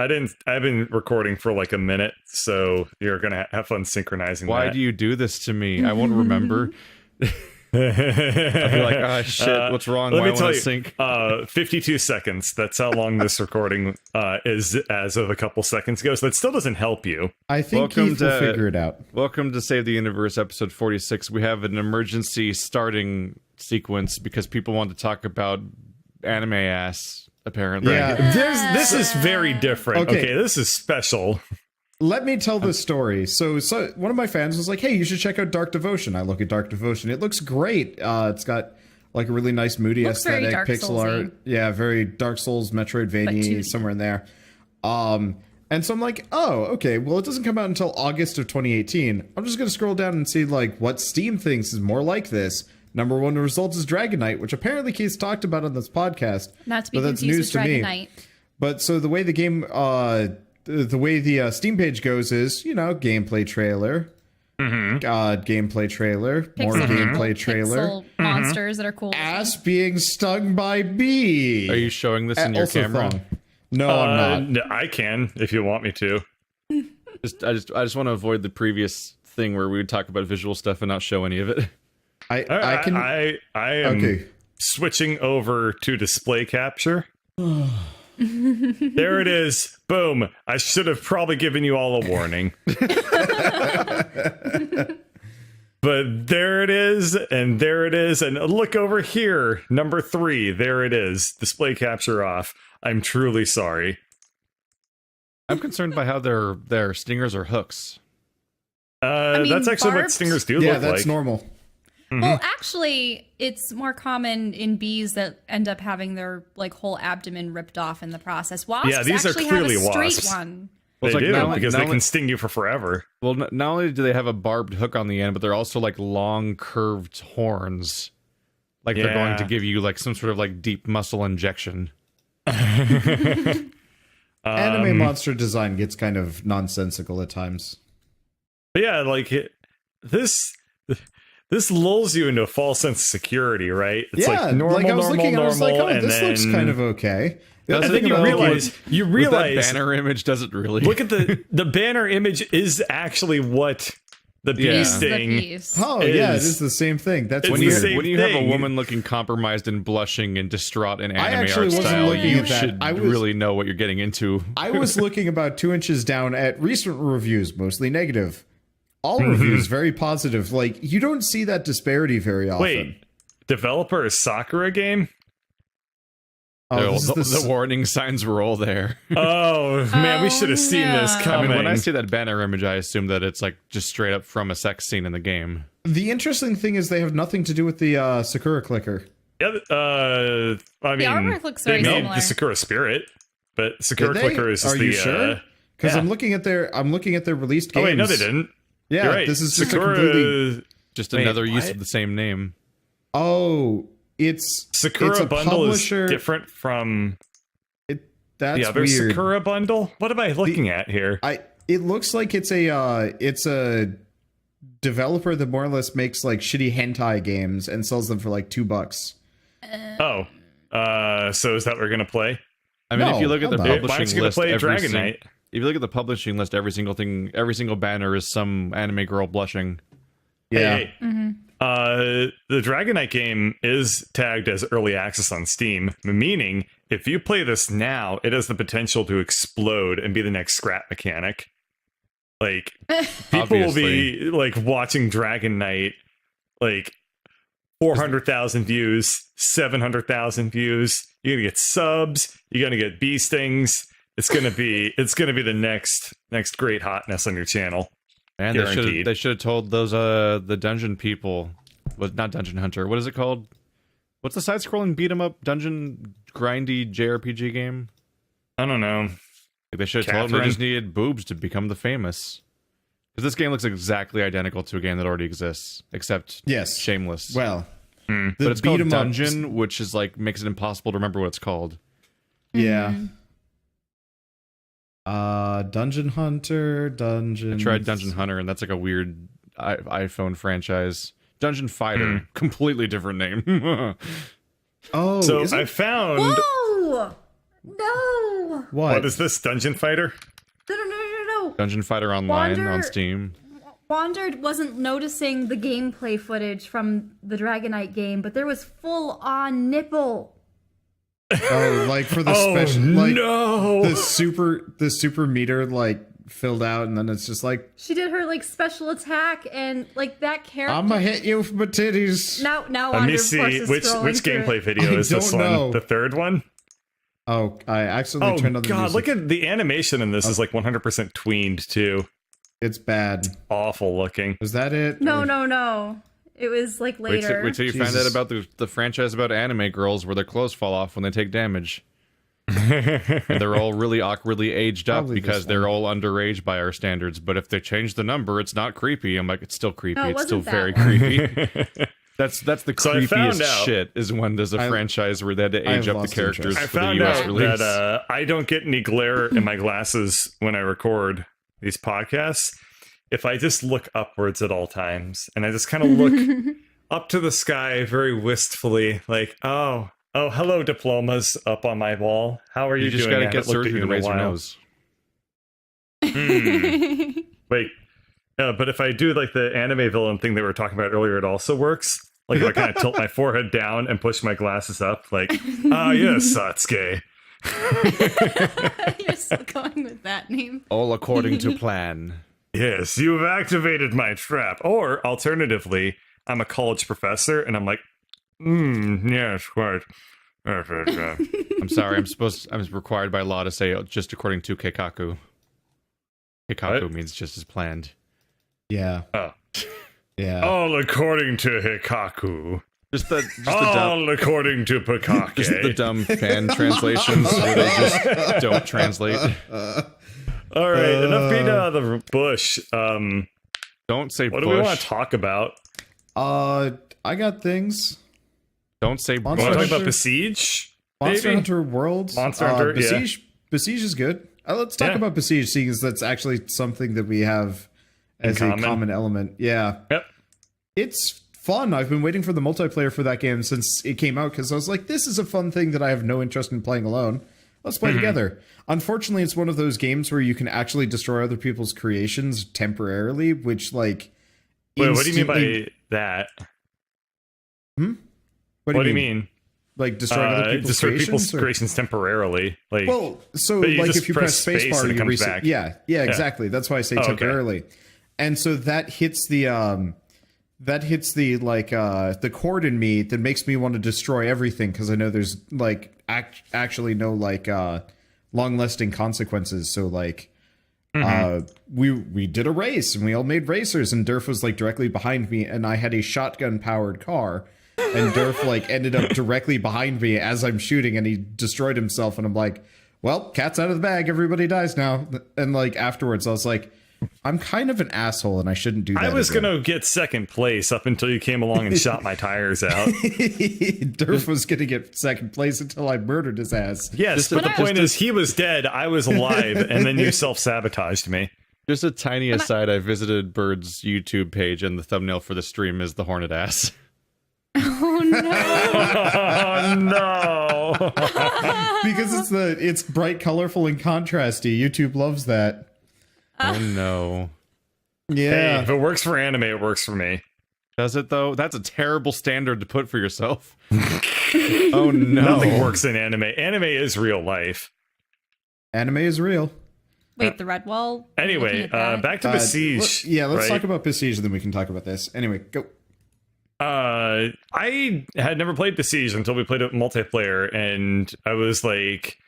I've been recording for like a minute, so you're gonna have fun synchronizing. Why do you do this to me? I won't remember. I'll be like, oh shit, what's wrong? Let Why me tell won't you, it sync? 52 seconds. That's how long this recording is as of a couple seconds ago. So that still doesn't help you. I think Keith will figure it out. Welcome to Save the Universe, episode 46. We have an emergency starting sequence because people want to talk about anime ass. Apparently, yeah. This is very different. Okay, this is special. Let me tell this story. So one of my fans was like, "Hey, you should check out Dark Devotion." I look at Dark Devotion. It looks great. It's got like a really nice, moody aesthetic, pixel art. Yeah, very Dark Souls, Metroidvania, somewhere in there. And so I'm like, oh, okay. Well, it doesn't come out until August of 2018. I'm just gonna scroll down and see like what Steam thinks is more like this. Number one result is Dragon Knight, which apparently Keith's talked about on this podcast. Not to be confused with Dragon Knight. But so the way the game, the way the Steam page goes is, you know, gameplay trailer, gameplay trailer, more gameplay trailer, pixel monsters that are cool. Ass being stung by bee. Are you showing this in your camera? No, I'm not. I can if you want me to. I just want to avoid the previous thing where we would talk about visual stuff and not show any of it. I am switching over to display capture. There it is. Boom. I should have probably given you all a warning. But there it is, and there it is, and look over here. Number 3. There it is. Display capture off. I'm truly sorry. I'm concerned by how their stingers are hooks. That's actually what stingers do look like. Yeah, that's normal. Mm-hmm. Well, actually, it's more common in bees that end up having their like whole abdomen ripped off in the process. Wasps these are clearly have a straight wasps. one. They do, because they can sting you for forever. Well, not only do they have a barbed hook on the end, but they're also like long curved horns. Like they're going to give you like some sort of like deep muscle injection. Anime monster design gets kind of nonsensical at times. But yeah, like this lulls you into a false sense of security, right? It's like normal, like I was looking, normal, I was like, oh, and this looks kind of okay. I think you realize that banner image doesn't really look at the banner image is actually what the bee sting. Oh yeah, it is the same thing. That's when weird. When you have a woman looking compromised and blushing and distraught in anime art wasn't style, looking you at that. should really know what you're getting into. I was looking about 2 inches down at recent reviews, mostly negative. All reviews very positive. Like, you don't see that disparity very often. Wait, developer is Sakura game? Oh, the warning signs were all there. Oh man, we should have seen this coming. I mean, when I see that banner image, I assume that it's like just straight up from a sex scene in the game. The interesting thing is they have nothing to do with the Sakura clicker. Yeah, I mean, the artwork looks very they made similar. the Sakura spirit, but Sakura clicker is just Are you sure? Because I'm looking at their released games. Oh wait, no, they didn't. Yeah, you're right. This is Sakura, just another use of the same name. Oh, it's Sakura a bundle publisher. is different from that's the other weird. Sakura bundle. What am I looking at here? It looks like it's a developer that more or less makes like shitty hentai games and sells them for like $2. So is that what we're gonna play? I mean, if you look at the publishing list, play Dragon Knight. If you look at the publishing list, every single banner is some anime girl blushing. Yeah. Hey. The Dragon Knight game is tagged as early access on Steam, meaning if you play this now, it has the potential to explode and be the next scrap mechanic. Like, people will be like watching Dragon Knight, like 400,000 views, 700,000 views. You're gonna get subs. You're gonna get bee stings. It's gonna be the next great hotness on your channel. And they should have told those the dungeon people, not Dungeon Hunter. What is it called? What's the side-scrolling beat 'em up dungeon grindy JRPG game? I don't know. Like they should have told them they just needed boobs to become the famous. Because this game looks exactly identical to a game that already exists, except Shameless. Well, but it's called Dungeon, which is like makes it impossible to remember what it's called. Yeah. Dungeon Hunter, I tried Dungeon Hunter, and that's like a weird iPhone franchise. Dungeon Fighter, completely different name. So I found. Whoa! No. What is this, Dungeon Fighter? No. Dungeon Fighter Online on Steam. Wandered wasn't noticing the gameplay footage from the Dragonite game, but there was full-on nipple. Oh, like for the special, like no, the super meter like filled out, and then it's just like she did her like special attack, and like that character. I'm gonna hit you with my titties. Now, let me see which gameplay video is this one? The third one. Oh, I accidentally turned on the music. Look at the animation in this is like 100% tweened too. It's bad. Awful looking. Was that it? No. It was like later. Wait till you find out about the franchise about anime girls where their clothes fall off when they take damage. And they're all really awkwardly aged up because they're all underage by our standards. But if they change the number, it's not creepy. I'm like, it's still creepy. No, it's still very bad. creepy. That's the creepiest shit is when there's a franchise where they had to age up the characters for the US release. That I don't get any glare in my glasses when I record these podcasts if I just look upwards at all times, and I just kind of look up to the sky very wistfully, like, oh, hello, diplomas up on my wall. How are you doing? You just gotta get surgery to raise your nose. Wait, but if I do like the anime villain thing they were talking about earlier, it also works. Like if I kind of tilt my forehead down and push my glasses up, like, yes, Satsuki. You're still going with that name. All according to plan. Yes, you have activated my trap. Or alternatively, I'm a college professor and I'm like, yes, quite. I'm sorry, I'm required by law to say just according to Keikaku. Keikaku means just as planned. Yeah. Oh. Yeah. All according to Hikaku. All according to Pukake. Just the dumb fan translations where they just don't translate. All right, enough beating out of the bush. Don't say what bush. do we want to talk about? I got things. Don't say bush. Want to talk about Besiege? Monster Hunter World. Monster Hunter, Besiege. Besiege is good. Let's talk about Besiege, seeing as that's actually something that we have as a common element. Yeah. Yep. It's fun. I've been waiting for the multiplayer for that game since it came out because I was like, this is a fun thing that I have no interest in playing alone. Let's play together. Unfortunately, it's one of those games where you can actually destroy other people's creations temporarily, which like... Wait, what do you mean by that? What do you mean? Like destroy other people's creations? Temporarily. Like, well, so like if you press spacebar, you reset. Yeah, exactly. That's why I say temporarily. Okay. And so that hits the like the chord in me that makes me want to destroy everything because I know there's like actually no like long-lasting consequences. So like we did a race and we all made racers and Durf was like directly behind me and I had a shotgun powered car and Durf like ended up directly behind me as I'm shooting and he destroyed himself and I'm like, well, cat's out of the bag, everybody dies now. And like afterwards I was like, I'm kind of an asshole and I shouldn't do that. I was going to get second place up until you came along and shot my tires out. Durf was going to get second place until I murdered his ass. Yes, but the point is he was dead, I was alive, and then you self-sabotaged me. Just a tiny aside, I visited Bird's YouTube page and the thumbnail for the stream is the hornet ass. Oh no. Oh no. Because it's bright, colorful, and contrasty. YouTube loves that. Oh no. Yeah. Hey, if it works for anime, it works for me. Does it though? That's a terrible standard to put for yourself. Oh no. Nothing works in anime. Anime is real life. Anime is real. Wait, the red wall? Anyway, back to Besiege. Let's talk about Besiege and then we can talk about this. Anyway, go. I had never played Besiege until we played it multiplayer, and I was like,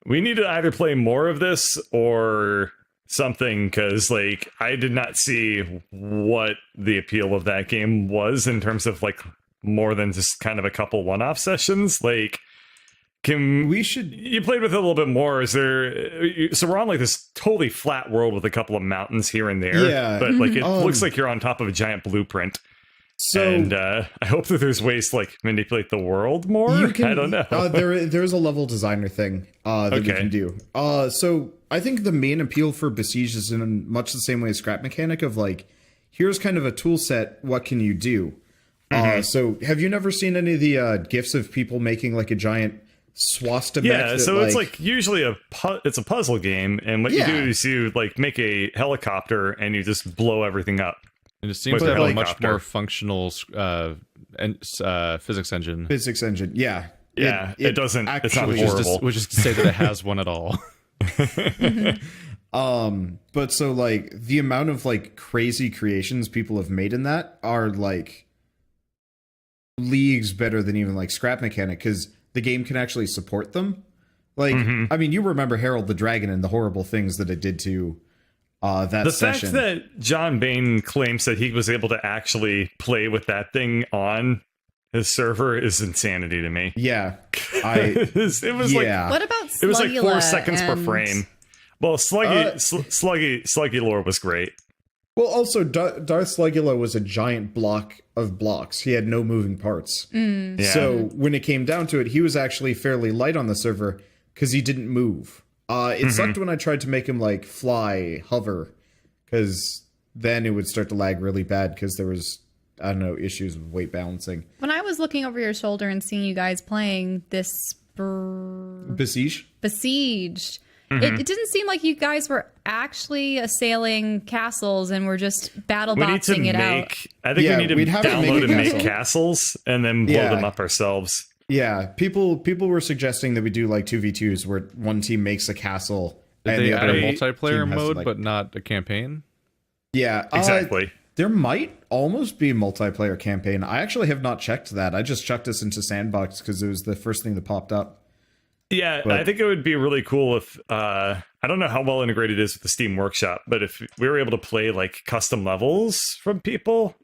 we need to either play more of this or something, because like I did not see what the appeal of that game was in terms of like more than just kind of a couple one-off sessions. Like, you played with it a little bit more? Is there? So we're on like this totally flat world with a couple of mountains here and there, but like it looks like you're on top of a giant blueprint. And I hope that there's ways to like manipulate the world more. I don't know. There's a level designer thing that you can do. So I think the main appeal for Besiege is in much the same way as Scrap Mechanic of like, here's kind of a tool set. What can you do? So have you never seen any of the GIFs of people making like a giant swastika. Yeah, so it's like usually it's a puzzle game, and what you do is you like make a helicopter and you just blow everything up. And it seems like a much more functional physics engine. Physics engine, yeah. Yeah, it doesn't actually, it's not horrible. Which is to say that it has one at all. But so like the amount of like crazy creations people have made in that are like leagues better than even like Scrap Mechanic, because the game can actually support them. Like, I mean, you remember Harold the Dragon and the horrible things that it did to that session. The fact that John Bain claims that he was able to actually play with that thing on his server is insanity to me. Yeah. It was like, what about Sluggula? It was like 4 seconds per frame. Well, Sluggy Lore was great. Well, also, Darth Sluggula was a giant block of blocks. He had no moving parts. Yeah. So when it came down to it, he was actually fairly light on the server because he didn't move. It sucked when I tried to make him like fly, hover, because then it would start to lag really bad because there was, I don't know, issues with weight balancing. When I was looking over your shoulder and seeing you guys playing this Besieged, it didn't seem like you guys were actually assailing castles and were just battle boxing it out. I think we need to download and make castles and then blow them up ourselves. Yeah, people were suggesting that we do like 2v2s where one team makes a castle. Did they add a multiplayer mode, but not a campaign? Yeah, exactly. There might almost be a multiplayer campaign. I actually have not checked that. I just chucked this into Sandbox because it was the first thing that popped up. Yeah, I think it would be really cool if I don't know how well integrated it is with the Steam Workshop, but if we were able to play like custom levels from people,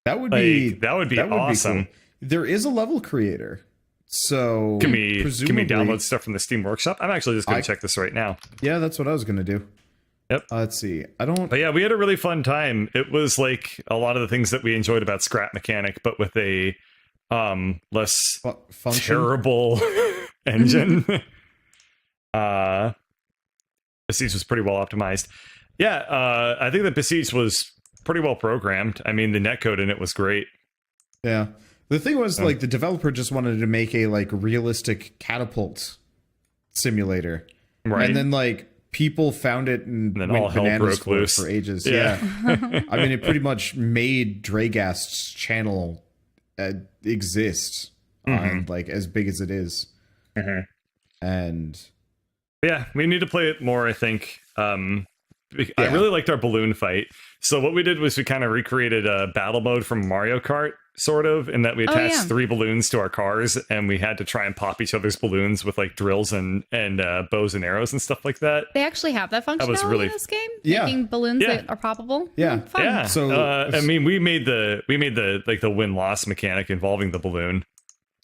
that would be awesome. Be cool. There is a level creator, so can we download stuff from the Steam Workshop? I'm actually just going to check this right now. Yeah, that's what I was going to do. Yep. Let's see. But yeah, we had a really fun time. It was like a lot of the things that we enjoyed about Scrap Mechanic, but with a less terrible engine. Besieged was pretty well optimized. Yeah, I think that Besieged was pretty well programmed. I mean, the netcode in it was great. Yeah. The thing was, like, the developer just wanted to make a, like, realistic catapult simulator. Right. And then, like, people found it and then went bananas for ages. Yeah. I mean, it pretty much made Dragast's channel exist on, like, as big as it is. And yeah, we need to play it more, I think. I really liked our balloon fight. So what we did was we kind of recreated a battle mode from Mario Kart, sort of, in that we attached 3 balloons to our cars, and we had to try and pop each other's balloons with like drills and bows and arrows and stuff like that. They actually have that functionality in this game, making balloons that are poppable. Yeah, fun. Yeah. So I mean, we made the like the win-loss mechanic involving the balloon.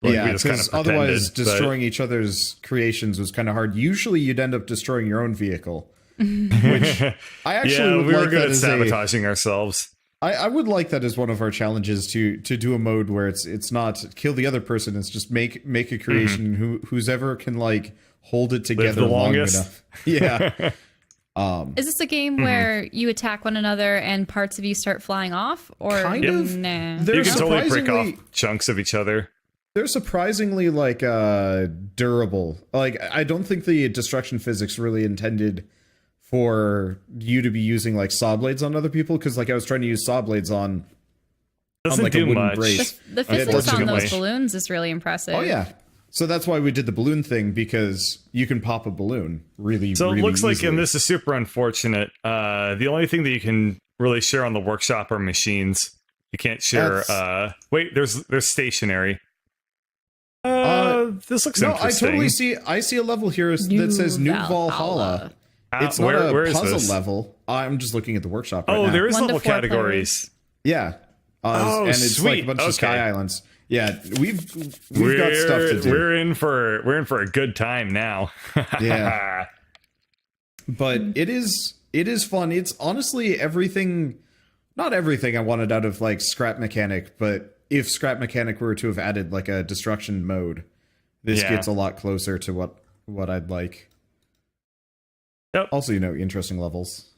Like, yeah, because otherwise destroying each other's creations was kind of hard. Usually, you'd end up destroying your own vehicle, which I actually we were good at sabotaging ourselves. I would like that as one of our challenges to do a mode where it's not kill the other person. It's just make a creation who's ever can like hold it together long enough. Yeah. Is this a game where you attack one another and parts of you start flying off, or kind of? Nah. You can totally break off chunks of each other. They're surprisingly like durable. Like I don't think the destruction physics really intended for you to be using like saw blades on other people, because like I was trying to use saw blades on like a wooden brace. The physics on those balloons is really impressive. Oh yeah. So that's why we did the balloon thing, because you can pop a balloon really So really it looks easily. like, and this is super unfortunate, the only thing that you can really share on the workshop are machines. You can't share wait, there's stationary. This looks interesting. I see a level here that says New Valhalla. It's not a puzzle level. I'm just looking at the workshop right now. There is level categories. Yeah. And it's like a bunch of sky islands. Yeah, we've got stuff to do. We're in for a good time now. Yeah. But it is fun. It's honestly not everything I wanted out of like Scrap Mechanic, but if Scrap Mechanic were to have added like a destruction mode, this gets a lot closer to what I'd like. Yep. Also, interesting levels.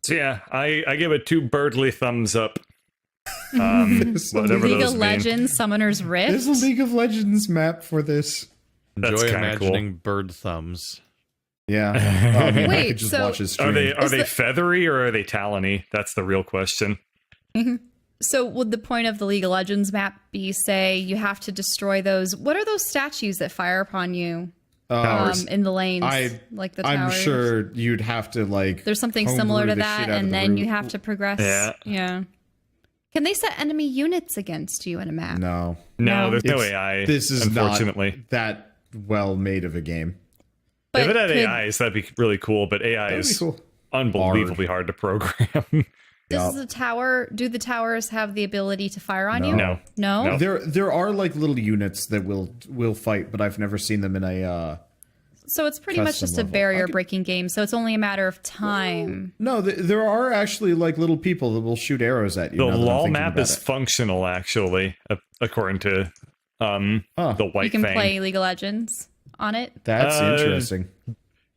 So yeah, I give it 2 birdly thumbs up. Whatever League of Legends Summoner's Rift. There's a League of Legends map for this. That's Enjoy kinda imagining cool. bird thumbs. Yeah. I mean, I Wait, could just so- watch his Are stream. they feathery or are they talony? That's the real question. So would the point of the League of Legends map be, say, you have to destroy those? What are those statues that fire upon you in the lanes? Like the towers? I'm sure you'd have to like. There's something homebrew similar to the that, shit out of and the then you root. have to progress. Yeah. Can they set enemy units against you in a map? No, No, there's no It's- AI. this is unfortunately. not that well made of a game. But If it had could- AIs, that'd be really cool. But AI That'd be is cool. unbelievably hard to program. Does the tower? Do the towers have the ability to fire on you? No. No. No. There are like little units that will fight, but I've never seen them in a. So it's pretty much Custom just a level. barrier breaking game. So it's only a matter of time. No, there are actually like little people that will shoot arrows at you. The now that I'm LOL thinking map about is it. functional, actually, according to the White You can Fang. play League of Legends on it. That's interesting.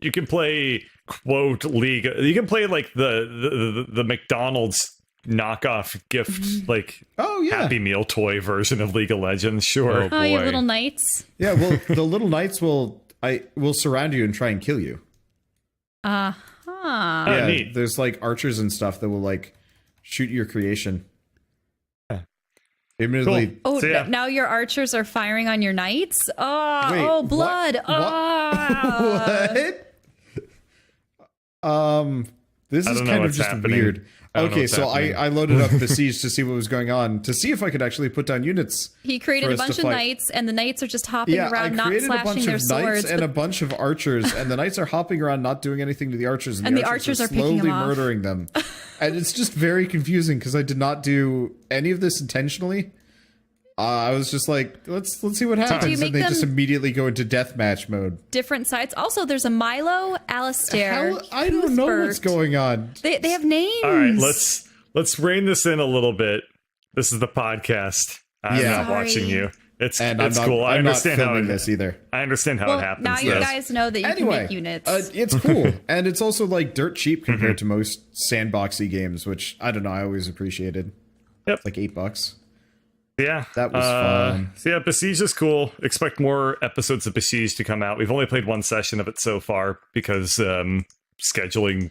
You can play quote League. You can play like the McDonald's knockoff gift, like Oh yeah, Happy Meal toy version of League of Legends. Sure. Oh, you Boy. little knights. yeah. Well, the little knights will surround you and try and kill you. Huh. Oh, Yeah, neat. there's like archers and stuff that will like shoot your creation. Admittedly, Oh, So, yeah. now your archers are firing on your knights? Oh, Wait, oh, what? blood. What? Oh. what? This I is don't know kind of what's just happening. weird. I don't know Okay, what's so happening. I loaded up Besiege to see what was going on, to see if I could actually put down units. He created for a us to bunch of fight. knights, and the knights are just hopping Yeah, I around, not created a slashing bunch their of knights swords. and but a bunch of archers, and the knights are hopping around, not doing anything to the archers, And the archers are picking slowly them off. murdering them. And it's just very confusing because I did not do any of this intentionally. I was just like, let's see what happens, you make and they just them- immediately go into deathmatch mode. different sides. Also, there's a Milo, Alistair. Hell, I don't know what's Cuthbert. going on. They have names. All right, let's rein this in a little bit. This is the podcast. I'm Yeah. not Sorry. watching you. It's And it's I'm not, cool. I I'm not understand how filming it, this either. I understand how Well, it happens. now you yes. guys know that you Anyway, can make units. It's cool, and it's also like dirt cheap compared to most sandboxy games, which I don't know. I always appreciated. Yep. It's like $8. Yeah, That was fun. So yeah, Besiege is cool. Expect more episodes of Besiege to come out. We've only played one session of it so far because scheduling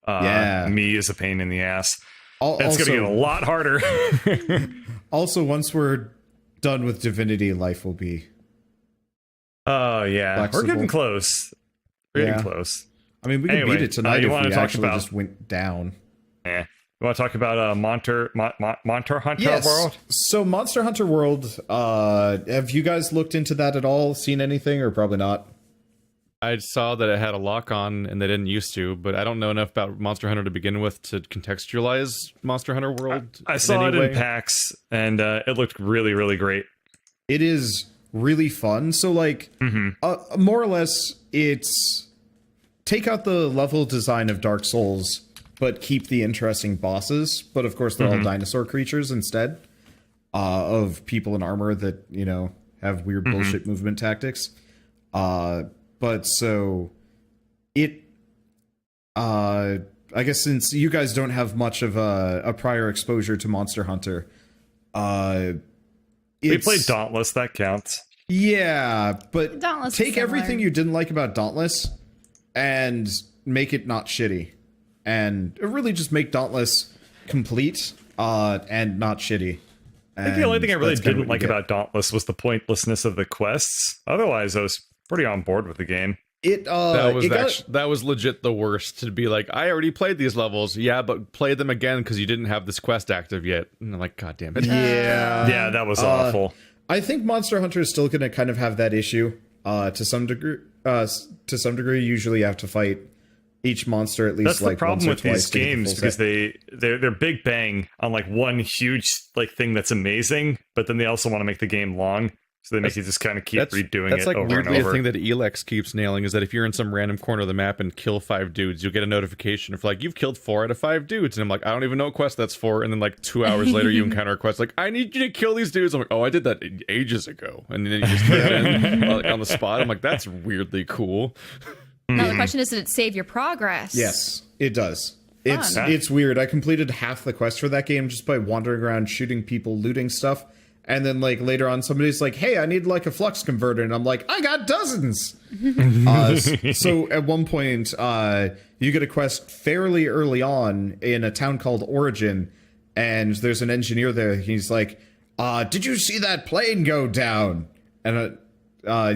me is a pain in the ass. It's going to get a lot harder. Also, once we're done with Divinity, life will be. Oh yeah, Flexible. we're getting close. We're getting Yeah. close. I mean, we could Anyway, beat it tonight you if wanna we talk actually about- just went down. Yeah. You want to talk about Monster Hunter Yes. World? So, Monster Hunter World. Have you guys looked into that at all? Seen anything, or probably not? I saw that it had a lock on and they didn't used to, but I don't know enough about Monster Hunter to begin with to contextualize Monster Hunter World. I saw it any in way. PAX, and it looked really, really great. It is really fun. So, like, more or less, it's take out the level design of Dark Souls, but keep the interesting bosses. But of course, they're all dinosaur creatures instead of people in armor that, you know, have weird bullshit movement tactics. But so it, I guess since you guys don't have much of a prior exposure to Monster Hunter, We played Dauntless, that counts. Yeah, but Dauntless is take similar. everything you didn't like about Dauntless and make it not shitty. And really just make Dauntless complete and not shitty. I think the only thing I really that's kinda didn't what like you get. about Dauntless was the pointlessness of the quests. Otherwise, I was pretty on board with the game. It That was legit the worst, to be like, I already played these levels, yeah, but play them again because you didn't have this quest active yet. And I'm like, God damn it. Yeah, that was awful. I think Monster Hunter is still going to kind of have that issue to some degree. Usually, you have to fight each monster at least That's like the problem once or with these twice to get the games full because set. they're big bang on like one huge like thing that's amazing, but then they also want to make the game long, so they make you just kind of keep redoing that's it like over and weirdly over. a thing that Elex keeps nailing is that if you're in some random corner of the map and kill 5 dudes, you'll get a notification of like, you've killed 4 out of 5 dudes. And I'm like, I don't even know what quest that's for. And then like 2 hours later, you encounter a quest like, I need you to kill these dudes. I'm like, oh, I did that ages ago. And then you just put it in like, on the spot. I'm like, that's weirdly cool. Now the question is, did it save your progress? Yes, it does. Fun. It's weird. I completed half the quest for that game just by wandering around, shooting people, looting stuff, And then like later on, somebody's like, "Hey, I need like a flux converter," and I'm like, "I got dozens." So at one point, you get a quest fairly early on in a town called Origin, and there's an engineer there. He's like, "Did you see that plane go down?" And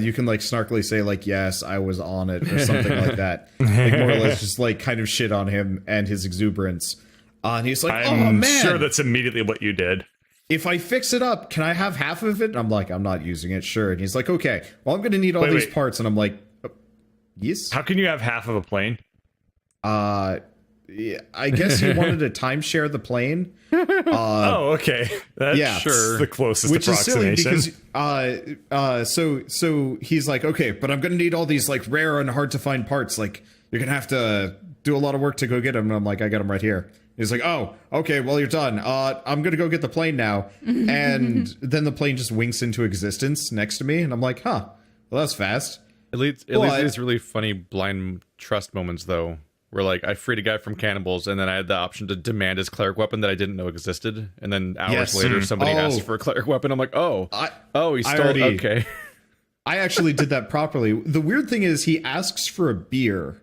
you can like snarkily say like, "Yes, I was on it," or something like that. Like more or less, just like kind of shit on him and his exuberance. And he's like, "Oh man, I'm sure that's immediately what you did. If I fix it up, can I have half of it?" And I'm like, "I'm not using it." Sure. And he's like, "Okay, well, I'm going to need all these parts." And I'm like, yes. How can you have half of a plane? Yeah, I guess he wanted to timeshare the plane. Oh, okay. That's the closest which approximation. Is silly because, so he's like, "Okay, but I'm going to need all these like rare and hard to find parts. Like you're going to have to do a lot of work to go get them." And I'm like, "I got them right here." He's like, "Oh, okay, well, you're done. I'm going to go get the plane now." And then the plane just winks into existence next to me. And I'm like, "Huh, well, that's fast." It leads these really funny blind trust moments, though, where, like, I freed a guy from cannibals, and then I had the option to demand his cleric weapon that I didn't know existed. And then hours later, somebody asked for a cleric weapon. I'm like, he stole it. Okay. I actually did that properly. The weird thing is he asks for a beer.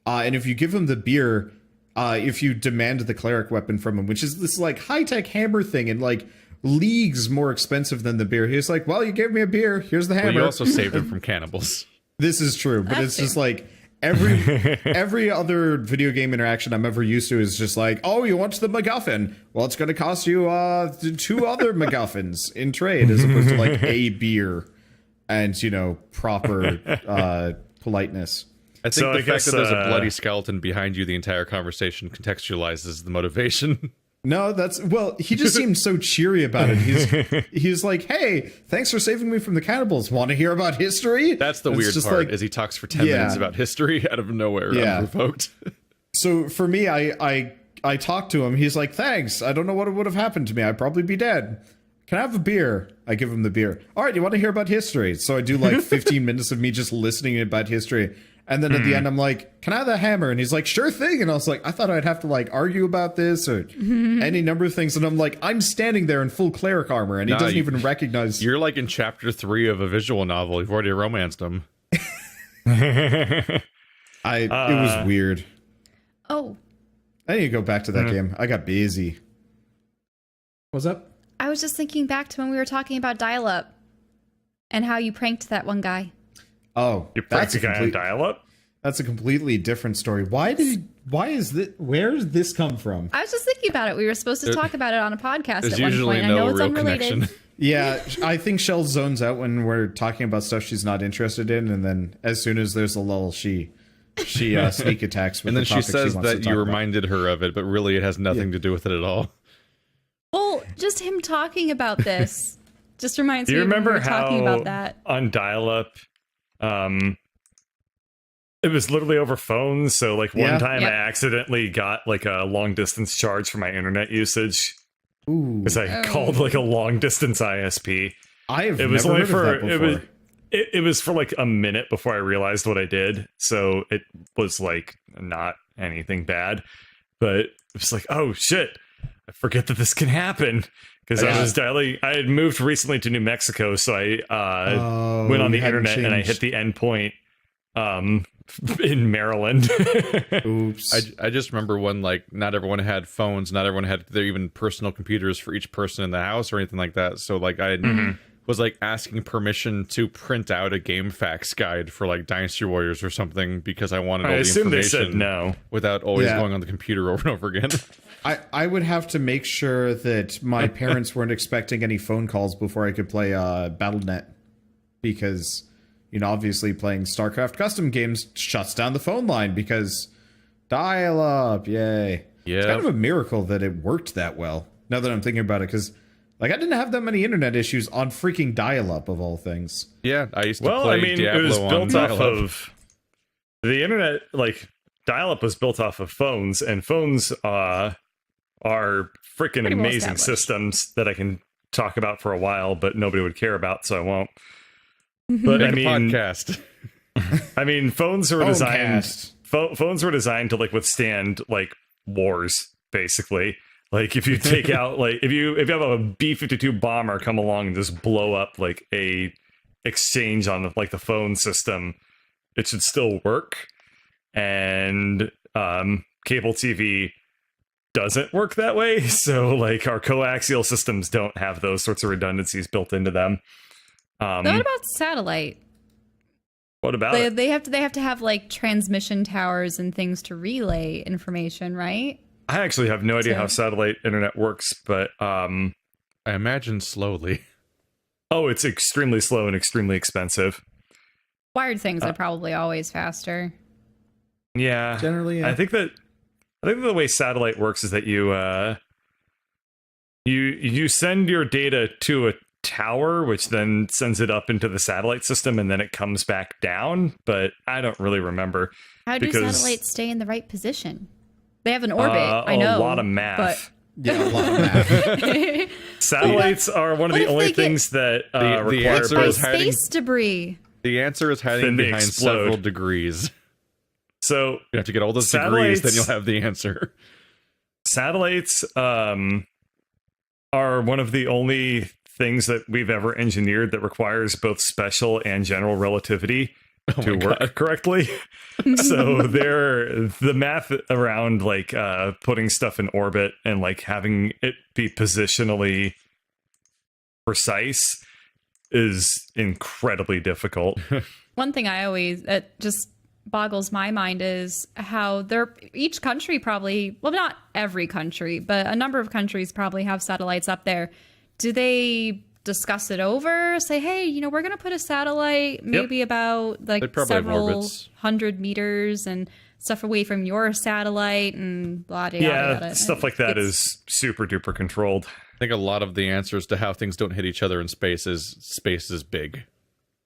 And if you give him the beer... if you demand the cleric weapon from him, which is this like high-tech hammer thing and like leagues more expensive than the beer, he's like, "Well, you gave me a beer, here's the hammer." Well, you also saved him from cannibals. This is true, but it's just like every other video game interaction I'm ever used to is just like, "Oh, you want the MacGuffin? Well, it's going to cost you 2 other MacGuffins in trade," as opposed to like a beer and, you know, proper politeness. I think the fact that there's a bloody skeleton behind you the entire conversation contextualizes the motivation. No, he just seemed so cheery about it. He's like, "Hey, thanks for saving me from the cannibals. Want to hear about history?" That's the weird part, is he talks for 10 minutes about history out of nowhere, unprovoked. So for me, I talked to him. He's like, "Thanks. I don't know what would have happened to me. I'd probably be dead. Can I have a beer?" I give him the beer. "All right, you want to hear about history?" So I do like 15 minutes of me just listening about history. And then at the end, I'm like, "Can I have the hammer?" And he's like, "Sure thing." And I was like, I thought I'd have to like argue about this or any number of things. And I'm like, I'm standing there in full cleric armor, and he doesn't even recognize. You're like in chapter 3 of a visual novel. You've already romanced him. It was weird. Oh, I need to go back to that game. I got busy. What's up? I was just thinking back to when we were talking about dial-up and how you pranked that one guy. Oh, you pranked a guy on dial-up? That's a completely different story. Where does this come from? I was just thinking about it. We were supposed to talk about it on a podcast at one point. No, I know it's real unrelated. connection. Yeah, I think Shell zones out when we're talking about stuff she's not interested in, and then as soon as there's a lull, she sneak attacks with and then the she says that you reminded her of it, but really it has nothing to do with it at all. Well, just him talking about this just reminds me of when we were talking about that. On dial-up, it was literally over phones. So like one time I accidentally got like a long distance charge for my internet usage. Ooh. Because I called like a long distance ISP. It was never heard of that before. It was for like a minute before I realized what I did. So it was like not anything bad. But it was like, oh shit, I forget that this can happen. Because I was dialing, I had moved recently to New Mexico, so I went on the internet and I hit the endpoint in Maryland. Oops. I just remember when like not everyone had phones, not everyone had their even personal computers for each person in the house or anything like that. So like I was like asking permission to print out a game facts guide for like Dynasty Warriors or something because I wanted all the information. They said no without always going on the computer over and over again. I would have to make sure that my parents weren't expecting any phone calls before I could play Battle.net, because, you know, obviously playing StarCraft custom games shuts down the phone line because dial-up, yay. Yeah. It's kind of a miracle that it worked that well, now that I'm thinking about it, because like I didn't have that many internet issues on freaking dial-up of all things. Yeah, I used to play Diablo it was built on off of the internet. Like dial-up was built off of phones, and phones are freaking amazing systems that I can talk about for a while, but nobody would care about, so I won't. But Make a podcast. I mean, phones were designed. Phones were designed to like withstand like wars, basically. Like if you take out like if you have a B-52 bomber come along and just blow up like a exchange on like the phone system, it should still work. And cable TV doesn't work that way. So like our coaxial systems don't have those sorts of redundancies built into them. What about satellite? What about it? They have to have like transmission towers and things to relay information, right? I actually have no idea how satellite internet works, but I imagine slowly. Oh, it's extremely slow and extremely expensive. Wired things are probably always faster. Yeah, generally. Yeah. I think the way satellite works is that you send your data to a tower, which then sends it up into the satellite system, and then it comes back down. But I don't really remember. How do satellites stay in the right position? They have an orbit. I know a lot of math. Yeah, a lot of math. Satellites are one of the only things that require space debris. The answer is hiding behind several degrees. So you have to get all those degrees, then you'll have the answer. Satellites are one of the only things that we've ever engineered that requires both special and general relativity to work correctly. So the math around like putting stuff in orbit and like having it be positionally precise is incredibly difficult. One thing that just boggles my mind is how each country probably, well, not every country, but a number of countries probably have satellites up there. Do they discuss it over? Say, hey, we're going to put a satellite maybe about like several hundred meters and stuff away from your satellite and blah, blah, yeah, blah. Stuff like that is super duper controlled. I think a lot of the answers to how things don't hit each other in space is big.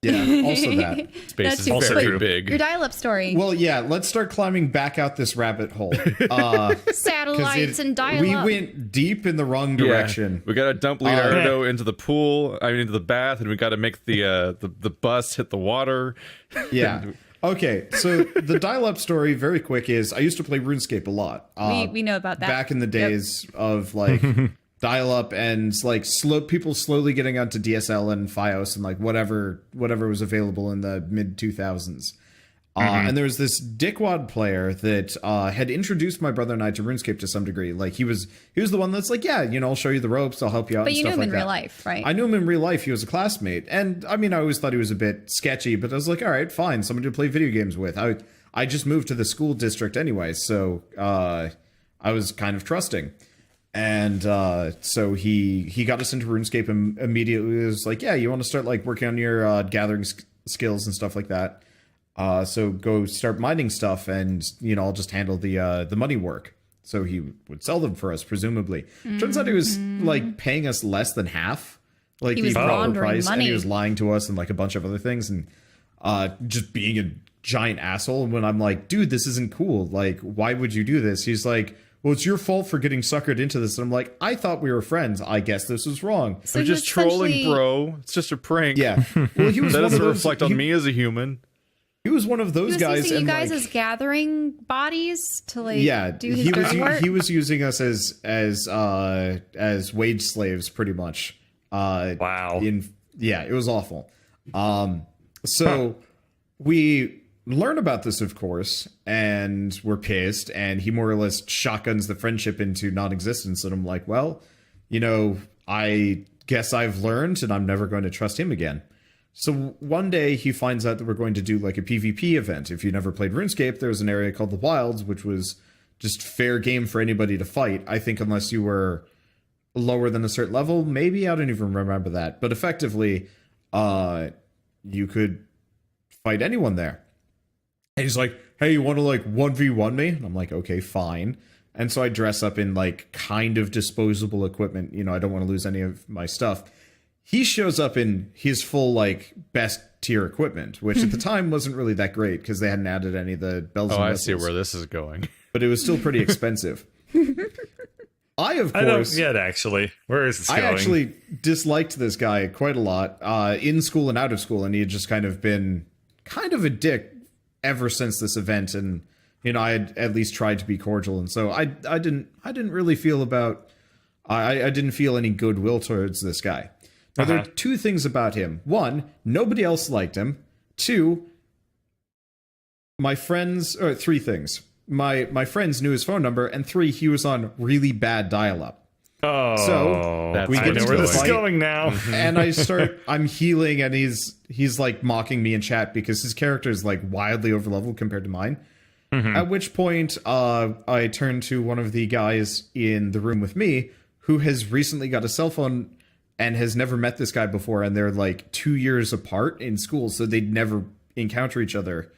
Yeah, also that. Space is very big. Your dial-up story. Well, yeah, let's start climbing back out this rabbit hole. Satellites and dial-up. We went deep in the wrong direction. Yeah. We got to dump Leonardo into the pool, into the bath, and we got to make the bus hit the water. Yeah. Okay, so the dial-up story, very quick, is I used to play RuneScape a lot. We know about that. Back in the days of, like... dial-up and like people slowly getting onto DSL and Fios and like whatever was available in the mid 2000s. And there was this dickwad player that had introduced my brother and I to RuneScape to some degree. Like he was the one that's like, yeah, I'll show you the ropes, I'll help you out. But and you stuff knew him like in that. real life, right? I knew him in real life. He was a classmate, and I mean, I always thought he was a bit sketchy, but I was like, all right, fine, someone to play video games with. I just moved to the school district anyway, so I was kind of trusting. And so he got us into RuneScape and immediately was like, yeah, you want to start like working on your gathering skills and stuff like that. So go start mining stuff and, I'll just handle the money work. So he would sell them for us, presumably. Turns out he was like paying us less than half, like the proper price. Money. And he was lying to us and like a bunch of other things and just being a giant asshole. And when I'm like, dude, this isn't cool. Like, why would you do this? He's like, well, it's your fault for getting suckered into this. And I'm like, I thought we were friends. I guess this was wrong. So I'm just trolling, bro. It's just a prank. Yeah. Well, he was that doesn't reflect on me as a human. He was one of those guys. Using you guys as gathering bodies to like do his he was using us as wage slaves, pretty much. Wow. It was awful. So we learn about this, of course, and we're pissed, and he more or less shotguns the friendship into non-existence, and I'm like, well, I guess I've learned, and I'm never going to trust him again. So one day he finds out that we're going to do like a PvP event. If you never played RuneScape, there was an area called the Wilds, which was just fair game for anybody to fight. I think unless you were lower than a certain level, maybe, I don't even remember that. But effectively, you could fight anyone there. And he's like, hey, you want to like 1v1 me? And I'm like, okay, fine. And so I dress up in like kind of disposable equipment. I don't want to lose any of my stuff. He shows up in his full like best tier equipment, which at the time wasn't really that great because they hadn't added any of the bells and whistles. I see where this is going. But it was still pretty expensive. I don't yet, actually. Where is this going? I actually disliked this guy quite a lot in school and out of school, and he had just kind of been kind of a dick ever since this event, and I had at least tried to be cordial, and so I didn't really feel about I didn't feel any goodwill towards this guy. Now, there are two things about him. One, nobody else liked him. Two, three things. My friends knew his phone number, and three, he was on really bad dial-up. Oh, so we get where this is going now. And I'm healing, and he's like mocking me in chat because his character is like wildly overleveled compared to mine. At which point, I turned to one of the guys in the room with me who has recently got a cell phone and has never met this guy before, and they're like 2 years apart in school, so they'd never encounter each other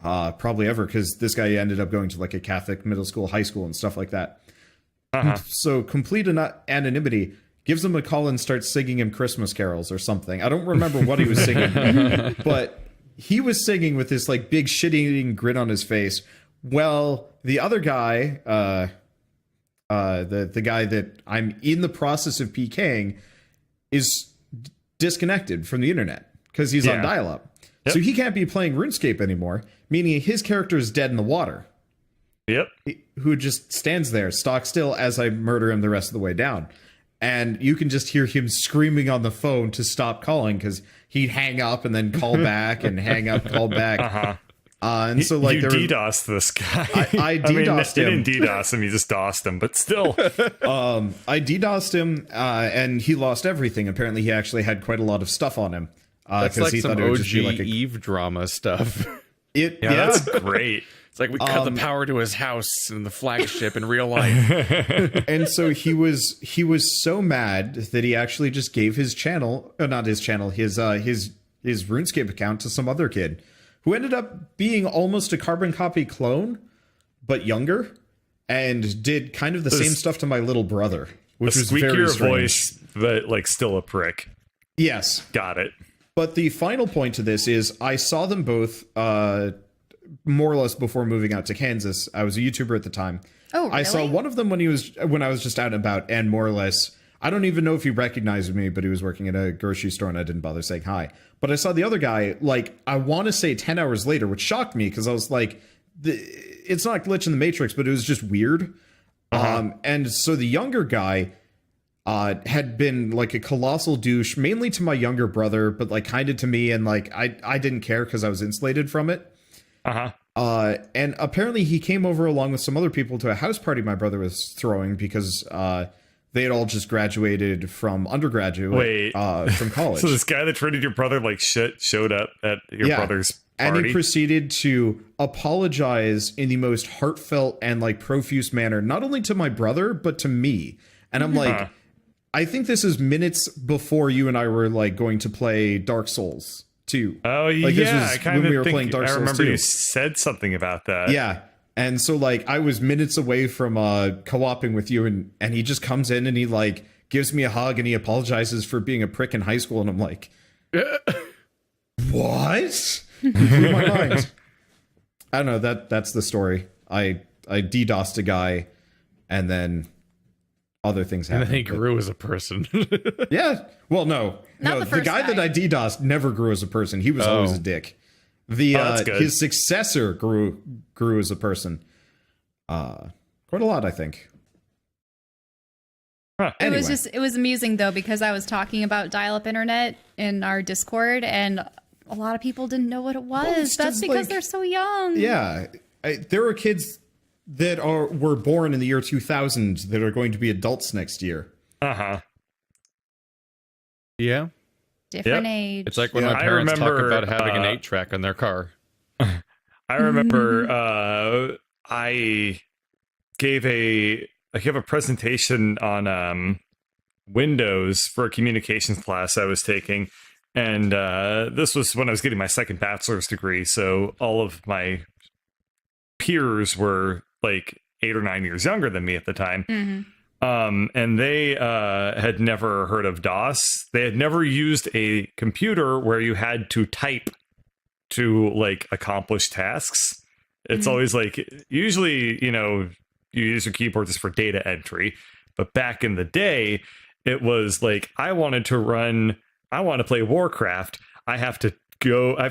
probably ever, because this guy ended up going to like a Catholic middle school, high school, and stuff like that. So complete anonymity, gives him a call and starts singing him Christmas carols or something. I don't remember what he was singing, but he was singing with this like big shit-eating grin on his face. Well, the other guy, the guy that I'm in the process of PKing, is disconnected from the internet because he's on dial-up. Yep. So he can't be playing RuneScape anymore, meaning his character is dead in the water. Yep. Who just stands there, stock still, as I murder him the rest of the way down. And you can just hear him screaming on the phone to stop calling, because he'd hang up and then call back and hang up, call back. And so, like, you DDoSed this guy. I DDoSed him. You didn't DDoS him, you just DOSed him, but still. I DDoSed him, and he lost everything. Apparently, he actually had quite a lot of stuff on him. That's like some OG Eve drama stuff. That's great. It's like we cut the power to his house in the flagship in real life. And so he was so mad that he actually just gave his channel, not his channel, his RuneScape account to some other kid who ended up being almost a carbon copy clone, but younger, and did kind of the same stuff to my little brother, which was very strange. Voice, but like still a prick. Yes. Got it. But the final point to this is I saw them both more or less before moving out to Kansas. I was a YouTuber at the time. Oh, really? I saw one of them when I was just out and about, and more or less, I don't even know if he recognized me, but he was working at a grocery store and I didn't bother saying hi. But I saw the other guy, like, I want to say 10 hours later, which shocked me because I was like, it's not a glitch in the Matrix, but it was just weird. And so the younger guy had been like a colossal douche, mainly to my younger brother, but like kind of to me, and like I didn't care because I was insulated from it. And apparently he came over along with some other people to a house party my brother was throwing because they had all just graduated from undergraduate from college. So this guy that treated your brother like shit showed up at your brother's party. And he proceeded to apologize in the most heartfelt and like profuse manner, not only to my brother, but to me. And I'm like, I think this is minutes before you and I were like going to play Dark Souls 2. Oh, like, yeah. I kind of playing Dark Souls I remember 2. you said something about that. Yeah. And so like I was minutes away from co-oping with you, and he just comes in and he like gives me a hug and he apologizes for being a prick in high school, and I'm like, what? You blew my mind. I don't know, that's the story. I DDoSed a guy, and then other things happened. And then he grew as a person. Yeah. Well, no. The guy that I DDoSed never grew as a person. He was always a dick. His successor grew as a person. Quite a lot, I think. Anyway. It was amusing though, because I was talking about dial-up internet in our Discord, and a lot of people didn't know what it was. Well, that's because like, they're so young. Yeah. There are kids that were born in the year 2000 that are going to be adults next year. Yeah. Different age. It's like when my parents talk about having an 8-track on their car. I remember I gave a presentation on Windows for a communications class I was taking. And this was when I was getting my second bachelor's degree. So all of my peers were like 8 or 9 years younger than me at the time. And they had never heard of DOS. They had never used a computer where you had to type to like accomplish tasks. It's always like, usually, you use your keyboard just for data entry. But back in the day, it was like, I want to play Warcraft. I have to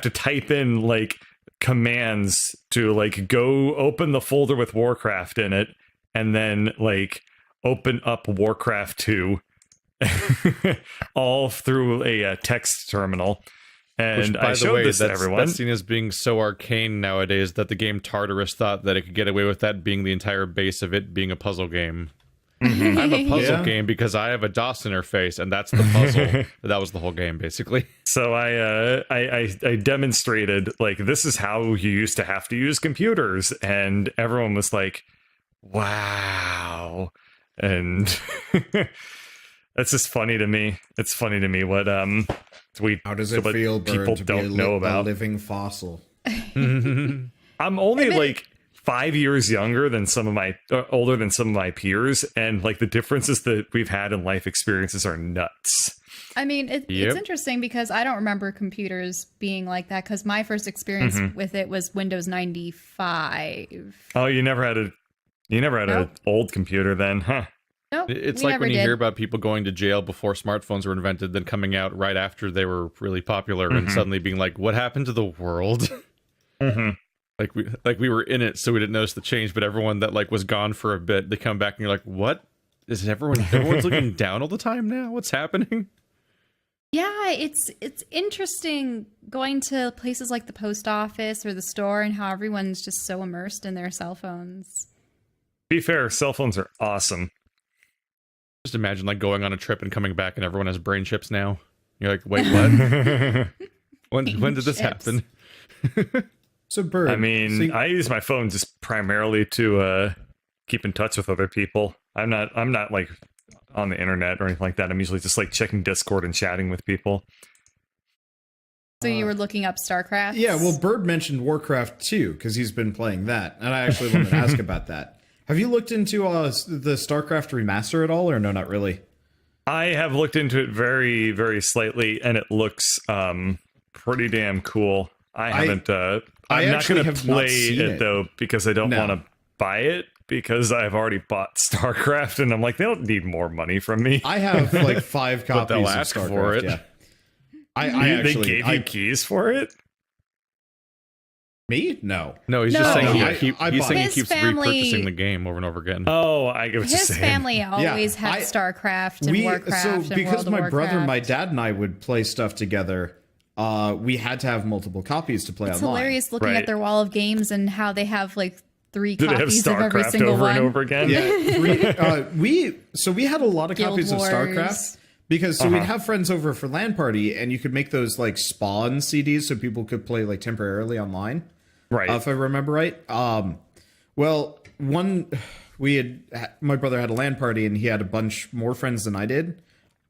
type in like commands to like go open the folder with Warcraft in it, and then like open up Warcraft 2 all through a text terminal. And I showed this to everyone. That's seen as being so arcane nowadays that the game Tartarus thought that it could get away with that being the entire base of it being a puzzle game. I have a puzzle game because I have a DOS interface, and that's the puzzle. That was the whole game, basically. So I demonstrated, like, this is how you used to have to use computers, and everyone was like, wow. And that's just funny to me. It's funny to me what how does it feel, people to don't be know a about living fossil? I'm only like 5 years younger than older than some of my peers, and like the differences that we've had in life experiences are nuts. I mean, it's interesting because I don't remember computers being like that, because my first experience with it was Windows 95. Oh, you never had an old computer then, huh? No, it's like when you hear about people going to jail before smartphones were invented, then coming out right after they were really popular, and suddenly being like, "What happened to the world?" Like we were in it, so we didn't notice the change. But everyone that like was gone for a bit, they come back and you're like, "What? Is everyone's looking down all the time now? What's happening?" Yeah, it's interesting going to places like the post office or the store and how everyone's just so immersed in their cell phones. Be fair, cell phones are awesome. Just imagine like going on a trip and coming back and everyone has brain chips now. You're like, wait, what? when did this happen? So, Bird, I mean, I use my phone just primarily to keep in touch with other people. I'm not like on the internet or anything like that. I'm usually just like checking Discord and chatting with people. So you were looking up StarCraft? Yeah, well, Bird mentioned Warcraft 2 because he's been playing that, and I actually wanted to ask about that. Have you looked into the StarCraft remaster at all, or no, not really? I have looked into it very, very slightly, and it looks pretty damn cool. I'm not going to play it, though, because I don't want to buy it, because I've already bought StarCraft, and I'm like, they don't need more money from me. I have like 5 copies they'll of ask StarCraft. for it. Yeah. They gave you keys for it? Me? No. No, he's just saying he keeps family, repurchasing the game over and over again. Oh, I get what you're saying. His family always had StarCraft and Warcraft and because World of my brother, Warcraft. my dad, and I would play stuff together, we had to have multiple copies to play It's online. hilarious looking at their wall of games and how they have like 3 Do copies they have of every StarCraft single over one. and over again? Yeah, we had a lot of Guild copies Wars. of StarCraft because we'd have friends over for LAN party, and you could make those like spawn CDs so people could play like temporarily online. Right. If I remember right. Well, my brother had a LAN party, and he had a bunch more friends than I did.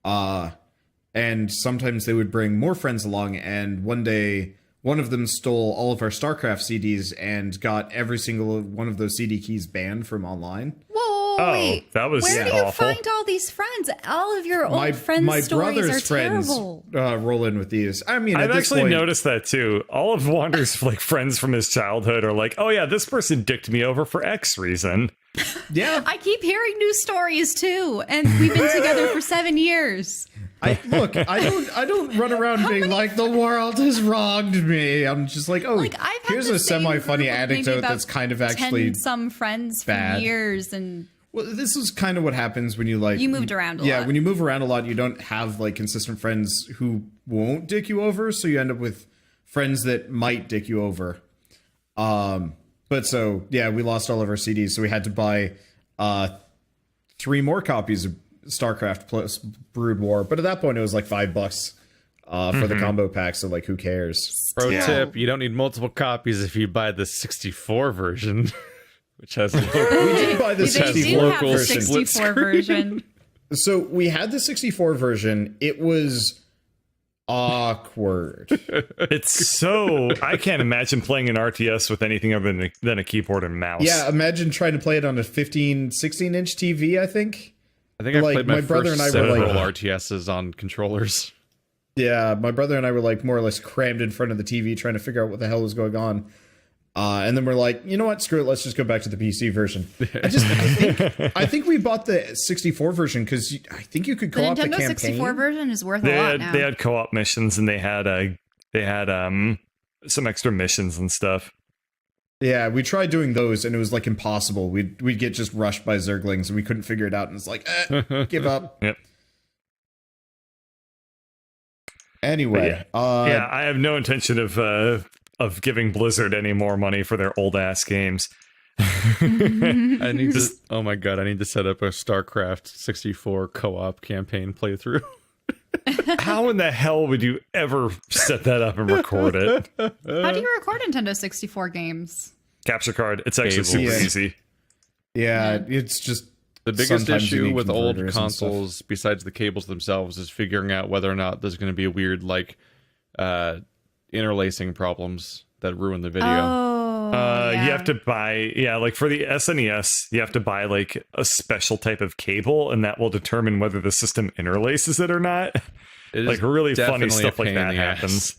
And sometimes they would bring more friends along, and one day one of them stole all of our StarCraft CDs and got every single one of those CD keys banned from online. Whoa, wait. That was Where do awful. you find all these friends? All of your old friends' my stories brother's are friends terrible. roll in with these. I mean, I've at this actually point, noticed that too. All of Wander's like friends from his childhood are like, oh yeah, this person dicked me over for X reason. Yeah, I keep hearing new stories too, and we've been together for 7 years. I don't run around being like, the world has wronged me. I'm just like, oh, Like I've had here's the a same semi-funny group of maybe anecdote about that's kind of actually 10 some friends bad. for years, and well, this is kind of what happens when you like you moved around a lot. Yeah, when you move around a lot, you don't have like consistent friends who won't dick you over, so you end up with friends that might dick you over. But so yeah, we lost all of our CDs, so we had to buy 3 more copies of StarCraft plus Brood War. But at that point, it was like $5 for the combo pack. So like, who cares? Pro tip: you don't need multiple copies if you buy the 64 version, which has we did buy the They 64 do have the version. 64 version. So we had the 64 version. It was awkward. It's so I can't imagine playing an RTS with anything other than a keyboard and mouse. Yeah, imagine trying to play it on a 16-inch TV, I think. I think I like, played my brother first and I were several like, RTSs on controllers. Yeah, my brother and I were like more or less crammed in front of the TV trying to figure out what the hell was going on. And then we're like, you know what? Screw it. Let's just go back to the PC version. I think we bought the 64 version because I think you could co-op the Nintendo campaign. 64 version is worth a lot now. They had co-op missions, and they had some extra missions and stuff. Yeah, we tried doing those, and it was like impossible. We'd get just rushed by Zerglings, and we couldn't figure it out, and it's like, give up. Yep. Anyway, yeah, I have no intention of giving Blizzard any more money for their old ass games. I need to. Oh my god! I need to set up a StarCraft 64 co-op campaign playthrough. How in the hell would you ever set that up and record it? How do you record Nintendo 64 games? Capture card. It's actually super easy. Yeah, it's just the biggest issue with old consoles, besides the cables themselves, is figuring out whether or not there's going to be a weird like interlacing problems that ruin the video. Yeah. You have to buy, like for the SNES, you have to buy like a special type of cable, and that will determine whether the system interlaces it or not. Like really funny stuff like that happens.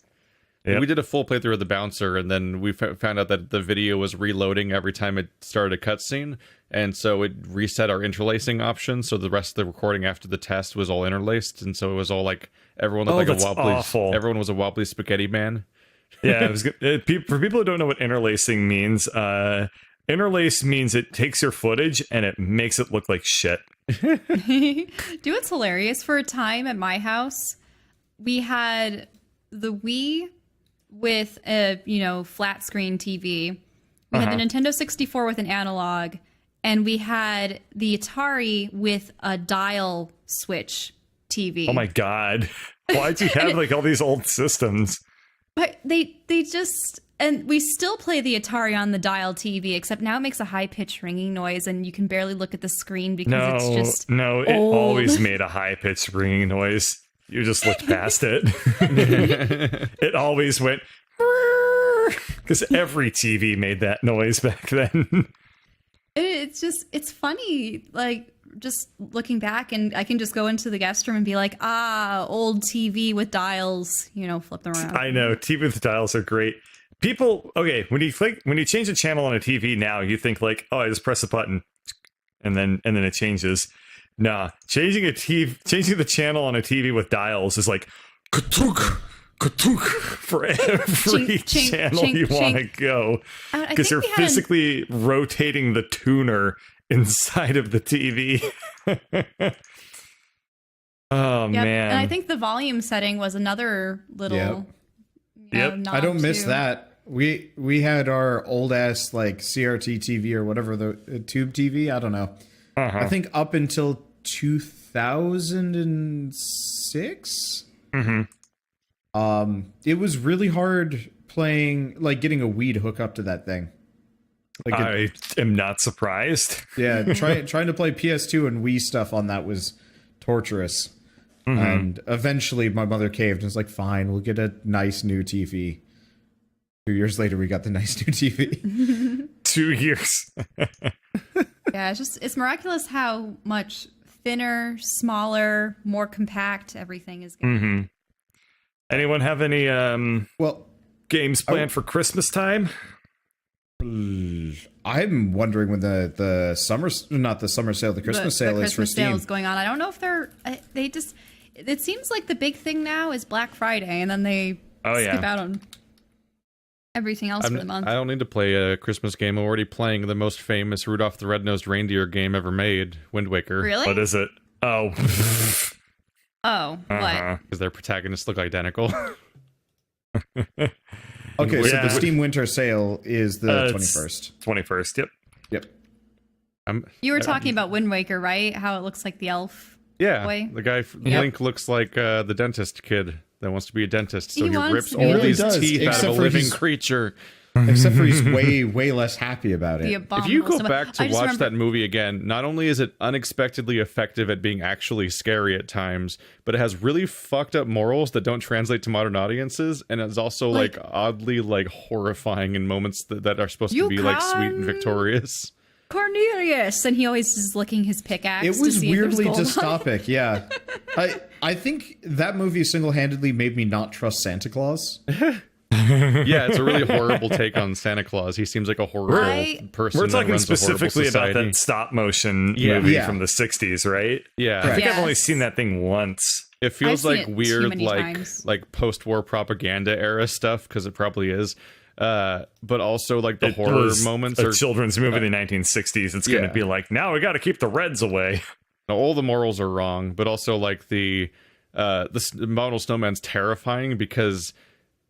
Yep. We did a full playthrough of the bouncer, and then we found out that the video was reloading every time it started a cutscene, and so it reset our interlacing option. So the rest of the recording after the test was all interlaced, and so it was all like everyone looked like a wobbly. Awful. Everyone was a wobbly spaghetti man. Yeah, for people who don't know what interlacing means, interlace means it takes your footage and it makes it look like shit. What's hilarious? For a time at my house, we had the Wii with a flat screen TV. We had the Nintendo 64 with an analog, and we had the Atari with a dial switch TV. Oh my god! Why'd you have like all these old systems? But they just, and we still play the Atari on the dial TV, except now it makes a high-pitched ringing noise, and you can barely look at the screen because it's just it old. Always made a high-pitched ringing noise. You just looked past it. It always went, because every TV made that noise back then. It's funny, like, just looking back, and I can just go into the guest room and be like, old TV with dials, flip them around. I know, TV with dials are great. People, okay, when you change a channel on a TV now, you think like, I just press a button, and then it changes. Nah, changing the channel on a TV with dials is like, ka-tunk, for every channel you want to go, because you're physically rotating the tuner inside of the TV. Man. And I think the volume setting was another little I don't miss that. We had our old ass like CRT TV or whatever, the tube TV, I don't know. I think up until 2006. It was really hard playing, like getting a Wii to hook up to that thing. Like I am not surprised. Yeah, trying to play PS2 and Wii stuff on that was torturous. And eventually my mother caved and was like, fine, we'll get a nice new TV. 2 years later, we got the nice new TV. 2 years. Yeah, it's miraculous how much thinner, smaller, more compact everything is getting. Anyone have any games planned for Christmas time? I'm wondering when the Christmas sale is for Steam. The Christmas sale is going on. I don't know if it seems like the big thing now is Black Friday, and then they skip out on everything else for the month. I don't need to play a Christmas game. I'm already playing the most famous Rudolph the Red-Nosed Reindeer game ever made, Wind Waker. Really? What is it? Oh, what? Because their protagonists look identical. Okay, so the Steam Winter Sale is the 21st. 21st, yep. You were talking about Wind Waker, right? How it looks like the elf boy? The guy, Link looks like the dentist kid that wants to be a dentist, so he rips all really these teeth out of a living creature. Except for he's way less happy about it. If you go back to watch that movie again, not only is it unexpectedly effective at being actually scary at times, but it has really fucked up morals that don't translate to modern audiences, and it's also like oddly like horrifying in moments that are supposed to be like sweet and victorious. Cornelius, and he always is licking his pickaxe. It was weirdly dystopic. Yeah. I think that movie single-handedly made me not trust Santa Claus. Yeah, it's a really horrible take on Santa Claus. He seems like a horrible person. We're talking specifically about that stop motion movie from the 60s, right? Yeah. I think I've only seen that thing once. It feels like weird, like post-war propaganda era stuff, because it probably is. but also like the It horror was moments a are children's movie in the 1960s. It's going to be like, now we got to keep the Reds away. all the morals are wrong, but also like the model snowman's terrifying because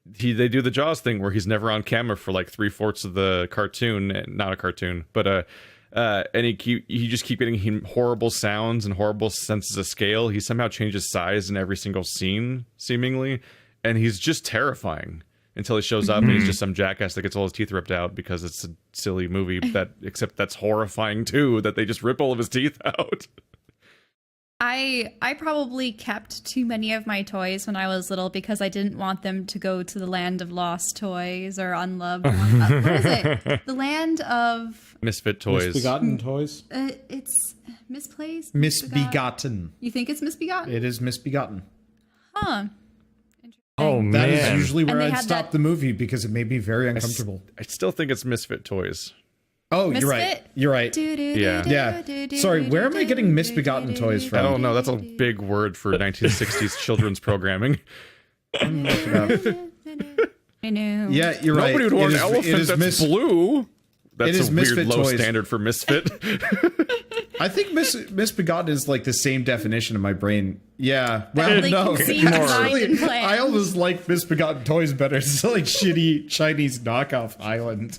they do the Jaws thing where he's never on camera for like 3/4 of the cartoon, not a cartoon, but and he just keep getting horrible sounds and horrible senses of scale. He somehow changes size in every single scene, seemingly, and he's just terrifying until he shows up and he's just some jackass that gets all his teeth ripped out because it's a silly movie. Except that's horrifying too, that they just rip all of his teeth out. I probably kept too many of my toys when I was little because I didn't want them to go to the land of lost toys or unloved. What is it? The land of Misfit toys. Misbegotten toys. It's misplaced. Misbegotten. You think it's misbegotten? It is misbegotten. Huh. Oh, man. That is usually where they I'd had stop the movie because it made me very uncomfortable. I still think it's Misfit toys. Oh, Misfit? you're right. You're right. Yeah. Yeah. Sorry, where am I getting misbegotten toys from? I don't know. That's a big word for 1960s children's programming. I know. Yeah, you're right. Nobody would want an elephant that's blue. That's a weird Misfit low toys. standard for misfit. I think misbegotten is like the same definition in my brain. Yeah. Well, Like no. conceived, designed, and planned. I almost like misbegotten toys better. It's like shitty Chinese knockoff island.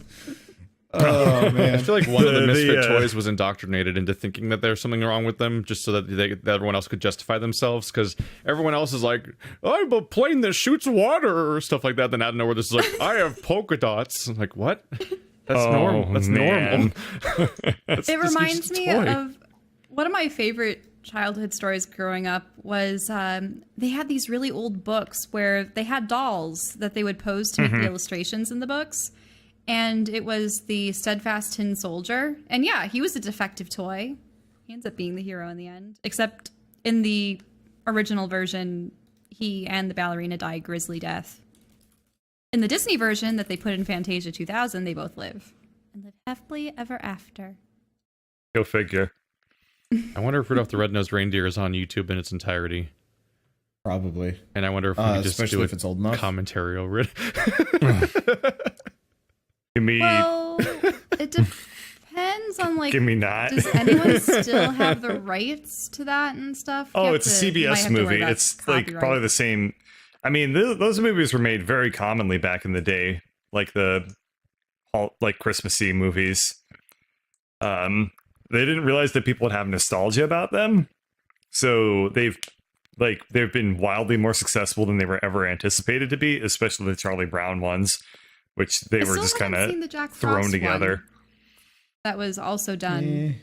Oh man! I feel like one of the misfit the, toys was indoctrinated into thinking that there's something wrong with them, just so that that everyone else could justify themselves. Because everyone else is like, "I have a plane that shoots water" or stuff like that. Then out of nowhere, this is like, "I have polka dots." I'm like, what? That's normal. That's normal. It reminds me of one of my favorite childhood stories growing up was they had these really old books where they had dolls that they would pose to make the illustrations in the books. And it was the Steadfast Tin Soldier. And yeah, he was a defective toy. He ends up being the hero in the end. Except in the original version, he and the ballerina die a grisly death. In the Disney version that they put in Fantasia 2000, they both live. And live happily ever after. Go figure. I wonder if Rudolph the Red-Nosed Reindeer is on YouTube in its entirety. Probably. And I wonder if we could just especially do if it's old enough. Commentary over it. Give me, Well, it depends on like. give me not. Does anyone still have the rights to that and stuff? You Oh, have it's a to- you might CBS have to worry movie. about It's like copyright. probably the same. I mean, those movies were made very commonly back in the day, like like Christmassy movies. They didn't realize that people would have nostalgia about them, so they've been wildly more successful than they were ever anticipated to be, especially the Charlie Brown ones, which they I were still just kind haven't seen the of Jack thrown Frost together. one. That was also done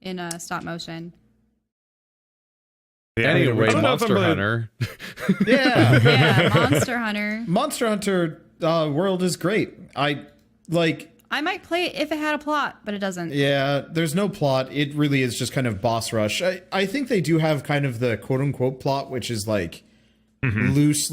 in stop motion. Yeah, Anyway, I don't know if I'm Monster really- Hunter. Yeah. Yeah, Monster Hunter. Monster Hunter world is great. I might play it if it had a plot, but it doesn't. Yeah, there's no plot. It really is just kind of boss rush. I think they do have kind of the quote unquote plot, which is like loose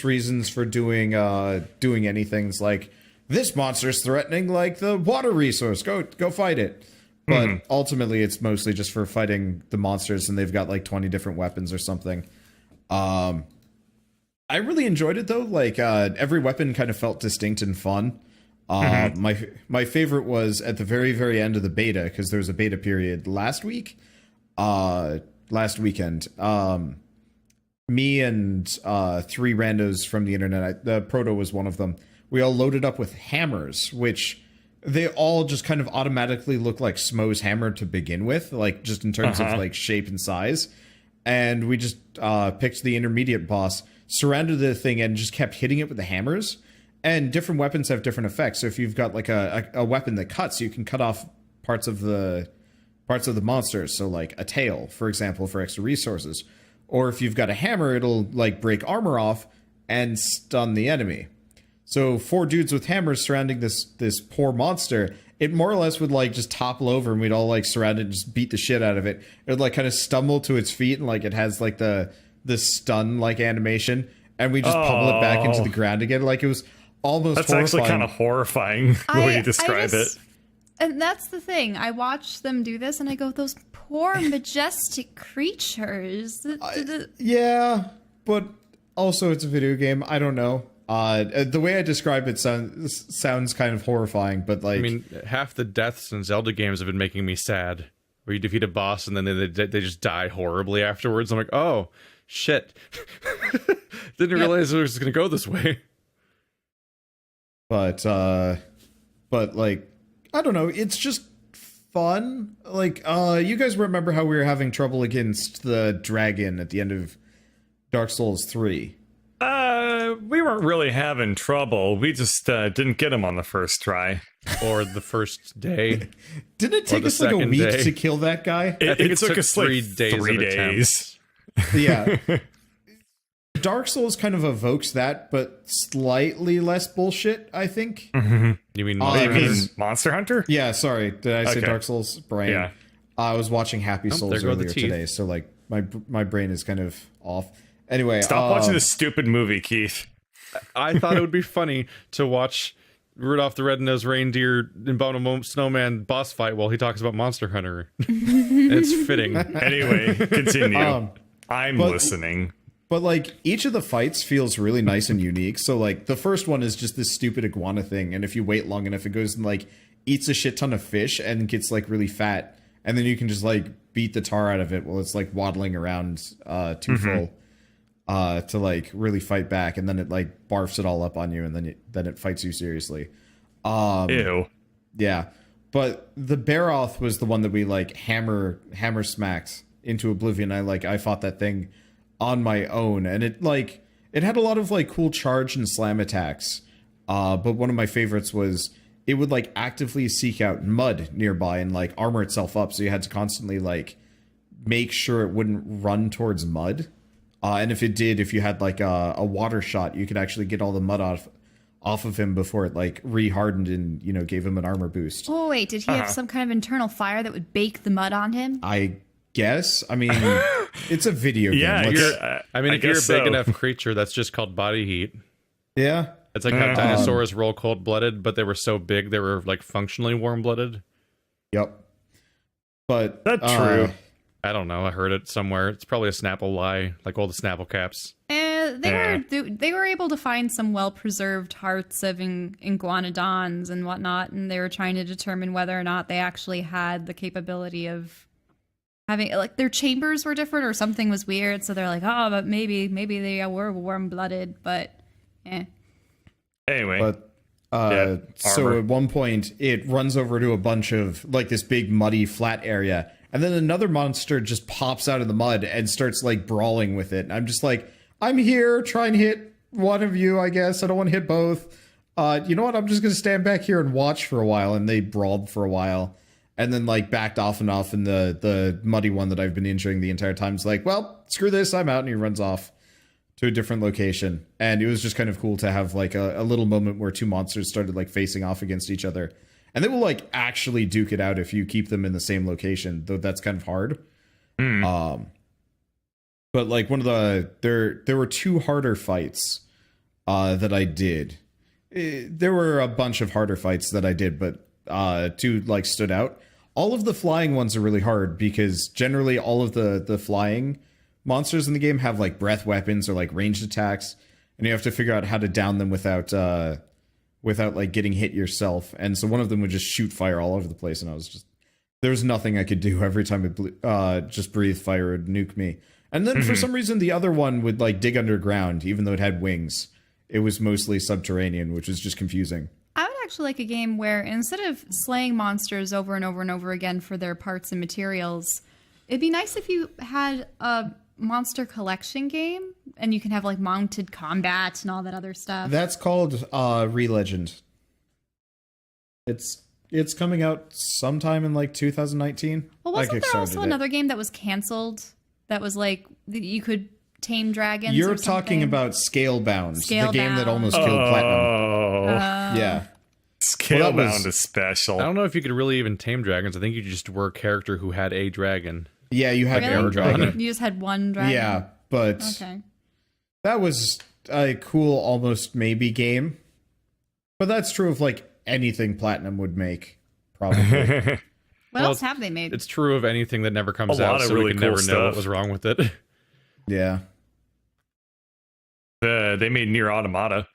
reasons for doing anything. It's like this monster's threatening like the water resource. Go fight it. But ultimately, it's mostly just for fighting the monsters, and they've got like 20 different weapons or something. I really enjoyed it though. Like every weapon kind of felt distinct and fun. My favorite was at the very, very end of the beta, because there was a beta period last weekend. Me and 3 randos from the internet, the Proto was one of them. We all loaded up with hammers, which they all just kind of automatically look like Smo's hammer to begin with, like just in terms of like shape and size. And we just picked the intermediate boss, surrounded the thing, and just kept hitting it with the hammers. And different weapons have different effects. So if you've got like a weapon that cuts, you can cut off parts of the monsters. So like a tail, for example, for extra resources. Or if you've got a hammer, it'll like break armor off and stun the enemy. So 4 dudes with hammers surrounding this poor monster, it more or less would like just topple over, and we'd all like surround it and just beat the shit out of it. It would like kind of stumble to its feet, and like it has like the stun like animation, and we just pummel it back into the ground again. Like it was almost That's horrifying. actually kind of horrifying the way you describe it. And that's the thing. I watch them do this, and I go, "Those poor majestic creatures." Yeah, but also it's a video game. I don't know. The way I describe it sounds kind of horrifying, but like, I mean, half the deaths in Zelda games have been making me sad. Where you defeat a boss and then they just die horribly afterwards. I'm like, oh shit, didn't realize it was going to go this way. But like, I don't know. It's just fun. Like, you guys remember how we were having trouble against the dragon at the end of Dark Souls 3? We weren't really having trouble. We just didn't get him on the first try. Or the first day. Didn't it take us like a week to kill that guy? It took us like 3 days. 3 days. Yeah. Dark Souls kind of evokes that, but slightly less bullshit, I think. Mm-hmm. You mean Monster Hunter? Yeah, sorry. Did I say Dark Souls? Brain. Yeah. I was watching Happy Souls earlier today, so like my brain is kind of off. Anyway, stop watching this stupid movie, Keith. I thought it would be funny to watch Rudolph the Red-Nosed Reindeer and Abominable Snowman boss fight while he talks about Monster Hunter. It's fitting. Anyway, continue. I'm listening. But like each of the fights feels really nice and unique. So like the first one is just this stupid iguana thing, and if you wait long enough, it goes and like eats a shit ton of fish and gets like really fat, and then you can just like beat the tar out of it while it's like waddling around too full. To like really fight back, and then it like barfs it all up on you, and then it fights you seriously. Ew. Yeah, but the Baroth was the one that we like hammer smacked into oblivion. I fought that thing on my own, and it had a lot of like cool charge and slam attacks. But one of my favorites was it would like actively seek out mud nearby and like armor itself up, so you had to constantly like make sure it wouldn't run towards mud. And if it did, if you had like a water shot, you could actually get all the mud off of him before it like re-hardened and, you know, gave him an armor boost. Oh, wait, did he have some kind of internal fire that would bake the mud on him? I guess. I mean, it's a video game. Yeah, if you're a big enough creature, that's just called body heat. Yeah. It's like how dinosaurs roll cold-blooded, but they were so big they were like functionally warm-blooded. Yep. But that's true. I don't know. I heard it somewhere. It's probably a Snapple lie, like all the Snapple caps. They were able to find some well-preserved hearts of iguanodons and whatnot, and they were trying to determine whether or not they actually had the capability of having, like, their chambers were different or something was weird. So they're like, oh, but maybe they were warm-blooded, but anyway. But so at one point it runs over to a bunch of like this big muddy flat area. And then another monster just pops out of the mud and starts like brawling with it. And I'm just like, I'm here, try and hit one of you, I guess. I don't want to hit both. You know what? I'm just going to stand back here and watch for a while. And they brawled for a while. And then like backed off enough. And the muddy one that I've been injuring the entire time is like, well, screw this. I'm out. And he runs off to a different location. And it was just kind of cool to have like a little moment where two monsters started like facing off against each other. And they will like actually duke it out if you keep them in the same location, though that's kind of hard. But like one of there were two harder fights that I did. There were a bunch of harder fights that I did, but two like stood out. All of the flying ones are really hard because generally all of the flying monsters in the game have like breath weapons or like ranged attacks, and you have to figure out how to down them without like getting hit yourself. And so one of them would just shoot fire all over the place, and I was just, there was nothing I could do. Every time it just breathed fire would nuke me. And then for some reason the other one would like dig underground, even though it had wings. It was mostly subterranean, which was just confusing. I would actually like a game where instead of slaying monsters over and over and over again for their parts and materials, it'd be nice if you had a monster collection game and you can have like mounted combat and all that other stuff. That's called Re-Legend. It's coming out sometime in like 2019. Well, wasn't there also another game that was canceled that was like you could tame dragons? You're talking about Scalebound, the game that almost killed Platinum. Yeah. Scalebound is special. I don't know if you could really even tame dragons. I think you just were a character who had a dragon. Yeah, you had really? a dragon. You just had one dragon? Yeah, but that was a cool almost maybe game. But that's true of like anything Platinum would make, probably. What else have they made? It's true of anything that never comes out, so we can never know what was wrong with it. Yeah. They made Nier Automata.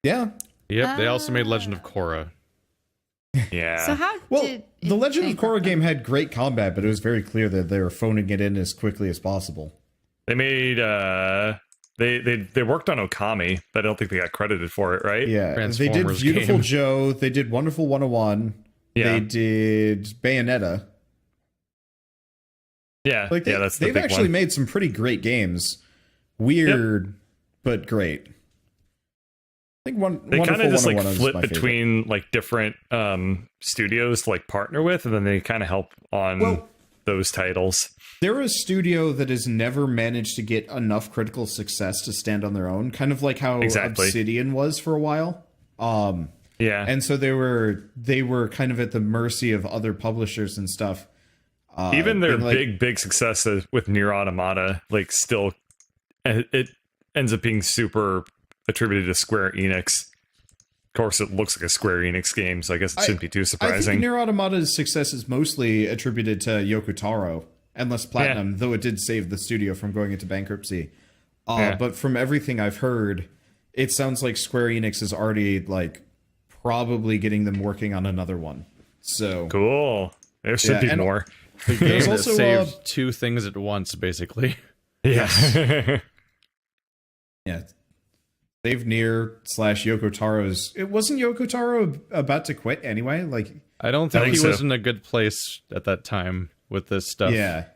Yeah. Yep, they also made Legend of Korra. Yeah. So how Well, did the Legend of Korra game had great combat, but it was very clear that they were phoning it in as quickly as possible. They made they worked on Okami, but I don't think they got credited for it, right? Yeah, they did Transformers Beautiful game. Joe. They did Wonderful 101. Yeah. They did Bayonetta. Yeah. Like yeah, that's the they've big actually one. made some pretty great games. Weird, but great. I think They kind of just like 101 is flip my favorite. between like different studios to like partner with, and then they kind of help on those titles. They're a studio that has never managed to get enough critical success to stand on their own, kind of like how Exactly. Obsidian was for a while. Yeah. And so they were kind of at the mercy of other publishers and stuff. Even their being like- big success with Nier Automata, like still, it ends up being super attributed to Square Enix. Of course, it looks like a Square Enix game, so I guess it shouldn't be too I surprising. think Nier Automata's success is mostly attributed to Yoko Taro and less Platinum, though it did save the studio from going into bankruptcy. But from everything I've heard, it sounds like Square Enix is already like probably getting them working on another one. So Cool. There should be and- more. The game There's that also, saved two things at once, basically. Yeah. yeah, they've Nier / Yoko Taro's. It wasn't Yoko Taro about to quit anyway. Like I don't think think he so. was in a good place at that time with this stuff. yeah, I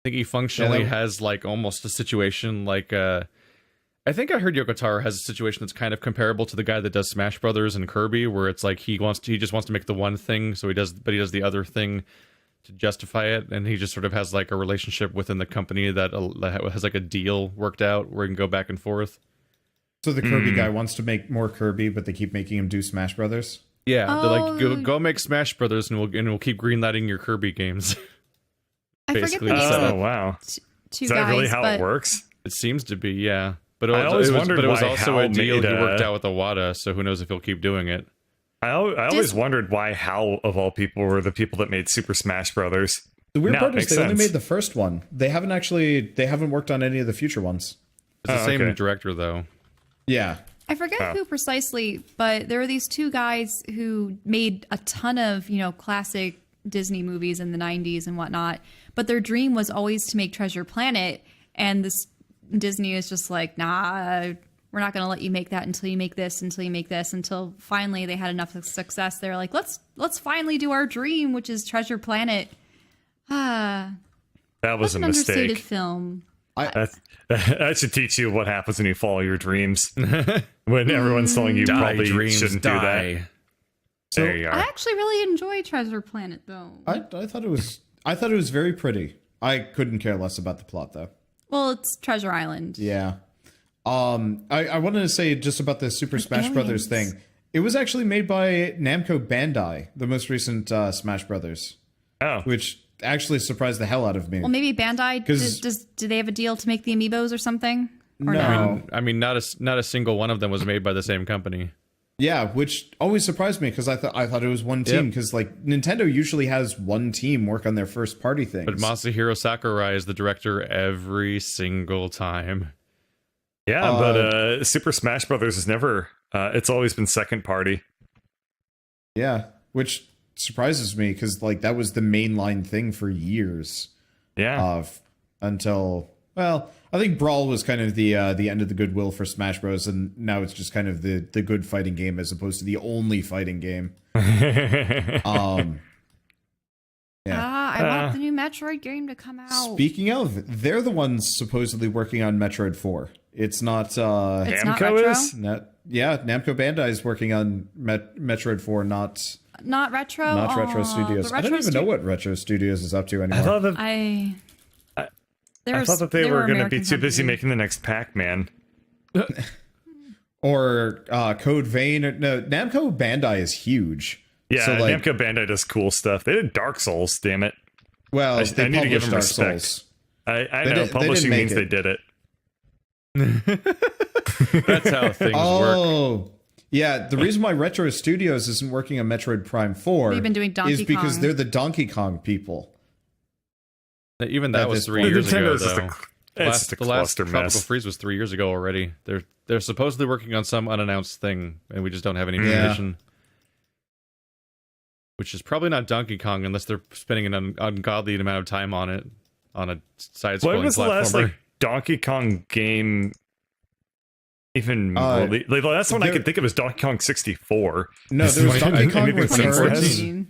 think he functionally Yeah, that- has like almost a situation like I think I heard Yoko Taro has a situation that's kind of comparable to the guy that does Smash Brothers and Kirby, where it's like he just wants to make the one thing, so he does the other thing to justify it, and he just sort of has like a relationship within the company that has like a deal worked out where he can go back and forth. so the Kirby guy wants to make more Kirby, but they keep making him do Smash Brothers. Yeah, they're like Oh. go make Smash Brothers, and we'll keep greenlighting your Kirby games. I forget basically the names set of up. Oh, wow. two Is that guys, really how but it works? It seems to be, yeah. But I always wondered but it was why also Hal a deal made, he worked out with Iwata, so who knows if he'll keep doing it. I always Dis- wondered why HAL, of all people, were the people that made Super Smash Brothers. The weird Now part it is makes they only sense. made the first one. They haven't worked on any of the future ones. It's the Oh, same okay. director, though. Yeah. I forget who precisely, but there were these two guys who made a ton of, classic Disney movies in the 90s and whatnot, but their dream was always to make Treasure Planet, and this Disney is just like, nah, we're not going to let you make that until you make this, until finally they had enough success. They're like, let's finally do our dream, which is Treasure Planet. That was a An understated mistake. film. That should teach you what happens when you follow your dreams. When everyone's telling you probably shouldn't do that. There you I are. actually really enjoy Treasure Planet, though. I thought it was very pretty. I couldn't care less about the plot though. Well, it's Treasure Island. Yeah. I wanted to say just about the Super Smash Brothers aliens. thing. It was actually made by Namco Bandai, the most recent Smash Brothers, Oh, which actually surprised the hell out of me. Well, maybe Bandai 'Cause- do they have a deal to make the amiibos or something? Or No. I mean, not a single one of them was made by the same company. Yeah, which always surprised me because I thought it was one team Yep. because like Nintendo usually has one team work on their first party things. But Masahiro Sakurai is the director every single time. yeah, but Super Smash Brothers is never. It's always been second party. Yeah, which surprises me because like that was the mainline thing for years. Yeah, Until I think Brawl was kind of the end of the goodwill for Smash Bros, and now it's just kind of the good fighting game as opposed to the only fighting game. Yeah. I want the new Metroid game to come out. Speaking of, they're the ones supposedly working on Metroid 4. It's not. It's not Namco retro. is? Namco Bandai is working on Metroid 4, not Not retro. Retro Studios. but I don't Retro even know what Retro Studios is up to I anymore. thought that I thought that they were going to be too busy making the next Pac-Man. Or Code Vein. No, Namco Bandai is huge. Yeah, So, like- Namco Bandai does cool stuff. They did Dark Souls. Damn it! Well, they I need to give published them Dark respect. Souls. I They know didn't publishing make means it. they did it. That's how things work. Oh, yeah. The reason why Retro Studios isn't working on Metroid Prime 4 They've been doing Donkey is because Kong. they're the Donkey Kong people. Even that At was this 3 point. years ago, Nintendo's just though. It's just a cluster Tropical mess. Freeze was 3 years ago already. They're supposedly working on some unannounced thing, and we just don't have any information. Which is probably not Donkey Kong unless they're spending an ungodly amount of time on it on a side-scrolling platformer. What was the last Donkey Kong game? Even the last one I could think of is Donkey Kong 64. No, there was Donkey Kong Returns.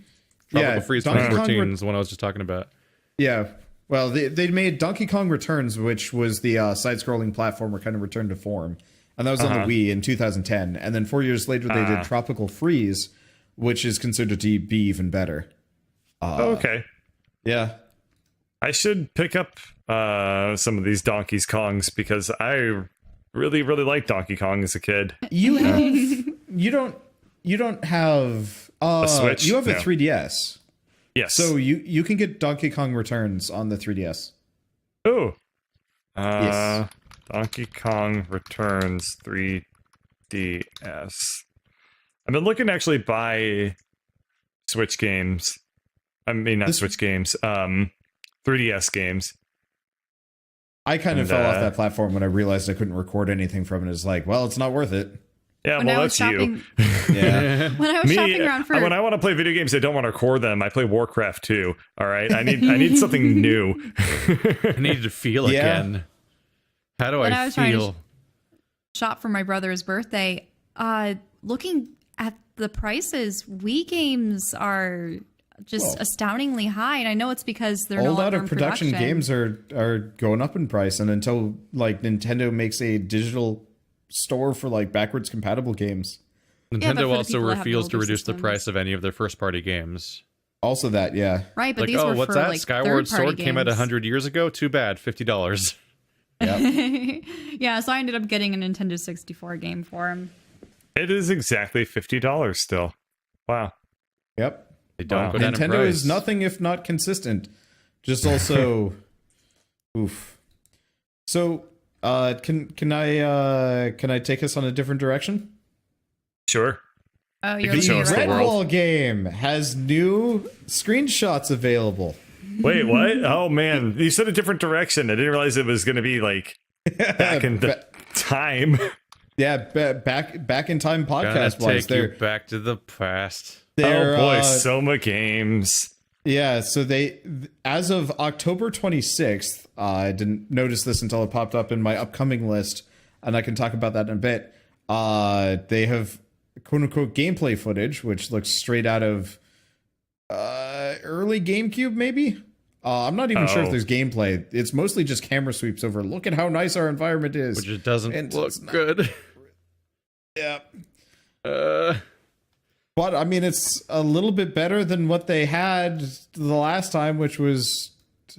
Tropical Freeze 2014 is the one I was just talking about. Yeah. Well, they made Donkey Kong Returns, which was the side-scrolling platformer kind of returned to form. And that was on the Wii in 2010. And then 4 years later, they did Tropical Freeze, which is considered to be even better. Okay. Yeah. I should pick up some of these Donkey Kongs because I really, really liked Donkey Kong as a kid. You don't have a Switch? You have a 3DS. Yes. So you can get Donkey Kong Returns on the 3DS. Oh. Yes. Donkey Kong Returns 3DS. I've been looking to actually buy Switch games. I mean, not Switch games. 3DS games. I kind of fell off that platform when I realized I couldn't record anything from it. It's like, well, it's not worth it. Yeah, well, that's you. Yeah. When I was shopping around for... When I want to play video games, I don't want to record them. I play Warcraft 2. All right? I need something new. I need to feel again. How do I feel? Shop for my brother's birthday. Looking at the prices, Wii games are just astoundingly high, and I know it's because they're no longer in production games are going up in price, and until like Nintendo makes a digital store for like backwards compatible games. Nintendo also refuses to reduce the price of any of their first party games. Also that, yeah. Right, but like, these were what's for that? like Skyward Sword games. came out 100 years ago? Too bad, $50. Yep. Yeah, so I ended up getting a Nintendo 64 game for him. It is exactly $50 still. Wow. Yep. They don't go down in Nintendo price. is nothing if not consistent. Just also oof. So can I take us on a different direction? Sure. Oh, You you're can show looking us the right. world. Redwall game has new screenshots available. Wait, what? Oh man, you said a different direction. I didn't realize it was going to be like back in the time. Yeah, back in time podcast Gonna wise. take you back to the past. Oh boy, Soma Games. Yeah, so they, as of October 26th, I didn't notice this until it popped up in my upcoming list, and I can talk about that in a bit. They have quote-unquote gameplay footage, which looks straight out of early GameCube, maybe? I'm not even sure if there's gameplay. It's mostly just camera sweeps over, look at how nice our environment is. Which it doesn't look good. Yeah. But, I mean, it's a little bit better than what they had the last time, which was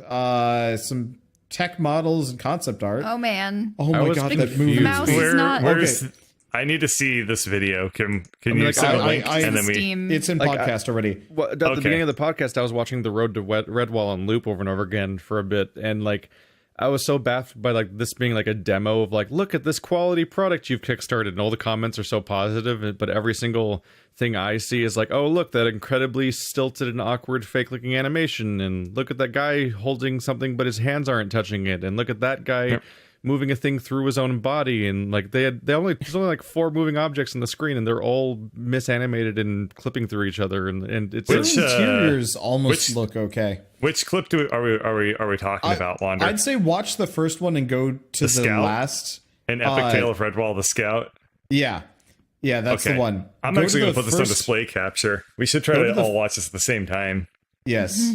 some tech models and concept art. Oh, man. Oh my god, that movie. The mouse is not... Where's, I need to see this video. Can you send a link? And then it's in podcast already. Well, at the beginning of the podcast, I was watching The Road to Redwall on loop over and over again for a bit, and like I was so baffled by like this being like a demo of like, look at this quality product you've kickstarted, and all the comments are so positive, but every single thing I see is like, oh look, that incredibly stilted and awkward fake looking animation, and look at that guy holding something but his hands aren't touching it, and look at that guy moving a thing through his own body, and like there's only like 4 moving objects on the screen, and they're all misanimated and clipping through each other, and it's the interiors almost look okay. Which clip are we talking about, Wander? I'd say watch the first one and go to the last. An Epic Tale of Redwall the Scout. Yeah, that's the one. I'm actually going to put this on display capture. We should try to all watch this at the same time. Yes.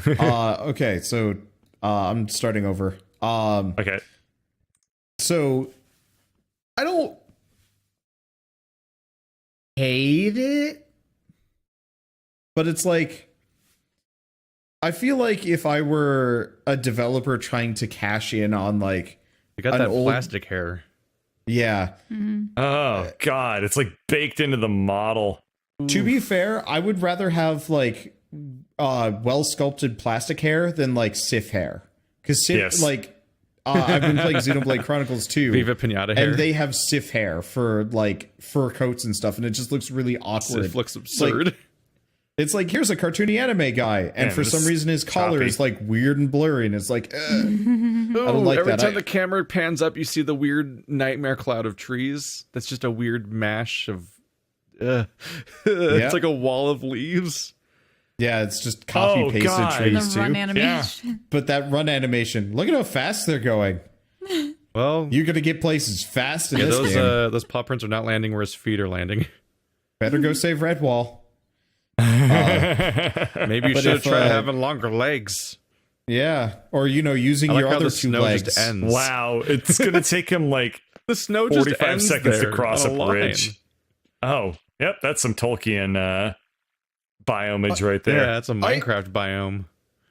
Okay, so I'm starting over. Okay. So, I don't hate it, but it's like, I feel like if I were a developer trying to cash in on like, you got that plastic hair. Yeah. Mm-hmm. Oh god, it's like baked into the model. To be fair, I would rather have like well sculpted plastic hair than like Sif hair, because Sif like. I've been playing Xenoblade Chronicles 2. Viva Pinata hair. And they have Sif hair for like fur coats and stuff, and it just looks really awkward. It looks absurd. It's like here's a cartoony anime guy, and for some reason his collar is like weird and blurry, and it's like Ooh, I don't like every that. time the camera pans up, you see the weird nightmare cloud of trees. That's just a weird mash of... It's like a wall of leaves. Yeah, it's just copy-pasted trees, the run too. animation. Yeah. But that run animation, look at how fast they're going. Well, You're going to get places fast in this game. those paw prints are not landing where his feet are landing. Better go save Redwall. Maybe you should have tried having longer legs. Yeah, or using I like your how other the two snow legs. just ends. Wow, it's gonna take him like The snow just 45 ends seconds to there cross a on line. bridge. Oh, yep, that's some Tolkien biomage right there. Yeah, that's a Minecraft biome.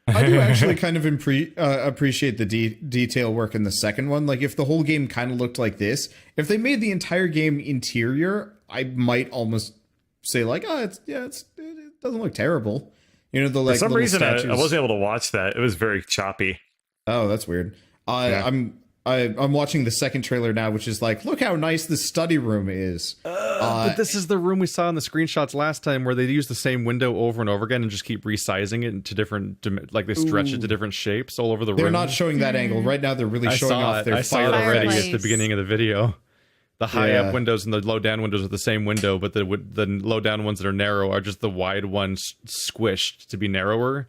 I do actually kind of appreciate the detail work in the second one. Like, if the whole game kind of looked like this, if they made the entire game interior, I might almost say like, it doesn't look terrible. The like For some little reason, I statues. wasn't able to watch that. It was very choppy. Oh, that's weird. Yeah. I'm watching the second trailer now, which is like, look how nice the study room is. But this is the room we saw in the screenshots last time, where they use the same window over and over again and just keep resizing it into different, like they stretch it to different shapes all over the room. They're not showing that angle right now. They're really showing off their I saw it already fireplace. at the beginning of the video. The high up windows and the low down windows are the same window, but the low down ones that are narrow are just the wide ones squished to be narrower.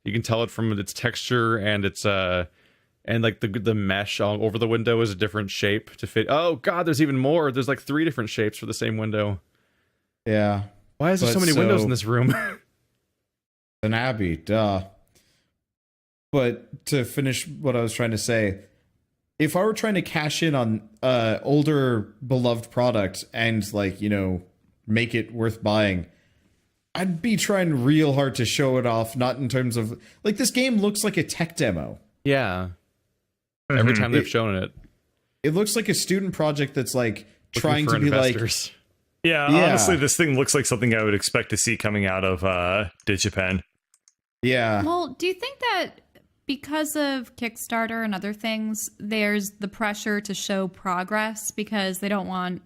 You can tell it from its texture and its and like the mesh all over the window is a different shape to fit. Oh god, there's even more. There's like 3 different shapes for the same window. Yeah. Why is there so many windows in this room? An abbey, duh. But to finish what I was trying to say, if I were trying to cash in on older beloved product and like, make it worth buying, I'd be trying real hard to show it off, not in terms of like, this game looks like a tech demo. Yeah. Every time they've shown it. It looks like a student project that's like trying to be investors. Yeah, honestly, this thing looks like something I would expect to see coming out of DigiPen. Yeah. Well, do you think that because of Kickstarter and other things, there's the pressure to show progress because they don't want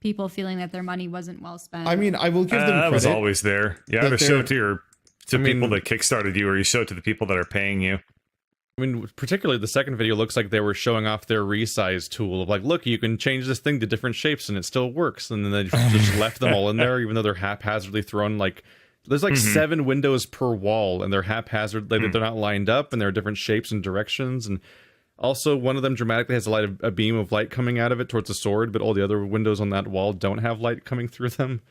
people feeling that their money wasn't well spent? I mean, I will give them credit. That was always there. You that either show it they're- to people that kickstarted you, or you show it to the people that are paying you. I mean, particularly the second video looks like they were showing off their resize tool of like, look, you can change this thing to different shapes and it still works. And then they just left them all in there, even though they're haphazardly thrown. Like, there's like 7 windows per wall, and they're haphazard. Like they're not lined up, and there are different shapes and directions. And also, one of them dramatically has a beam of light coming out of it towards the sword, but all the other windows on that wall don't have light coming through them.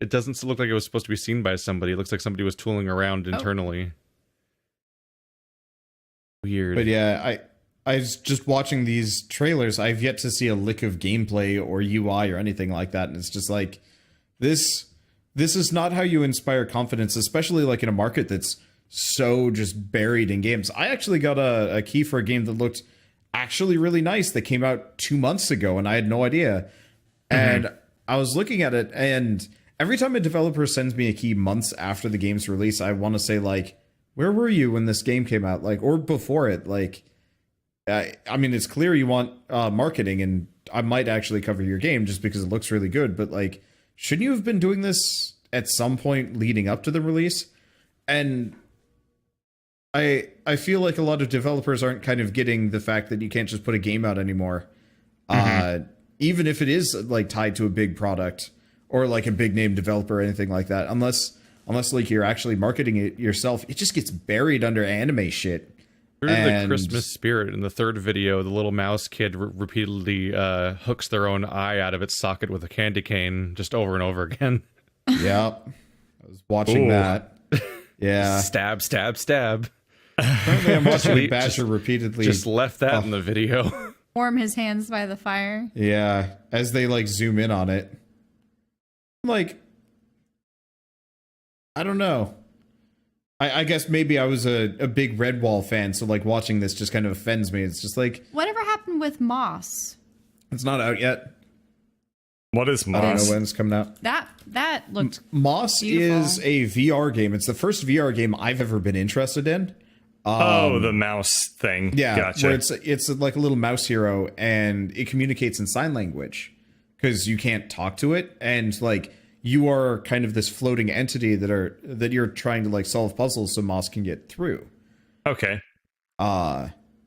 It doesn't look like it was supposed to be seen by somebody. It looks like somebody was tooling around internally. Weird. But yeah, I was just watching these trailers. I've yet to see a lick of gameplay or UI or anything like that, and it's just like, this is not how you inspire confidence, especially like in a market that's so just buried in games. I actually got a key for a game that looked actually really nice that came out 2 months ago, and I had no idea. And I was looking at it, and every time a developer sends me a key months after the game's release, I want to say like, where were you when this game came out? Like, or before it? Like, I mean, it's clear you want marketing, and I might actually cover your game just because it looks really good. But like, shouldn't you have been doing this at some point leading up to the release? And I feel like a lot of developers aren't kind of getting the fact that you can't just put a game out anymore, even if it is like tied to a big product or like a big name developer or anything like that. Unless like you're actually marketing it yourself, it just gets buried under anime shit. The Christmas spirit in the third video, the little mouse kid repeatedly hooks their own eye out of its socket with a candy cane just over and over again. Yep. I was watching that. Yeah. Stab, stab, stab. Apparently I'm watching the Badger repeatedly. Just left that in the video. Warm his hands by the fire. Yeah. As they like zoom in on it. Like, I don't know. I guess maybe I was a big Redwall fan, so like watching this just kind of offends me. It's just like, Whatever happened with Moss? it's not out yet. What is I don't Moss? know when it's coming out. That looked Moss beautiful. is a VR game. It's the first VR game I've ever been interested in. The mouse thing. Yeah, Gotcha. where it's like a little mouse hero, and it communicates in sign language because you can't talk to it, and like you are kind of this floating entity that you're trying to like solve puzzles so Moss can get through. Okay.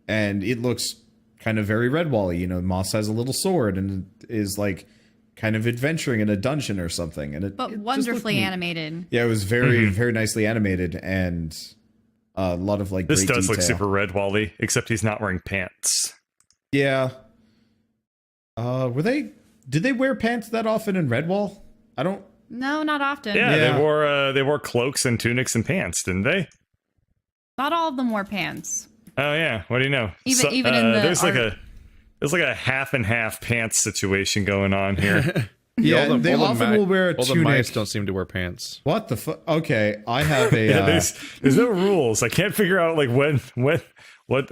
and it looks kind of very Redwall-y. You know, Moss has a little sword and is like kind of adventuring in a dungeon or something, and it wonderfully animated. Yeah, it was very very nicely animated, and a lot of like this great does detail. look super Redwall-y, except he's not wearing pants. Yeah. Did they wear pants that often in Redwall? I don't. No, not often. Yeah, they wore cloaks and tunics and pants, didn't they? Not all of them wore pants. Oh yeah, what do you know? Even in the there's like a half and half pants situation going on here. Yeah, they often will wear a tunic. All the mice don't seem to wear pants. What the fuck? Okay, I have a. There's no rules. I can't figure out like when what.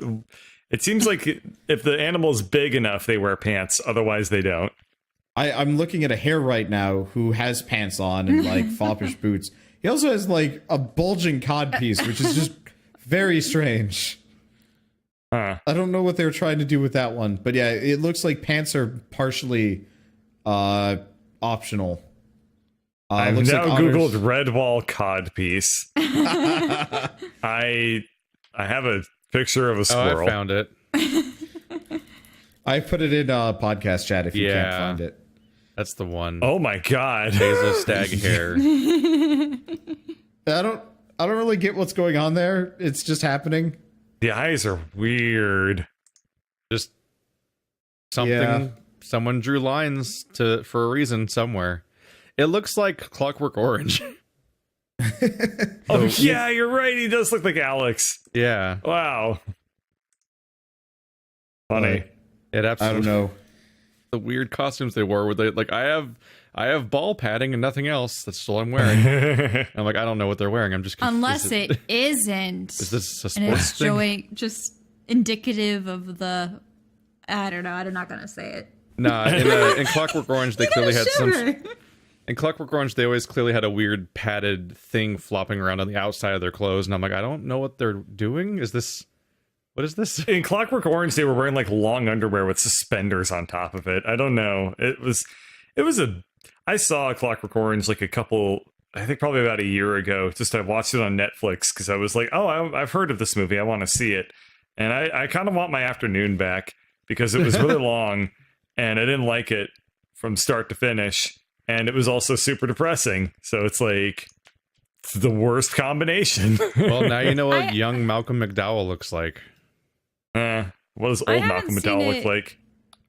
It seems like if the animal's big enough, they wear pants. Otherwise, they don't. I'm looking at a hare right now who has pants on and like foppish boots. He also has like a bulging codpiece, which is just very strange. Huh. I don't know what they were trying to do with that one, but yeah, it looks like pants are partially optional. I've looks now like Googled Redwall codpiece. I have a picture of a squirrel. Oh, I found it. I put it in podcast chat if you can't find it. That's the one. Oh my god. Hazel stag hair. I don't really get what's going on there. It's just happening. The eyes are weird. Just something. Yeah. Someone drew lines for a reason somewhere. It looks like Clockwork Orange. Oh yeah, you're right. He does look like Alex. Yeah. Wow. Funny. It absolutely. I don't know. The weird costumes they wore. Where they like, I have ball padding and nothing else. That's all I'm wearing. I'm like, I don't know what they're wearing. I'm just confused. Unless it isn't. Is this a and sports it's thing? showing just indicative of the. I don't know. I'm not gonna say it. Nah, in Clockwork Orange, they clearly had some. In Clockwork Orange, they always clearly had a weird padded thing flopping around on the outside of their clothes, and I'm like, I don't know what they're doing. What is this? In Clockwork Orange, they were wearing like long underwear with suspenders on top of it. I don't know. I saw Clockwork Orange like I think probably about a year ago. Just I watched it on Netflix because I was like, oh, I've heard of this movie. I want to see it. And I kind of want my afternoon back because it was really long and I didn't like it from start to finish. And it was also super depressing. So it's like it's the worst combination. Well, now you know what young Malcolm McDowell looks like. What does old Malcolm McDowell look like?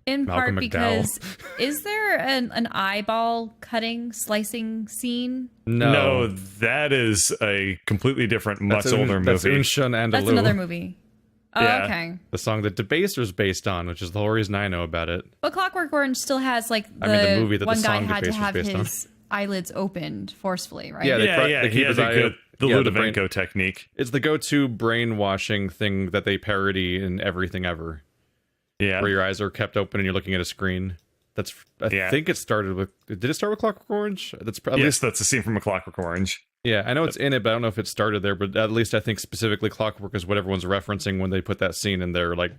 In Malcolm part because is there an eyeball slicing scene? No, that is a completely different, much older movie. That's Unshun and That's another movie. Oh, Yeah. okay. The song that Debaser's based on, which is the whole reason I know about it. But Clockwork Orange still has like the movie that one the guy song had to Debaser's have based his eyelids opened forcefully, right? Yeah, He keep has his eye up. the Yeah, Ludovico technique. It's the go-to brainwashing thing that they parody in everything ever. Yeah. Where your eyes are kept open and you're looking at a screen. I think it started with... Did it start with Clockwork Orange? Yes, that's a scene from A Clockwork Orange. Yeah, I know it's in it, but I don't know if it started there. But at least I think specifically Clockwork is what everyone's referencing when they put that scene in their like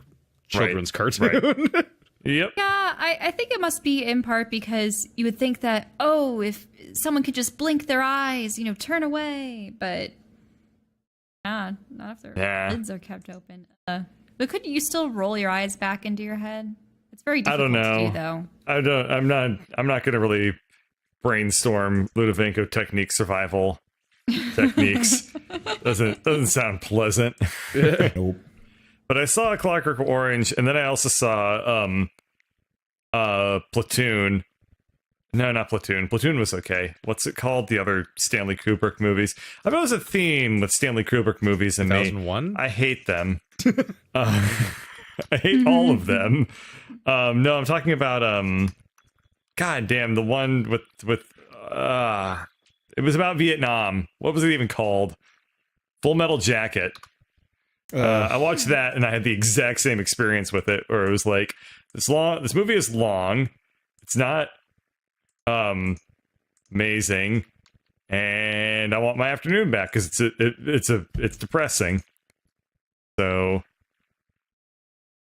children's cartoon. Right. Yep. Yeah, I think it must be in part because you would think that, oh, if someone could just blink their eyes, turn away. But not if their lids are kept open. But couldn't you still roll your eyes back into your head? It's very difficult to do, though. I'm not going to really brainstorm Ludovico technique survival techniques. doesn't sound pleasant. Nope. But I saw A Clockwork Orange, and then I also saw Platoon. No, not Platoon. Platoon was okay. What's it called? The other Stanley Kubrick movies. I've always a theme with Stanley Kubrick movies and 2001? I hate them. I hate all of them. No, I'm talking about God damn, the one with it was about Vietnam. What was it even called? Full Metal Jacket. I watched that and I had the exact same experience with it, where it was like this movie is long. It's not amazing, and I want my afternoon back because it's depressing. So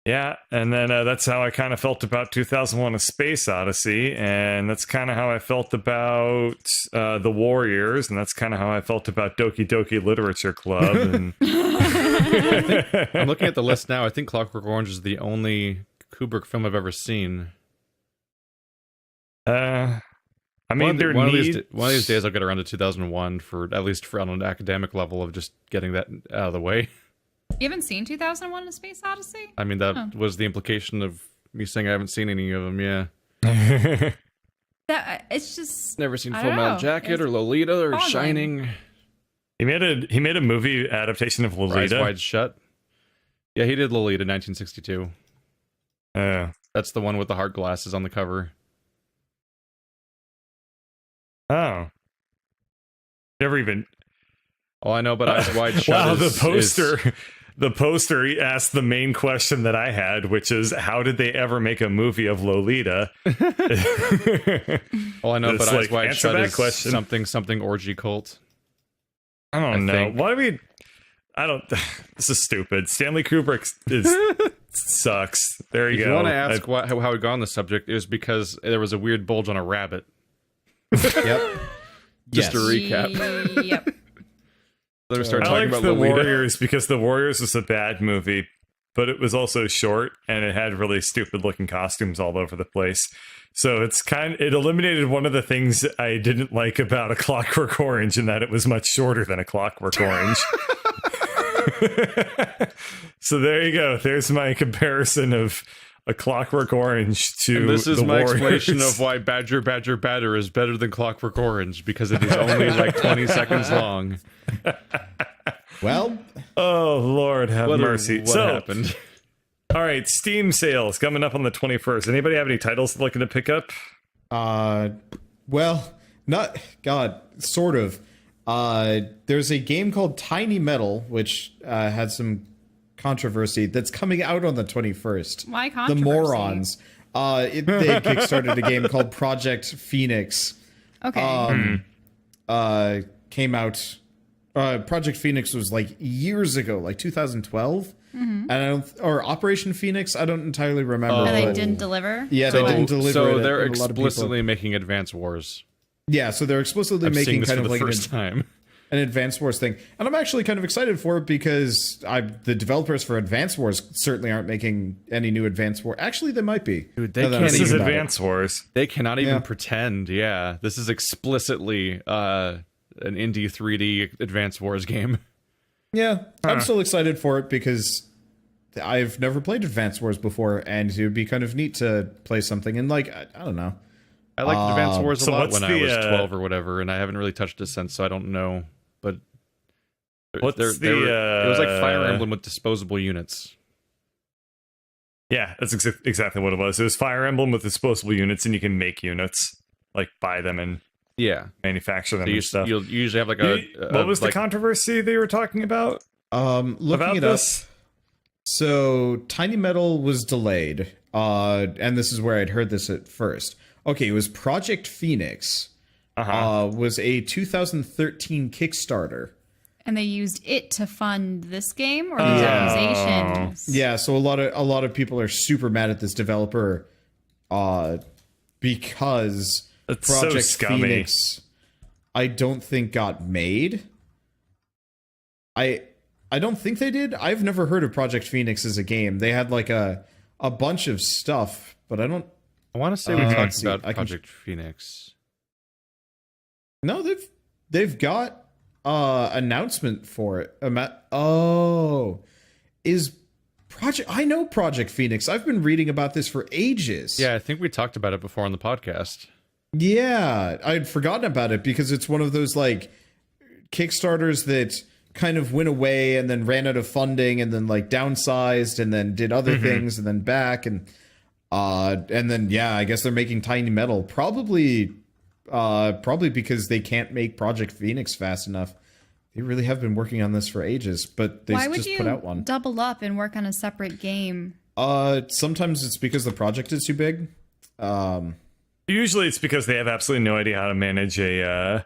yeah, and then that's how I kind of felt about 2001: A Space Odyssey, and that's kind of how I felt about The Warriors, and that's kind of how I felt about Doki Doki Literature Club, and I'm looking at the list now. I think Clockwork Orange is the only Kubrick film I've ever seen. I mean, one of these days I'll get around to 2001 for at least on an academic level of just getting that out of the way. You haven't seen 2001: A Space Odyssey? I mean, that was the implication of me saying I haven't seen any of them. Yeah. It's just never seen Full Metal Jacket or Lolita or boggling. Shining. He made a movie adaptation of Lolita. Eyes Wide Shut. Yeah, he did Lolita 1962. That's the one with the hard glasses on the cover. Oh. Never even. Oh, I know, but Eyes Wide Shut. Wow, the poster asked the main question that I had, which is, how did they ever make a movie of Lolita? Well, I know, It's but Eyes like, Wide answer Shut that is question. something orgy cult. I don't know. think. Why do we? I don't. This is stupid. Stanley Kubrick sucks. There you If go. you want to ask how we got on the subject, it was because there was a weird bulge on a rabbit. Yep. Just to recap. Yep. Then we I started talking like about The Lolita. Warriors because The Warriors was a bad movie, but it was also short and it had really stupid looking costumes all over the place. So it eliminated one of the things I didn't like about A Clockwork Orange, in that it was much shorter than A Clockwork Orange. So there you go. There's my comparison of A Clockwork Orange to And this is The my Warriors. explanation of why Badger Badger Batter is better than Clockwork Orange, because it is only like 20 seconds long. Well, Oh Lord, have mercy. What So, happened? all right, Steam sales coming up on the 21st. Anybody have any titles they're looking to pick up? well, not God, sort of. There's a game called Tiny Metal, which had some controversy, that's coming out on the 21st. Why The controversy? morons. They kickstarted a game called Project Phoenix. Okay. Came out. Project Phoenix was like years ago, like 2012, and or Operation Phoenix. I don't entirely remember. and they but- didn't deliver? Yeah, they didn't deliver. So it, they're and a lot of people- explicitly making Advance Wars. Yeah, so they're explicitly I'm seeing making this kind for of the like first time. an Advance Wars thing, and I'm actually kind of excited for it because the developers for Advance Wars certainly aren't making any new Advance Wars. Actually, they might be. Dude, they now that I'm can't This is thinking about it. Advance Wars. They cannot even Yeah. pretend. Yeah, this is explicitly an indie 3D Advance Wars game. Yeah, I'm still excited for it because I've never played Advance Wars before, and it would be kind of neat to play something. And like, I don't know. I liked Advance Wars a so lot what's when I the, was 12 or whatever, and I haven't really touched it since, so I don't know. But What's it was like Fire Emblem with disposable units. Yeah, that's exactly what it was. It was Fire Emblem with disposable units, and you can make units, like buy them and Yeah, manufacture them so and stuff. you'll usually have like a. What was the like, controversy they were talking about? Looking About it this? up. So Tiny Metal was delayed, and this is where I'd heard this at first. Okay, it was Project Phoenix. Was a 2013 Kickstarter. And they used it to fund this game or these accusations? Yeah, so a lot of people are super mad at this developer, because That's so Project scummy. Phoenix, I don't think got made. I don't think they did. I've never heard of Project Phoenix as a game. They had like a bunch of stuff, but I don't. I want to say we let's talked see, about I can- Project Phoenix. No, they've got announcement for it. Is Project? I know Project Phoenix. I've been reading about this for ages. Yeah, I think we talked about it before on the podcast. Yeah, I'd forgotten about it because it's one of those like Kickstarters that kind of went away and then ran out of funding and then like downsized and then did other things and then back and then yeah, I guess they're making Tiny Metal probably because they can't make Project Phoenix fast enough. They really have been working on this for ages, but they Why would just you put out one. double up and work on a separate game? Sometimes it's because the project is too big. Usually, it's because they have absolutely no idea how to manage Studio.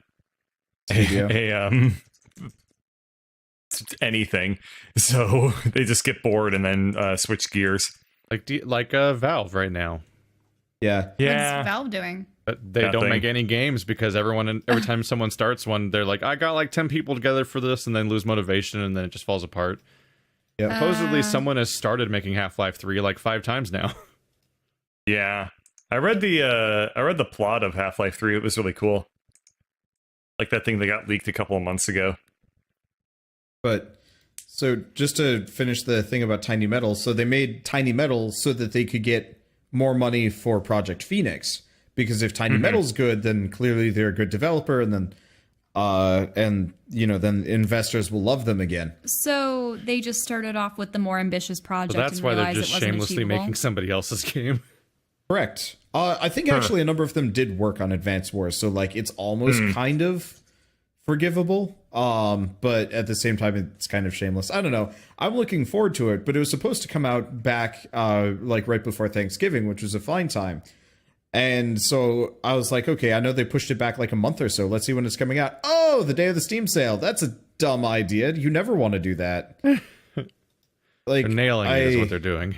anything. So they just get bored and then switch gears. Like Valve right now. Yeah. Yeah. What's Valve doing? But they Nothing. don't make any games because every time someone starts one, they're like, I got like 10 people together for this, and then lose motivation, and then it just falls apart. Yeah. Supposedly, someone has started making Half-Life 3 like 5 times now. Yeah. I read the plot of Half-Life 3. It was really cool. Like that thing that got leaked a couple of months ago. But so just to finish the thing about Tiny Metal, so they made Tiny Metal so that they could get more money for Project Phoenix. Because if Tiny Metal's good, then clearly they're a good developer, and then then investors will love them again. So they just started off with the more ambitious project. So that's why they're just shamelessly making somebody else's game. Correct. I think actually a number of them did work on Advance Wars, so like it's almost kind of forgivable. But at the same time, it's kind of shameless. I don't know. I'm looking forward to it, but it was supposed to come out back like right before Thanksgiving, which was a fine time. And so I was like, okay, I know they pushed it back like a month or so. Let's see when it's coming out. Oh, the day of the Steam sale. That's a dumb idea. You never want to do that. Like they're nailing it is what they're doing.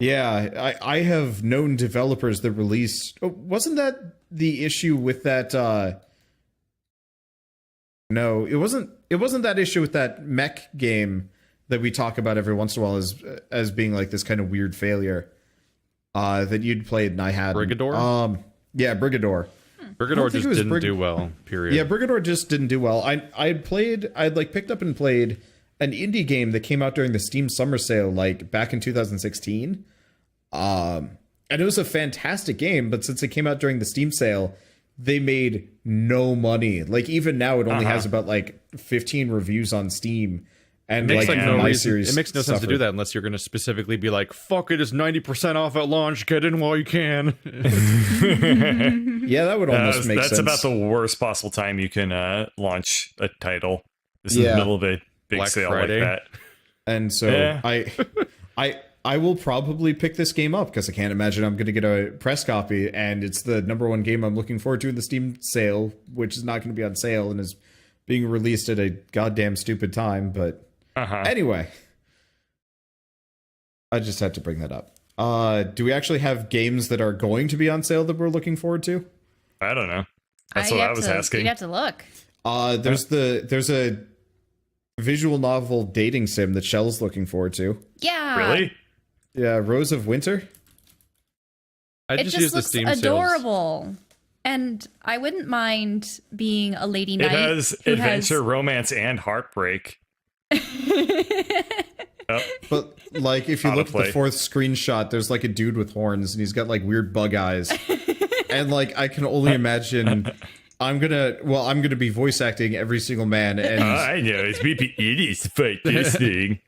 Yeah, I have known developers that released... Oh, wasn't that the issue with that... No, it wasn't that issue with that mech game that we talk about every once in a while as being like this kind of weird failure. That you'd played and I had. Brigador? Yeah, Brigador. Brigador just didn't do well, period. Yeah, Brigador just didn't do well. I'd picked up and played an indie game that came out during the Steam Summer Sale, like back in 2016. And it was a fantastic game, but since it came out during the Steam sale, they made no money. Like even now it only has about like 15 reviews on Steam. And it makes like no my reason. series It makes no sense to do that unless you're going to specifically be like, fuck it, it's 90% off at launch, get in while you can. Yeah, that would almost make sense. That's about the worst possible time you can launch a title. Is in the middle of a big Black sale Friday. like that. And so I will probably pick this game up because I can't imagine I'm going to get a press copy, and it's the number one game I'm looking forward to in the Steam sale, which is not going to be on sale and is being released at a goddamn stupid time. But anyway, I just had to bring that up. Do we actually have games that are going to be on sale that we're looking forward to? I don't know. That's what I was asking. You'd have to look. There's a visual novel dating sim that Shell's looking forward to. Yeah. Really? Yeah, Rose of Winter. I It just just use the looks Steam adorable. And I wouldn't mind being a lady knight. It has adventure, romance, and heartbreak. But like, if you look at the fourth screenshot, there's like a dude with horns, and he's got like weird bug eyes. And like, I can only imagine. I'm gonna be voice acting every single man. And I know it's maybe idiots to fight this thing.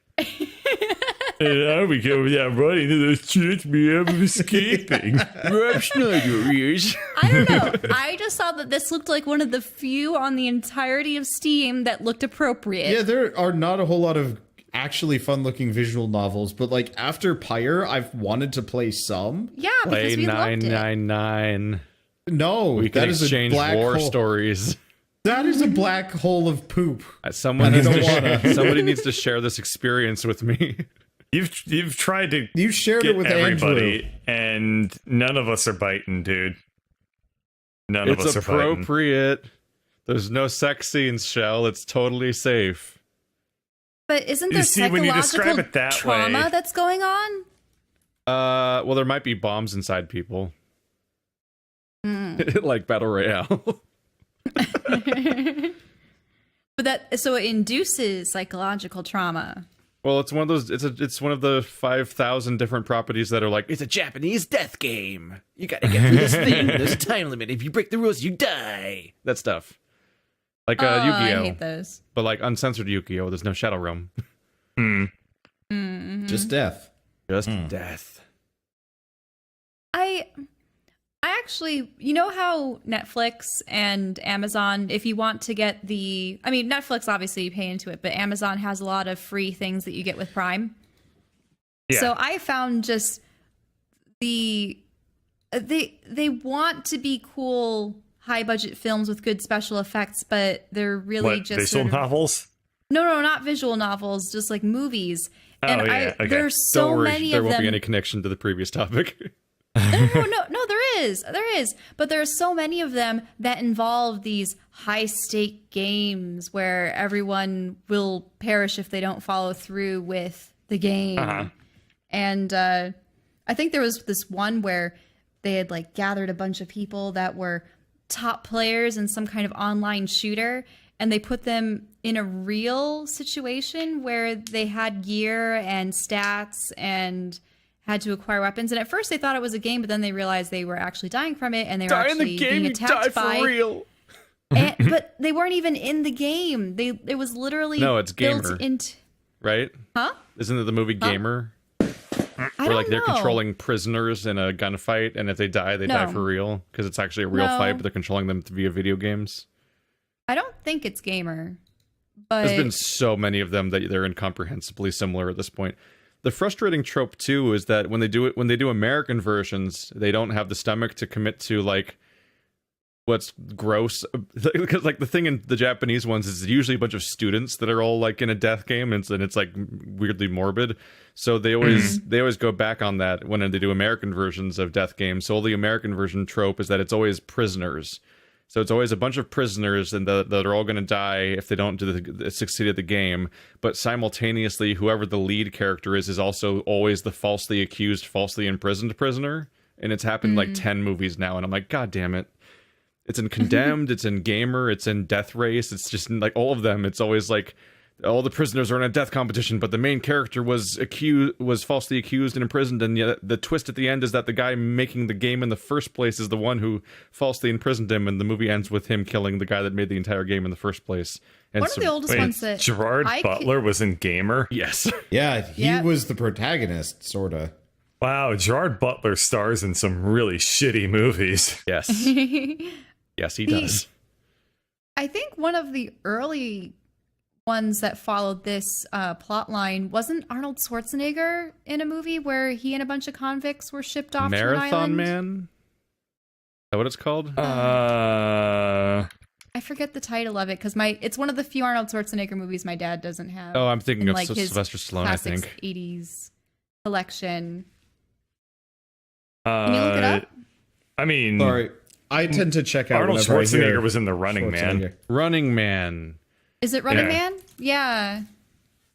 And I would go without running to those church me of escaping. Rob Schneider is. I don't know. I just thought that this looked like one of the few on the entirety of Steam that looked appropriate. yeah, there are not a whole lot of actually fun-looking visual novels, but like after Pyre, I've wanted to play some. Yeah, Play because we loved it. 999. No, We can that is a exchange black war hole. Stories. That is a black hole of poop. Someone I needs don't to wanna. somebody needs to share this experience with me. You've tried to You shared get it with everybody, Andrew. and none of us are biting, dude. None of It's us are biting. appropriate. There's no sex scenes, Shell. It's totally safe. But isn't You there see, when you describe psychological it that trauma way- that's going on? Well, there might be bombs inside people. Like Battle Royale. But so it induces psychological trauma. Well, it's one of those. It's one of the 5,000 different properties that are like, it's a Japanese death game. You gotta get through this thing. There's a time limit. If you break the rules, you die. That stuff. Like I Yu-Gi-Oh, hate those. but like uncensored Yu-Gi-Oh. There's no Shadow Realm. Just death. Just death. I actually, you know how Netflix and Amazon, if you want to get Netflix, obviously you pay into it, but Amazon has a lot of free things that you get with Prime. Yeah. So I found just they want to be cool, high budget films with good special effects, but they're really What, just visual novels? No, not visual novels, just like movies. Oh, And yeah, okay. there's Don't so worry, many there of won't them. be any connection to the previous topic. No, there is. But there are so many of them that involve these high stake games where everyone will perish if they don't follow through with the game. And I think there was this one where they had like gathered a bunch of people that were top players in some kind of online shooter, and they put them in a real situation where they had gear and stats and had to acquire weapons. And at first they thought it was a game, but then they realized they were actually dying from it, and they were actually being attacked by real. But they weren't even in the game. It was literally it's Gamer, right? Huh? Isn't it the movie Gamer? Where like they're controlling prisoners in a gunfight, and if they die, they die for real because it's actually a real fight, but they're controlling them via video games. I don't think it's Gamer, but there's been so many of them that they're incomprehensibly similar at this point. The frustrating trope too is that when they do American versions, they don't have the stomach to commit to like what's gross, because like the thing in the Japanese ones is usually a bunch of students that are all like in a death game, and it's like weirdly morbid. So they always go back on that when they do American versions of death games. So the American version trope is that it's always prisoners. So it's always a bunch of prisoners, and that are all going to die if they don't succeed at the game. But simultaneously, whoever the lead character is also always the falsely accused, falsely imprisoned prisoner. And it's happened like 10 movies now, and I'm like, God damn it. It's in Condemned, it's in Gamer, it's in Death Race, it's just in, like, all of them. It's always like, all the prisoners are in a death competition, but the main character was falsely accused and imprisoned, and yet the twist at the end is that the guy making the game in the first place is the one who falsely imprisoned him, and the movie ends with him killing the guy that made the entire game in the first place. And one of the oldest ones that... Gerard Butler was in Gamer? Yes. Yeah, he was the protagonist, sorta. Wow, Gerard Butler stars in some really shitty movies. Yes. Yes, he does. I think one of the early ones that followed this plot line, wasn't Arnold Schwarzenegger in a movie where he and a bunch of convicts were shipped off to an island? Marathon Man? Is that what it's called? I forget the title of it because it's one of the few Arnold Schwarzenegger movies my dad doesn't have. Oh, I'm thinking of like Sylvester Stallone, I think. 80s collection. Can you look it up? I mean... Sorry. I tend to check out Arnold Schwarzenegger was in The Running Man. Running Man. Is it Running Man? Yeah.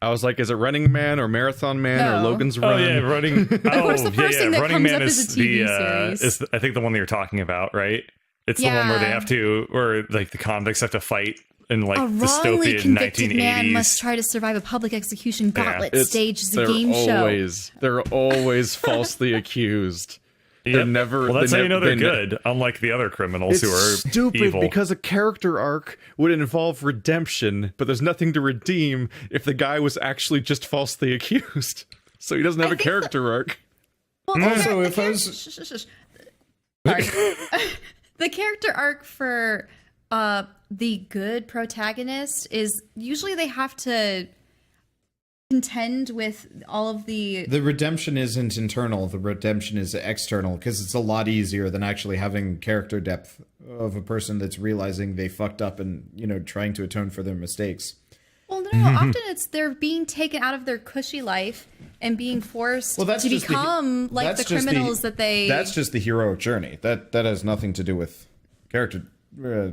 I was like, is it Running Man or Marathon Man or Logan's Run? Oh yeah, Running. Of course, the first thing that Running comes Man up is a TV series. Is I think the one that you're talking about, right? It's the one where they have to, or like the convicts have to fight in like dystopian convicted 1980s. Man must try to survive a public execution gauntlet stage as a game show. They're always falsely accused. They're never. Well, that's how you know they're good, unlike the other criminals who are stupid evil. Because a character arc would involve redemption, but there's nothing to redeem if the guy was actually just falsely accused. So he doesn't have a character arc. Well, also, if I was the character arc for the good protagonist is usually they have to contend with all of the redemption isn't internal, the redemption is external, because it's a lot easier than actually having character depth of a person that's realizing they fucked up and, you know, trying to atone for their mistakes. Well, no, often it's they're being taken out of their cushy life and being forced to become like the criminals that they... That's just the heroic journey. That has nothing to do with character.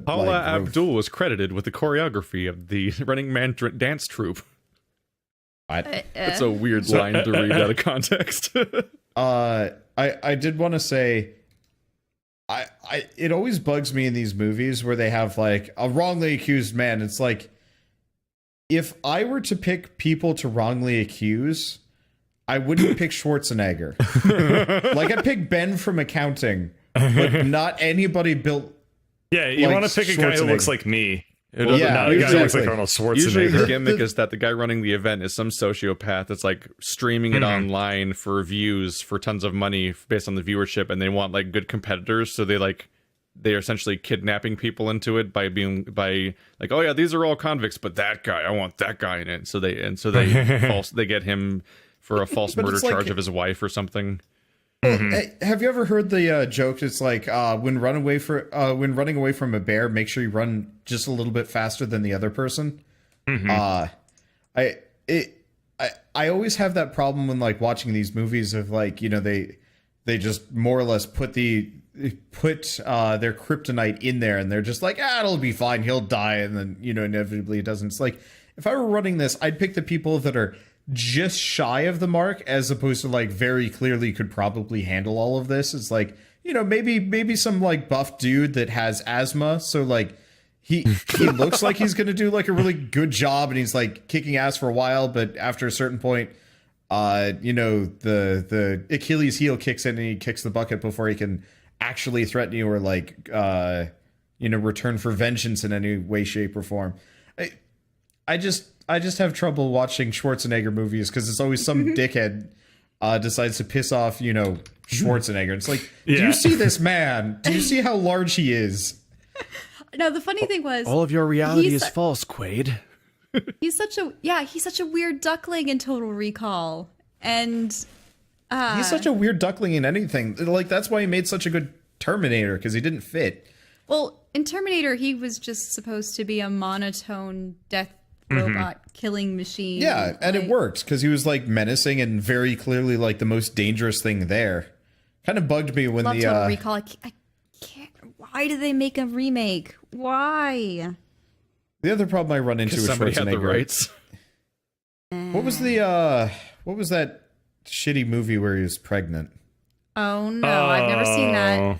Paula Abdul was credited with the choreography of the Running Man dance troupe. That's a weird line to read out of context. I did want to say, it always bugs me in these movies where they have like a wrongly accused man. It's like, if I were to pick people to wrongly accuse, I wouldn't pick Schwarzenegger. Like, I'd pick Ben from Accounting, but not anybody built. Yeah, you want to pick a guy who looks like me. Not a guy who looks like Arnold Schwarzenegger. Usually the gimmick is that the guy running the event is some sociopath that's like streaming it online for views for tons of money based on the viewership, and they want like good competitors, so they're essentially kidnapping people into it by like, oh yeah, these are all convicts, but that guy, I want that guy in it. So they they get him for a false murder charge of his wife or something. Have you ever heard the joke? It's like when running away from a bear, make sure you run just a little bit faster than the other person. I always have that problem when like watching these movies of like, you know, they just more or less put their kryptonite in there, and they're just like, it'll be fine, he'll die, and then, you know, inevitably it doesn't. It's like, if I were running this, I'd pick the people that are just shy of the mark, as opposed to like very clearly could probably handle all of this. It's like, you know, maybe some like buff dude that has asthma, so like he looks like he's gonna do like a really good job, and he's like kicking ass for a while, but after a certain point, you know, the Achilles heel kicks in and he kicks the bucket before he can actually threaten you or like you know, return for vengeance in any way, shape, or form. I just have trouble watching Schwarzenegger movies because it's always some dickhead decides to piss off, you know, Schwarzenegger. It's like, do you see this man? Do you see how large he is? No, the funny thing was, all of your reality is false, Quaid. He's such a weird duckling in Total Recall, and he's such a weird duckling in anything. Like, that's why he made such a good Terminator, because he didn't fit. Well, in Terminator, he was just supposed to be a monotone death robot killing machine. Yeah, and it worked because he was like menacing and very clearly like the most dangerous thing there. Kind of bugged me when the Total Recall. I can't. Why did they make a remake? Why? The other problem I run into with somebody Schwarzenegger. had the rights. What was that shitty movie where he was pregnant? Oh no, I've never seen that.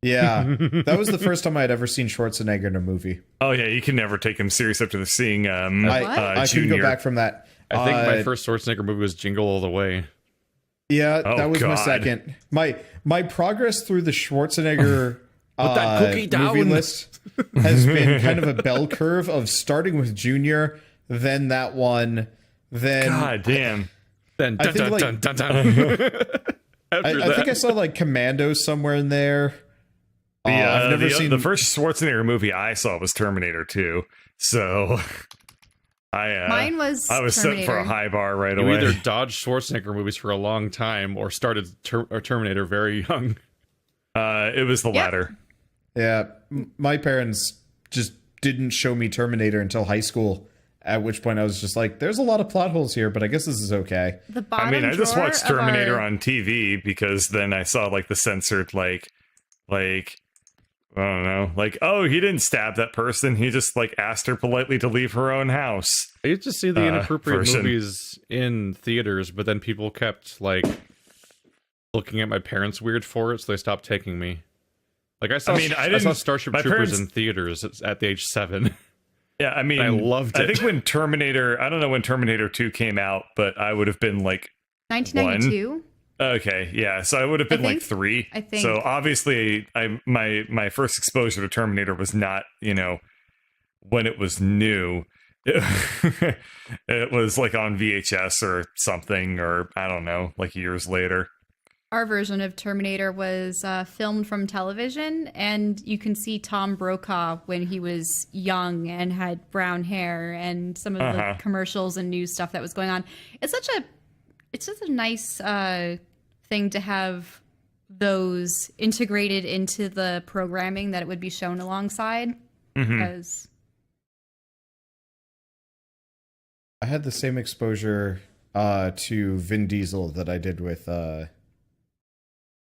Yeah, that was the first time I had ever seen Schwarzenegger in a movie. Oh yeah, you can never take him serious after seeing I couldn't go back from that. I think my first Schwarzenegger movie was Jingle All the Way. Yeah, that was my second. My progress through the Schwarzenegger movie list has been kind of a bell curve of starting with Junior, then that one, then God damn. Then I think, I think I saw like Commando somewhere in there. I've never seen the first Schwarzenegger movie I saw was Terminator 2. So mine was I was Terminator. set for a high bar right You away. either dodged Schwarzenegger movies for a long time or started Terminator very young. It was the latter. Yeah, my parents just didn't show me Terminator until high school. At which point I was just like, "There's a lot of plot holes here, but I guess this is okay." I just watched Terminator on TV because then I saw like the censored like I don't know, like, oh, he didn't stab that person. He just like asked her politely to leave her own house. I used to see the inappropriate movies in theaters, but then people kept like looking at my parents weird for it, so they stopped taking me. Like I saw Starship Troopers in theaters at the age 7. Yeah, I mean, I loved it. I think when Terminator, I don't know when Terminator 2 came out, but I would have been like 1992. Okay, yeah, so I would have been like 3. I think. So obviously, my first exposure to Terminator was not, you know, when it was new. It was like on VHS or something, or I don't know, like years later. Our version of Terminator was filmed from television, and you can see Tom Brokaw when he was young and had brown hair, and some of the commercials and news stuff that was going on. It's such a nice thing to have those integrated into the programming that it would be shown alongside. Because I had the same exposure to Vin Diesel that I did with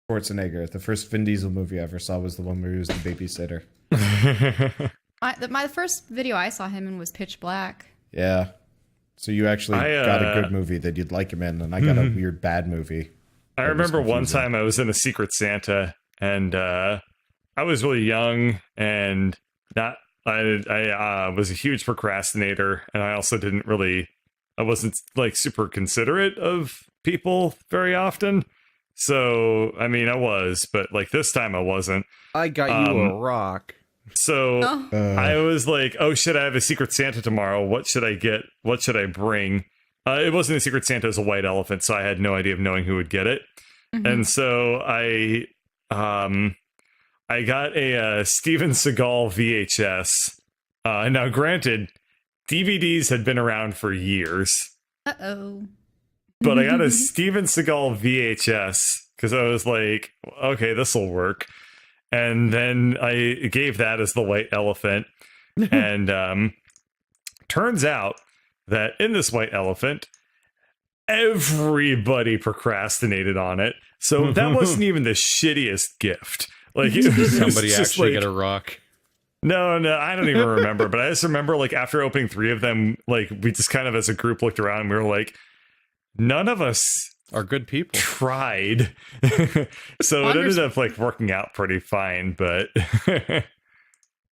Schwarzenegger. The first Vin Diesel movie I ever saw was the one where he was the babysitter. My first video I saw him in was Pitch Black. Yeah. So you actually got a good movie that you'd like him in, and I got a weird bad movie. I remember one time I was in a Secret Santa, and I was really young, and I was a huge procrastinator, and I also I wasn't like super considerate of people very often. So, I mean, I was, but like this time I wasn't. I got you a rock. So I was like, oh shit, I have a Secret Santa tomorrow. What should I get? What should I bring? It wasn't a Secret Santa, it was a white elephant, so I had no idea of knowing who would get it. And so I got a Steven Seagal VHS. Now, granted, DVDs had been around for years. But I got a Steven Seagal VHS because I was like, okay, this will work. And then I gave that as the white elephant. And turns out that in this white elephant, everybody procrastinated on it. So that wasn't even the shittiest gift. Like, it was Somebody just actually like, get a rock. No, I don't even remember. But I just remember, like, after opening 3 of them, like, we just kind of as a group looked around and we were like, none of us are good people. Tried. So it ended up, like, working out pretty fine, but...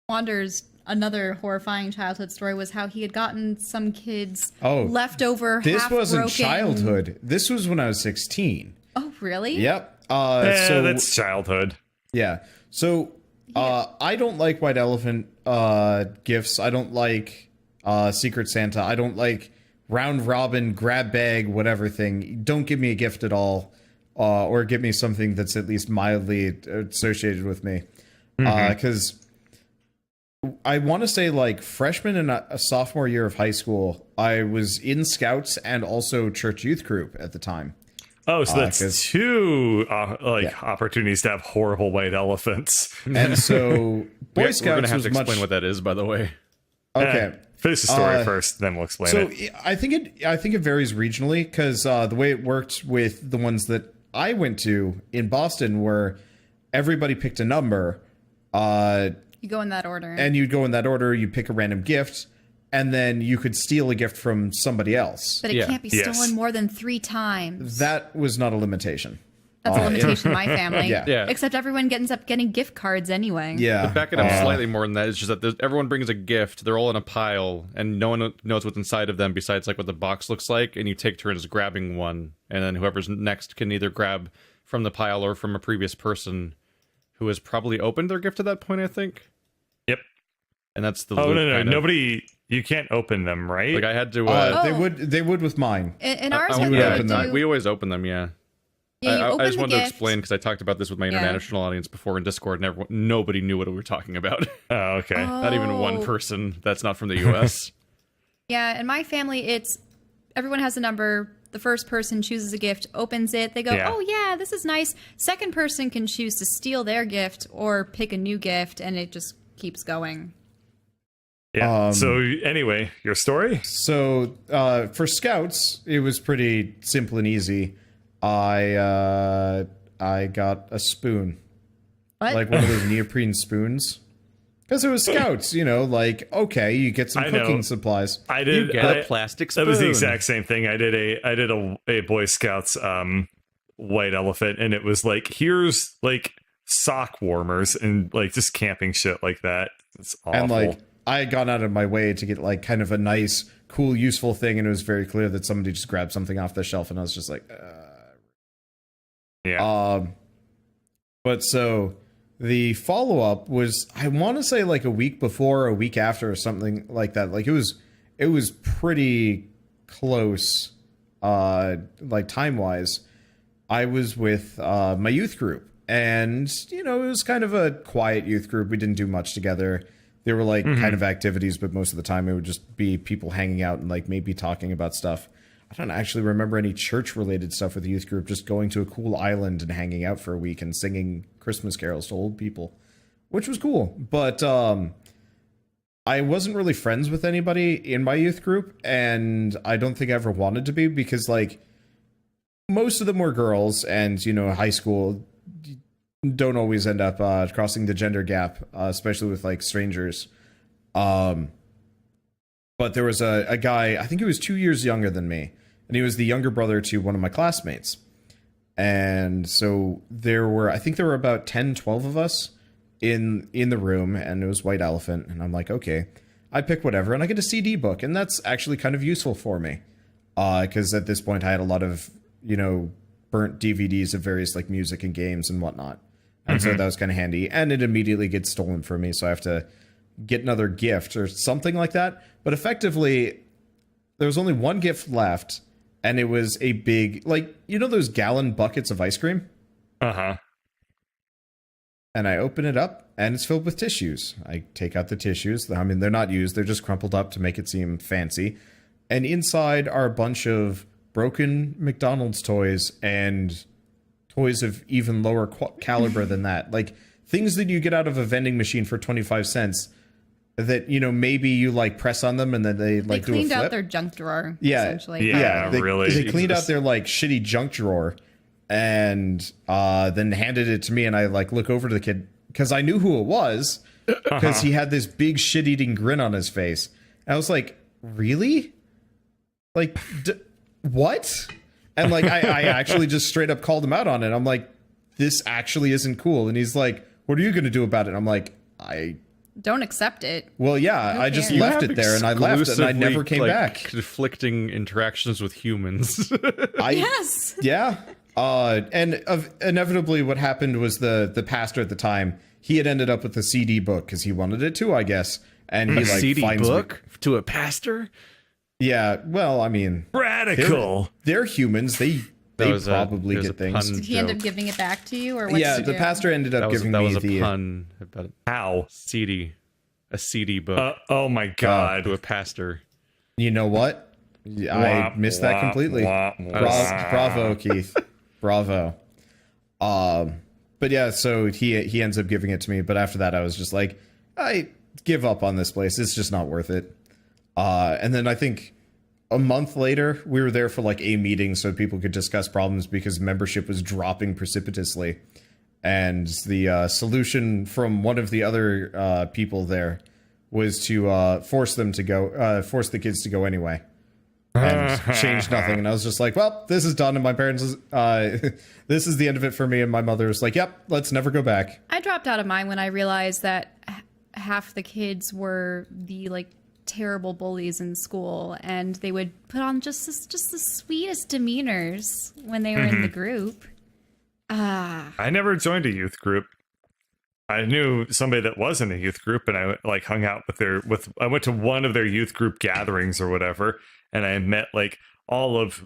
Wander's another horrifying childhood story was how he had gotten some kids leftover This wasn't childhood. This was when I was 16. Oh, really? Yep. So that's childhood. Yeah. So I don't like white elephant gifts. I don't like Secret Santa. I don't like round robin, grab bag, whatever thing. Don't give me a gift at all, or give me something that's at least mildly associated with me. Because I want to say, like, freshman and a sophomore year of high school, I was in Scouts and also church youth group at the time. Oh, so that's 2 opportunities to have horrible white elephants. And so Boy Scouts we're gonna have was to explain much... what that is, by the way. Okay. Finish the story first, then we'll explain it. So I think it varies regionally, because the way it worked with the ones that I went to in Boston were everybody picked a number. You go in that order. And you'd go in that order, you pick a random gift, and then you could steal a gift from somebody else. But it can't be stolen more than 3 times. That was not a limitation. That's a limitation in my family. Yeah. Except everyone ends up getting gift cards anyway. Yeah. To back it up slightly more than that, it's just that everyone brings a gift, they're all in a pile, and no one knows what's inside of them besides like what the box looks like, and you take turns grabbing one, and then whoever's next can either grab from the pile or from a previous person who has probably opened their gift at that point, I think. Yep. And that's the no, nobody... You can't open them, right? Like I had to... They would with mine. In ours, we always open them, yeah. Yeah, I just wanted to explain, because I talked about this with my international audience before in Discord, and nobody knew what we were talking about. Oh, okay. Not even one person that's not from the U.S. Yeah, in my family, everyone has a number. The first person chooses a gift, opens it. They go, oh, yeah, this is nice. Second person can choose to steal their gift or pick a new gift, and it just keeps going. Yeah. So anyway, your story? So for Scouts, it was pretty simple and easy. I got a spoon. What? Like one of those neoprene spoons. Because it was Scouts, like, okay, you get some cooking supplies. I did. You get a plastic spoon. That was the exact same thing. I did a Boy Scouts white elephant, and it was like, here's like sock warmers and like just camping shit like that. It's awful. And like, I had gone out of my way to get like kind of a nice, cool, useful thing, and it was very clear that somebody just grabbed something off the shelf, and I was just like, yeah. But so the follow-up was, I want to say like a week before or a week after or something like that. Like it was pretty close, like time-wise. I was with my youth group, and it was kind of a quiet youth group. We didn't do much together. There were like kind of activities, but most of the time it would just be people hanging out and like maybe talking about stuff. I don't actually remember any church-related stuff with the youth group, just going to a cool island and hanging out for a week and singing Christmas carols to old people, which was cool. But I wasn't really friends with anybody in my youth group, and I don't think I ever wanted to be, because like most of them were girls, and high school don't always end up crossing the gender gap, especially with like strangers. But there was a guy, I think he was 2 years younger than me, and he was the younger brother to one of my classmates. And so I think there were about 10, 12 of us in the room, and it was White Elephant, and I'm like, okay, I pick whatever, and I get a CD book, and that's actually kind of useful for me. Because at this point I had a lot of, burnt DVDs of various like music and games and whatnot. And so that was kind of handy, and it immediately gets stolen from me, so I have to get another gift or something like that. But effectively, there was only one gift left, and it was a big, like, those gallon buckets of ice cream? Uh-huh. And I open it up, and it's filled with tissues. I take out the tissues. I mean, they're not used. They're just crumpled up to make it seem fancy. And inside are a bunch of broken McDonald's toys and toys of even lower caliber than that. Like, things that you get out of a vending machine for 25 cents that, maybe you, like, press on them and then they like, do a flip. They cleaned out their junk drawer, yeah. essentially. Yeah, really. They cleaned out their, like, shitty junk drawer and then handed it to me, and I, like, look over to the kid, because I knew who it was, because he had this big shit-eating grin on his face. And I was like, really? Like, what? And like, I actually just straight up called him out on it. I'm like, this actually isn't cool. And he's like, what are you going to do about it? And I'm like, I don't accept it. Well, yeah, I just left it there and I left and I never came back. Conflicting interactions with humans. Yes. Yeah. Inevitably what happened was the pastor at the time, he had ended up with the CD book because he wanted it too, I guess. And he like CD finds book to a pastor? Yeah, well, I mean, radical. They're humans. They probably get things. Did he end up giving it back to you, or what? Yeah, the pastor ended up giving me the pun about how a CD book. Oh my god, to a pastor. You know what? I missed that completely. Bravo, Keith. Bravo. But yeah, so he ends up giving it to me. But after that, I was just like, I give up on this place. It's just not worth it. And then I think a month later, we were there for like a meeting so people could discuss problems because membership was dropping precipitously. And the solution from one of the other people there was to force the kids to go anyway. And change nothing. And I was just like, well, this is done. And my parents, this is the end of it for me. And my mother was like, yep, let's never go back. I dropped out of mine when I realized that half the kids were the like terrible bullies in school, and they would put on just the sweetest demeanors when they were in the group. I never joined a youth group. I knew somebody that was in a youth group, and I like hung out with I went to one of their youth group gatherings or whatever, and I met like all of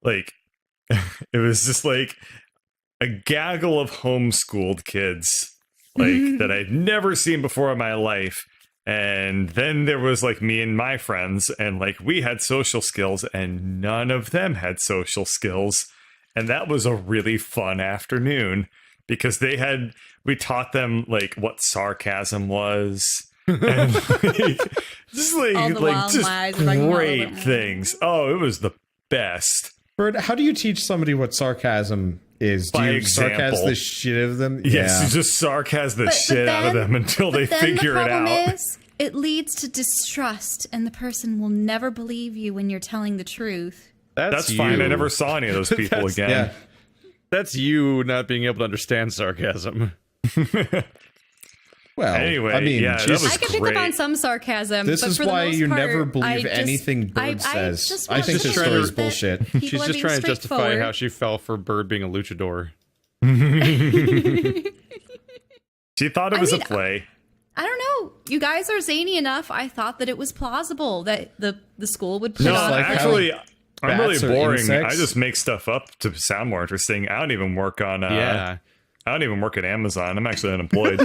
like it was just like a gaggle of homeschooled kids like that I'd never seen before in my life. And then there was like me and my friends, and like we had social skills and none of them had social skills. And that was a really fun afternoon because we taught them like what sarcasm was and like, just great things. Oh, it was the best. Bird, how do you teach somebody what sarcasm is? Do you sarcasm the shit out of them? Yes, you just sarcasm the shit out of them until they figure it out. It leads to distrust, and the person will never believe you when you're telling the truth. That's fine. I never saw any of those people again. Yeah. That's you not being able to understand sarcasm. Well, anyway, I mean, yeah, I can pick up on some sarcasm. This is why you never believe anything Bird says. I think this story is bullshit. She's just trying to justify how she fell for Bird being a luchador. She thought it was a play. I don't know. You guys are zany enough. I thought that it was plausible that the school would put on. Like actually, I'm really boring. Insects. I just make stuff up to sound more interesting. I don't even work on. I don't even work at Amazon. I'm actually unemployed.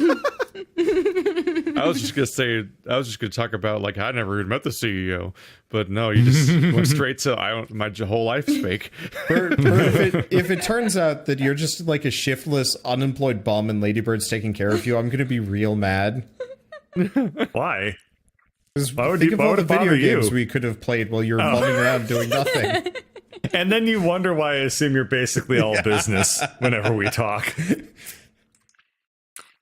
I was just gonna talk about like I never even met the CEO, but no, you just went straight to my whole life's fake. If it turns out that you're just like a shiftless, unemployed bum and Ladybird's taking care of you, I'm gonna be real mad. Why? Why would think of all the video games we could have played while you're bumming around doing nothing. And then you wonder why I assume you're basically all business whenever we talk.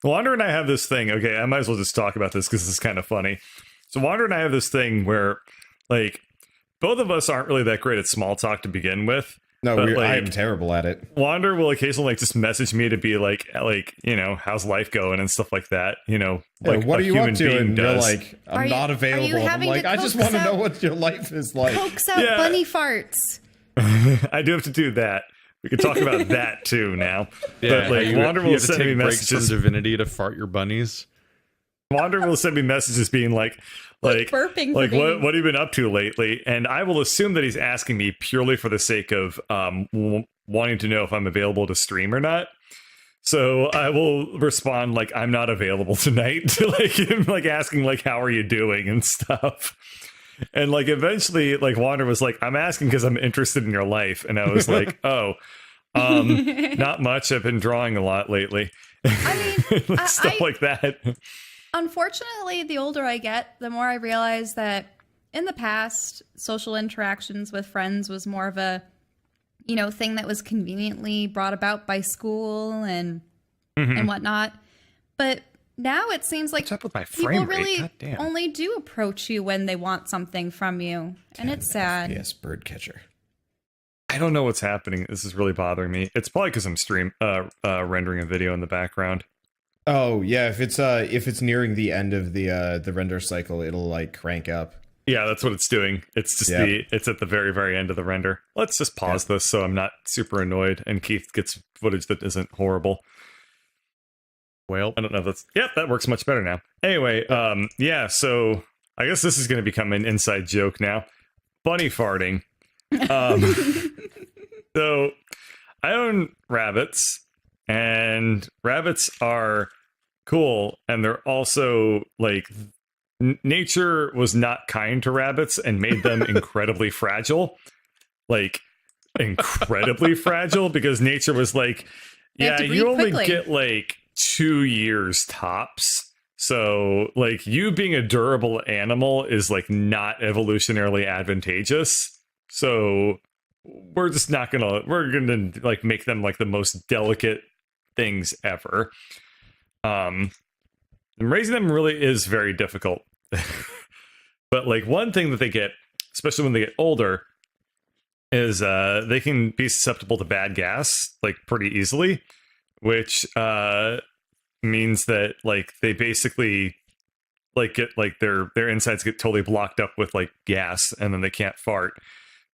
Wander and I have this thing. Okay, I might as well just talk about this because it's kind of funny. So Wander and I have this thing where, like, both of us aren't really that great at small talk to begin with. No, I am terrible at it. Wander will occasionally like just message me to be like, you know, how's life going and stuff like that. You know, like what are you up to? And does. you're like, I'm not available. I'm like, I just want to know what your life is like. Coax out bunny farts. I do have to do that. We can talk about that too now. Yeah, but like Wander will send me messages. From divinity to fart your bunnies. Wander will send me messages being like burping. Like what have you been up to lately? And I will assume that he's asking me purely for the sake of wanting to know if I'm available to stream or not. So I will respond like I'm not available tonight to like him like asking like how are you doing and stuff. And like eventually like Wander was like, I'm asking because I'm interested in your life. And I was like, not much. I've been drawing a lot lately. I mean, stuff like that. Unfortunately, the older I get, the more I realize that in the past, social interactions with friends was more of a, you know, thing that was conveniently brought about by school and whatnot. But now it seems like What's up with my people frame rate? really Goddamn. only do approach you when they want something from you, and it's sad. Yes, bird catcher. I don't know what's happening. This is really bothering me. It's probably because I'm rendering a video in the background. Oh yeah, if it's nearing the end of the render cycle, it'll like crank up. Yeah, that's what it's doing. It's just it's at the very, very end of the render. Let's just pause this so I'm not super annoyed and Keith gets footage that isn't horrible. Well, I don't know if that's... Yep, that works much better now. Anyway, yeah, so I guess this is going to become an inside joke now. Bunny farting. So I own rabbits, and rabbits are cool, and they're also, like... Nature was not kind to rabbits and made them incredibly fragile. Like, incredibly fragile, because nature was like, yeah, you only get, like, 2 years tops. So, like, you being a durable animal is, like, not evolutionarily advantageous. So, we're just not gonna... We're gonna, like, make them, like, the most delicate things ever. And raising them really is very difficult. But like one thing that they get, especially when they get older, is they can be susceptible to bad gas like pretty easily, which means that like they basically like get like their insides get totally blocked up with like gas, and then they can't fart.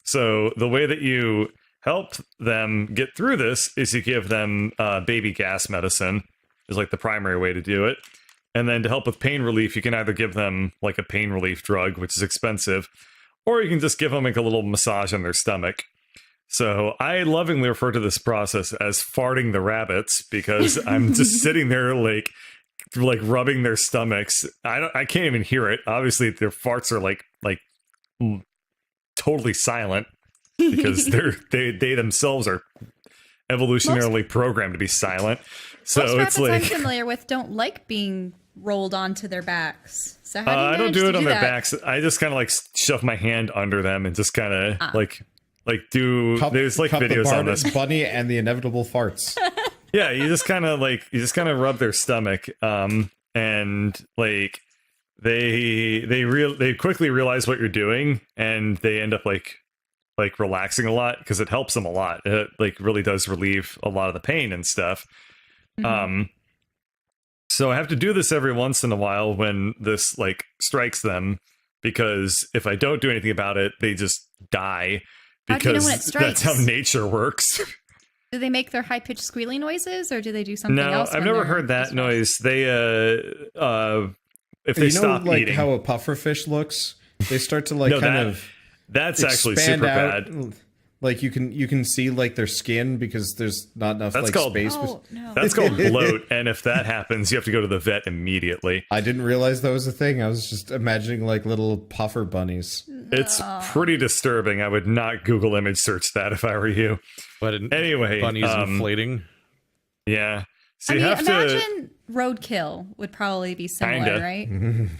So the way that you help them get through this is you give them baby gas medicine is like the primary way to do it. And then to help with pain relief, you can either give them like a pain relief drug, which is expensive, or you can just give them like a little massage on their stomach. So I lovingly refer to this process as farting the rabbits, because I'm just sitting there like rubbing their stomachs. I can't even hear it. Obviously, their farts are like totally silent because they themselves are evolutionarily programmed to be silent. So most it's rabbits like I'm familiar with don't like being rolled onto their backs. So how do you I don't manage do to it on their that? backs. I just kind of like shove my hand under them and just kind of like do. There's like videos on this. Bunny and the inevitable farts. Yeah, you just kind of rub their stomach, and like they quickly realize what you're doing, and they end up like relaxing a lot because it helps them a lot. It like really does relieve a lot of the pain and stuff. Mm-hmm. So I have to do this every once in a while when this like strikes them, because if I don't do anything about it, they just die, because how do you know when it strikes? That's how nature works. Do they make their high-pitched squealing noises, or do they do something else? No, I've never heard that noise. They if they stop like eating, how a pufferfish looks, they start to like that's actually super bad. Like you can see like their skin because there's not enough space. Oh, no. That's called bloat, and if that happens, you have to go to the vet immediately. I didn't realize that was a thing. I was just imagining like little puffer bunnies. It's pretty disturbing. I would not Google image search that if I were you. But anyway, bunnies inflating. Yeah. So imagine roadkill would probably be similar, right?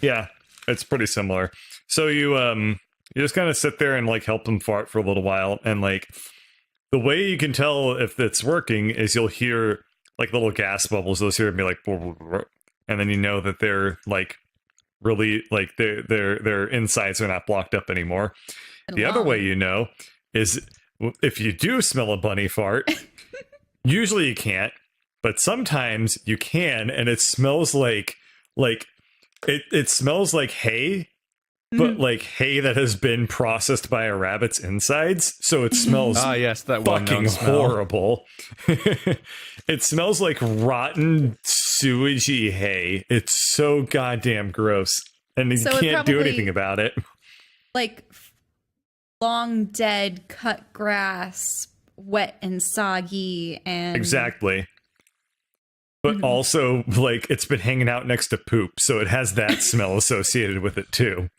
Yeah, it's pretty similar. So you just kind of sit there and like help them fart for a little while, and like the way you can tell if it's working is you'll hear like little gas bubbles. Those hear be like, and then you know that they're like really like their insides are not blocked up anymore. The other way you know is if you do smell a bunny fart. Usually you can't, but sometimes you can, and it smells like it smells like hay. But like hay that has been processed by a rabbit's insides, so it smells yes, that fucking horrible. It smells like rotten sewagey hay. It's so goddamn gross, and you can't do anything about it. Like long dead cut grass, wet and soggy, and exactly. But also, like, it's been hanging out next to poop, so it has that smell associated with it too.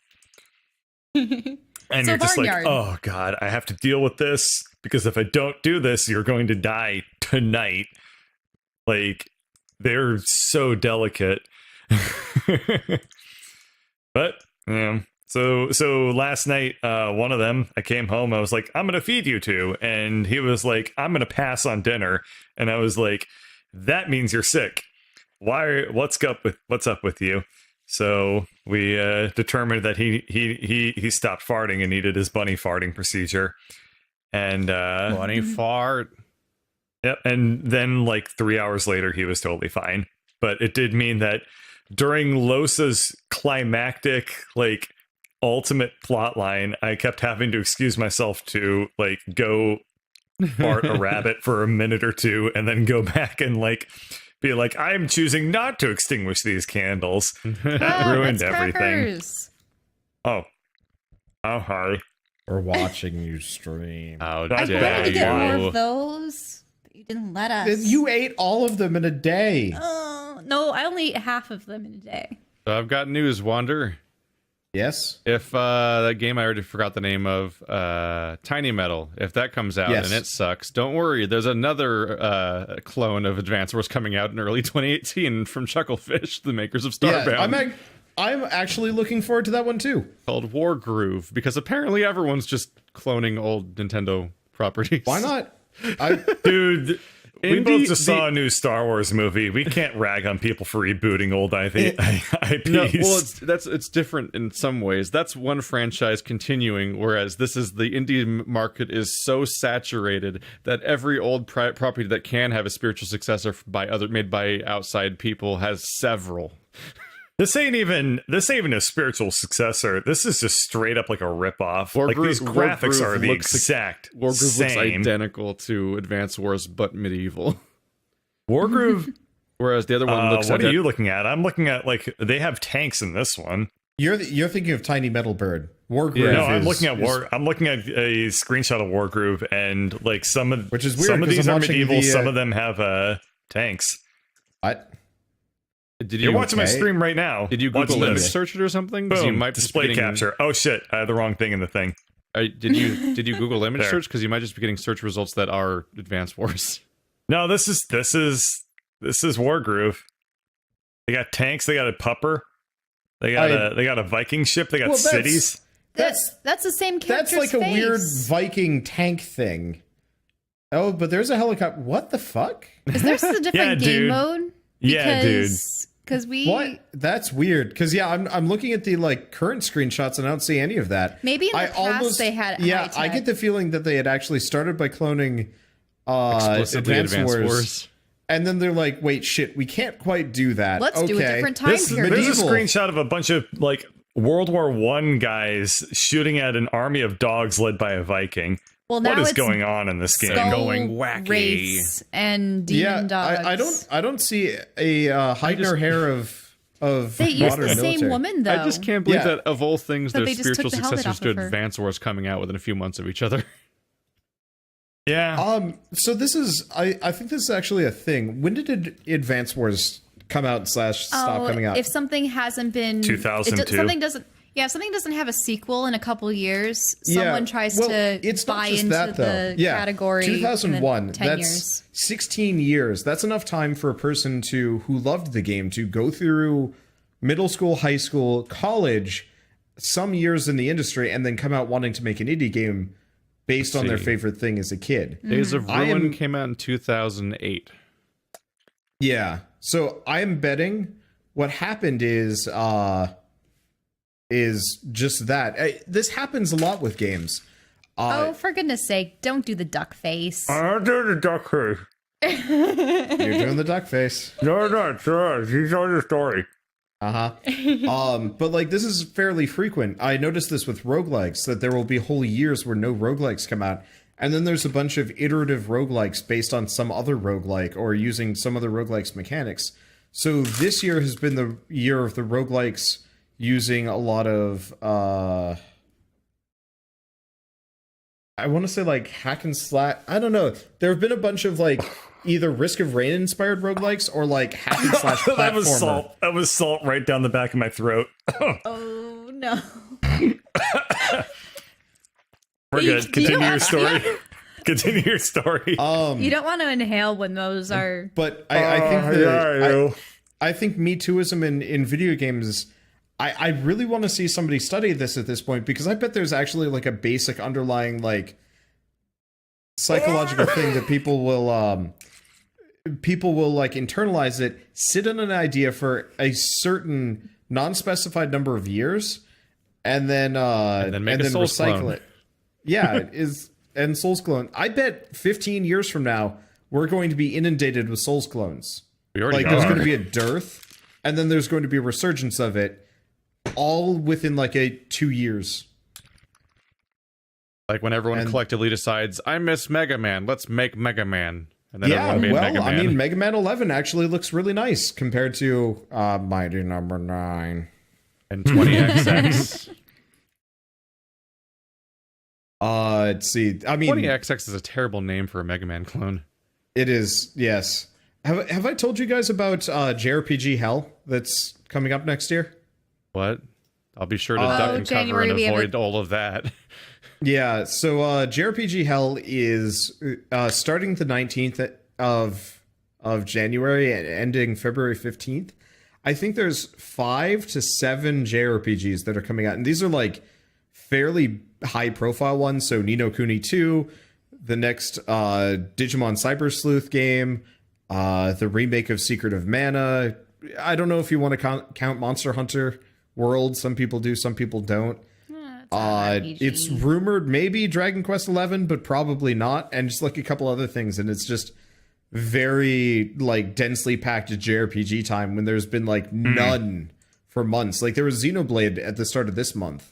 And you're just like, oh god, I have to deal with this, because if I don't do this, you're going to die tonight. Like, they're so delicate. But yeah, so last night, one of them, I came home, I was like, I'm gonna feed you two, and he was like, I'm gonna pass on dinner, and I was like, that means you're sick. what's up with you? So we determined that he stopped farting and needed his bunny farting procedure. And Bunny fart. Yep. And then like 3 hours later, he was totally fine. But it did mean that during Losa's climactic, like ultimate plot line, I kept having to excuse myself to like go fart a rabbit for a minute or two and then go back and like be like, I'm choosing not to extinguish these candles. That ruined everything. Crackers. Oh, hi. We're watching you stream. How I I dare wanted to get more you. of those, but you didn't let us. You ate all of them in a day. Oh, no, I only eat half of them in a day. So I've got news, Wander. Yes. If that game I already forgot the name of, Tiny Metal, if that comes out Yes. and it sucks, don't worry. There's another clone of Advance Wars coming out in early 2018 from Chucklefish, the makers of Starbound. Yeah, I'm actually looking forward to that one too. Called War Groove, because apparently everyone's just cloning old Nintendo properties. Why not? Dude, we Indie- both just saw a new Star Wars movie. We can't rag on people for rebooting old IPs. No, well, it's different in some ways. That's one franchise continuing, whereas this is the indie market is so saturated that every old property that can have a spiritual successor made by outside people has several. This ain't even a spiritual successor. This is just straight up like a ripoff. War Like Groove- these War graphics Groove are the looks- exact War Groove looks same. identical to Advance Wars, but medieval. Wargroove. Whereas the other one looks What are you looking at? I'm looking at like they have tanks in this one. You're thinking of Tiny Metal Bird. Wargroove. No, I'm looking at I'm looking at a screenshot of Wargroove, and like Which is weird, some of 'cause these I'm are watching medieval. the, Some of them have tanks. What? Did You're you watching my stream right now. Did you Watch Google image this. search it or something? 'Cause you Boom, might just display be getting, capture. Oh shit, I had the wrong thing in the thing. Did you Google image There. search? Because you might just be getting search results that are Advance Wars. No, this is Wargroove. They got tanks. They got a pupper. They got a Viking ship. They got Well, cities. That's the same character's That's like a face. weird Viking tank thing. Oh, but there's a helicopter. What the fuck? Is there a different Yeah, game dude. mode? Yeah, dude. Because we What? That's weird. Because I'm looking at the like current screenshots and I don't see any of that. Maybe in the past they had Yeah, high I tech. get the feeling that they had actually started by cloning Explicitly Advance Wars. And then they're like, wait, shit, we can't quite do that. Let's do a different time This period. is a Medieval. screenshot of a bunch of like World War I guys shooting at an army of dogs led by a Viking. Well, now What is it's going on in this game? Skull Going wacky. Wraiths and demon Yeah, dogs. I don't see a hide nor hair of They used modern the military. same woman though. I just can't believe Yeah. that of all things, But their they just took spiritual the helmet successors off of to her. Advance Wars coming out within a few months of each other. Yeah. So this is I think this is actually a thing. When did Advance Wars come out / stop coming out? If something hasn't been 2002. something doesn't. Yeah, if something doesn't have a sequel in a couple years, someone tries to it's not buy just into that, though. the category. 2001. in 10 That's years. 16 years. That's enough time for a person who loved the game to go through middle school, high school, college, some years in the industry, and then come out wanting to make an indie game based on their favorite thing as a kid. Days of I Ruin am- came out in 2008. Yeah. So I am betting what happened is just that. This happens a lot with games. Oh, for goodness sake, don't do the duck face. I'm doing the duck face. You're doing the duck face. No, he's on the story. But like this is fairly frequent. I noticed this with roguelikes, that there will be whole years where no roguelikes come out. And then there's a bunch of iterative roguelikes based on some other roguelike or using some other roguelikes mechanics. So this year has been the year of the roguelikes using a lot of I want to say like hack and slash. I don't know. There have been a bunch of like either Risk of Rain inspired roguelikes or like hack and slash platformer. That was salt. That was salt right down the back of my throat. Oh no! We're good. You Continue don't your have- story. Continue your story. You don't want to inhale when those are. But I think Me Tooism in video games. I really want to see somebody study this at this point, because I bet there's actually like a basic underlying like psychological thing that people will people will like internalize it, sit on an idea for a certain non-specified number of years, and then recycle clone. It. Yeah, it is. And Souls clone. I bet 15 years from now we're going to be inundated with Souls clones. We already there's going to be a dearth, and then there's going to be a resurgence of it, all within like 2 years. Like when everyone collectively decides, I miss Mega Man, let's make Mega Man. And then everyone made Mega Man. I mean, Mega Man 11 actually looks really nice compared to Mighty Number 9. And 20XX. Let's see. I mean, 20XX is a terrible name for a Mega Man clone. It is, yes. Have I told you guys about JRPG Hell that's coming up next year? What? I'll be sure to duck and cover and avoid all of that. Yeah, so JRPG Hell is starting the 19th of January and ending February 15th. I think there's 5 to 7 JRPGs that are coming out, and these are like fairly high-profile ones. So Ni no Kuni 2, the next Digimon Cyber Sleuth game, the remake of Secret of Mana. I don't know if you want to count Monster Hunter World. Some people do, some people don't. It's rumored maybe Dragon Quest 11, but probably not, and just like a couple other things, and it's just very like densely packed JRPG time when there's been like none for months. Like there was Xenoblade at the start of this month.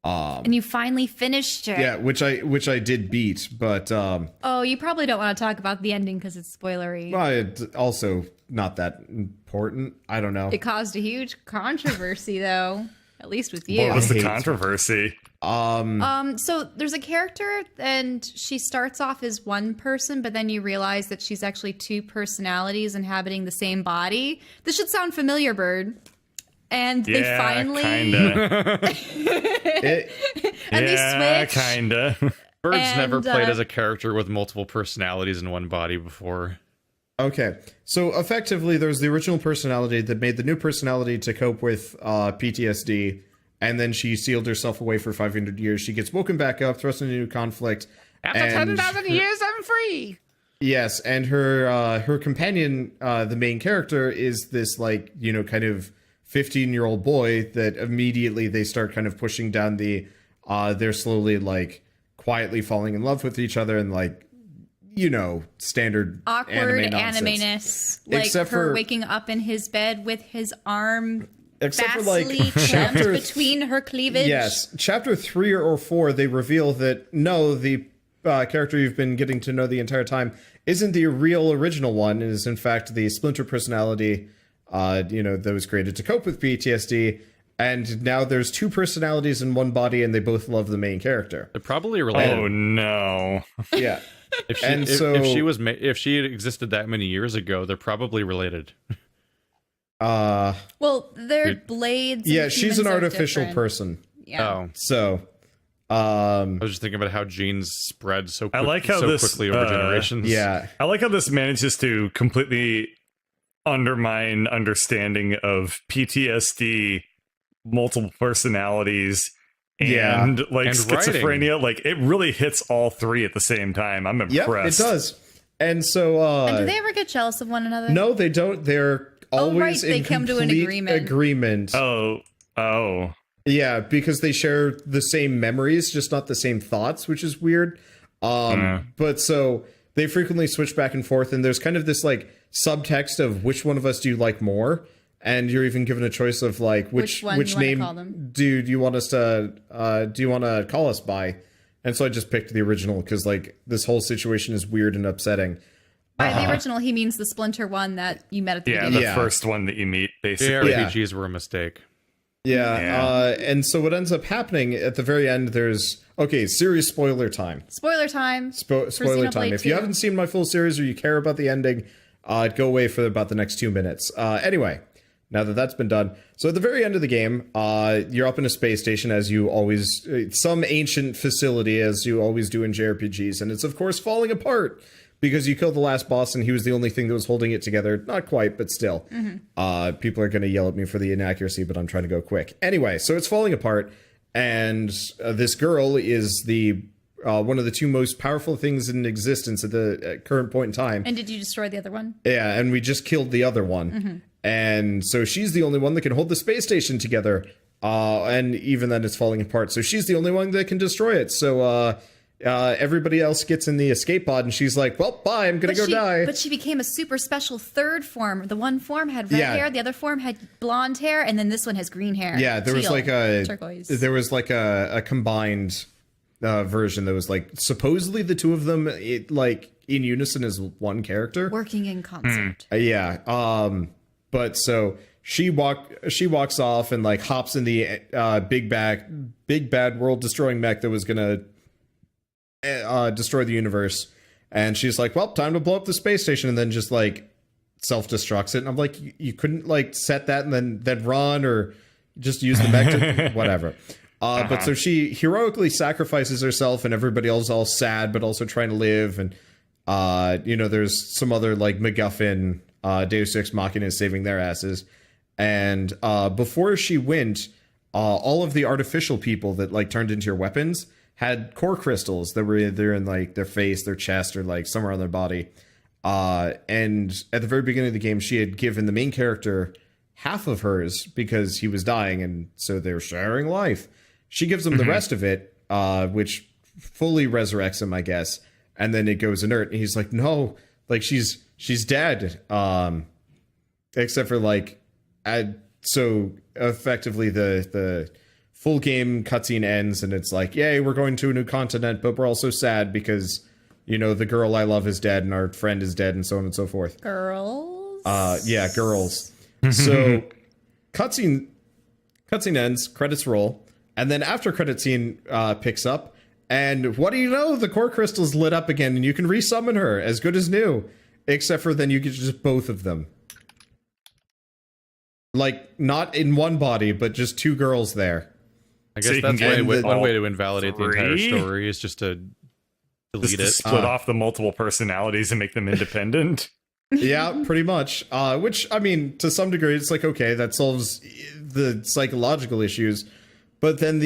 And you finally finished it. Yeah, which I did beat, but oh, you probably don't want to talk about the ending because it's spoilery. Well, it's also not that important. I don't know. It caused a huge controversy though. At least with you. What was the controversy? So there's a character and she starts off as one person, but then you realize that she's actually 2 personalities inhabiting the same body. This should sound familiar, Bird. And they finally kinda. they switch. Kinda. Bird's never played as a character with multiple personalities in one body before. Okay, so effectively there's the original personality that made the new personality to cope with PTSD, and then she sealed herself away for 500 years. She gets woken back up, thrust into a new conflict. After 10,000 years, I'm free! Yes, and her companion, the main character, is this, like, you know, kind of 15-year-old boy that immediately they start kind of pushing down the, they're slowly, like, quietly falling in love with each other and, like, you know, standard awkward anime-ness. Like except her for waking up in his bed with his arm except vastly for like chapter between her cleavage. Yes, chapter 3 or 4, they reveal that no, the character you've been getting to know the entire time isn't the real original one. It is in fact the splinter personality, you know, that was created to cope with PTSD. And now there's 2 personalities in one body, and they both love the main character. They're probably related. Oh no! Yeah. If she had existed that many years ago, they're probably related. Well, their blades. Yeah, she's an artificial person. Yeah. Oh, so. I was just thinking about how genes spread so this, quickly over generations. Yeah, I like how this manages to completely undermine understanding of PTSD, multiple personalities. And like and schizophrenia, writing. like it really hits all 3 at the same time. I'm impressed. Yep, it does. And so and do they ever get jealous of one another? No, they don't. They're always they in come to an agreement. Oh. Yeah, because they share the same memories, just not the same thoughts, which is weird. But so they frequently switch back and forth, and there's kind of this like subtext of which one of us do you like more? And you're even given a choice of like which name do you want us to call us by? And so I just picked the original because like this whole situation is weird and upsetting. By the original, he means the Splinter one that you met at the beginning. The first one that you meet, basically. The RPGs were a mistake. Yeah. And so what ends up happening at the very end, there's serious spoiler time. Spoiler time. Spoiler time. If you haven't seen my full series or you care about the ending, go away for about the next 2 minutes. Anyway. Now that that's been done. So at the very end of the game, you're up in a space station as you always, some ancient facility as you always do in JRPGs. And it's of course falling apart because you killed the last boss and he was the only thing that was holding it together. Not quite, but still. Mm-hmm. People are going to yell at me for the inaccuracy, but I'm trying to go quick. Anyway, so it's falling apart. And this girl is the one of the two most powerful things in existence at the current point in time. And did you destroy the other one? Yeah, and we just killed the other one. And so she's the only one that can hold the space station together. And even then it's falling apart. So she's the only one that can destroy it. So everybody else gets in the escape pod, and she's like, well, bye, I'm going to go die. But she became a super special third form. The one form had red hair, the other form had blonde hair, and then this one has green hair. Yeah, there was like turquoise. There was like a combined version that was like supposedly the two of them like in unison as one character. Working in concert. But so she walks off and like hops in the big bad world destroying mech that was gonna destroy the universe, and she's like, well, time to blow up the space station, and then just like self-destructs it. And I'm like, you couldn't like set that and then run, or just use the mech to whatever. But so she heroically sacrifices herself, and everybody else is all sad but also trying to live. And there's some other like MacGuffin Deus Ex Machina saving their asses. And before she went, all of the artificial people that like turned into your weapons had core crystals that were either in like their face, their chest, or like somewhere on their body. And at the very beginning of the game, she had given the main character half of hers because he was dying, and so they were sharing life. She gives him the rest of it, which fully resurrects him, I guess. And then it goes inert, and he's like, no, like she's dead. Except for like, so effectively the full game cutscene ends, and it's like, yay, we're going to a new continent, but we're also sad because, the girl I love is dead, and our friend is dead, and so on and so forth. Girls? Yeah, girls. So cutscene ends, credits roll, and then after credit scene picks up, and what do you know? The core crystal's lit up again, and you can resummon her as good as new, except for then you get just both of them. Like, not in one body, but just two girls there. I guess that's one way to invalidate the entire story is just to delete it. Split off the multiple personalities and make them independent. Yeah, pretty much. Which, I mean, to some degree, it's like, okay, that solves the psychological issues. But then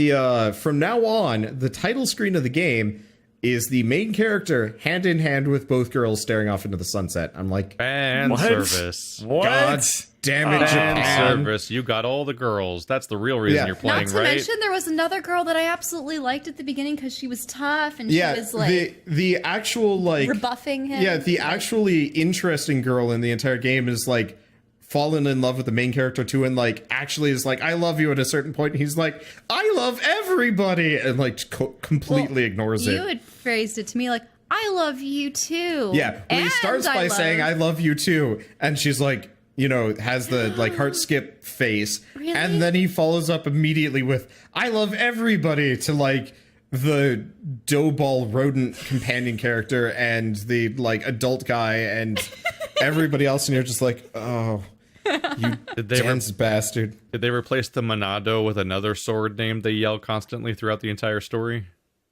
from now on, the title screen of the game is the main character hand in hand with both girls staring off into the sunset. I'm like, fan service. What? God damn it, Japan. Service. You got all the girls. That's the real reason you're playing, Not to right? mention, there was another girl that I absolutely liked at the beginning because she was tough and she was like the actual like rebuffing him. Yeah, the actually interesting girl in the entire game is like fallen in love with the main character too, and like actually is like, I love you at a certain point, and he's like, I love everybody, and like completely ignores it. You had phrased it to me like, I love you too. Yeah, well, he starts by saying, I love you too, and she's like, has the like heart skip face. Really? And then he follows up immediately with, I love everybody, to like the dough ball rodent companion character and the like adult guy and everybody else, and you're just like, oh, you dense bastard. Did they replace the Monado with another sword name they yell constantly throughout the entire story?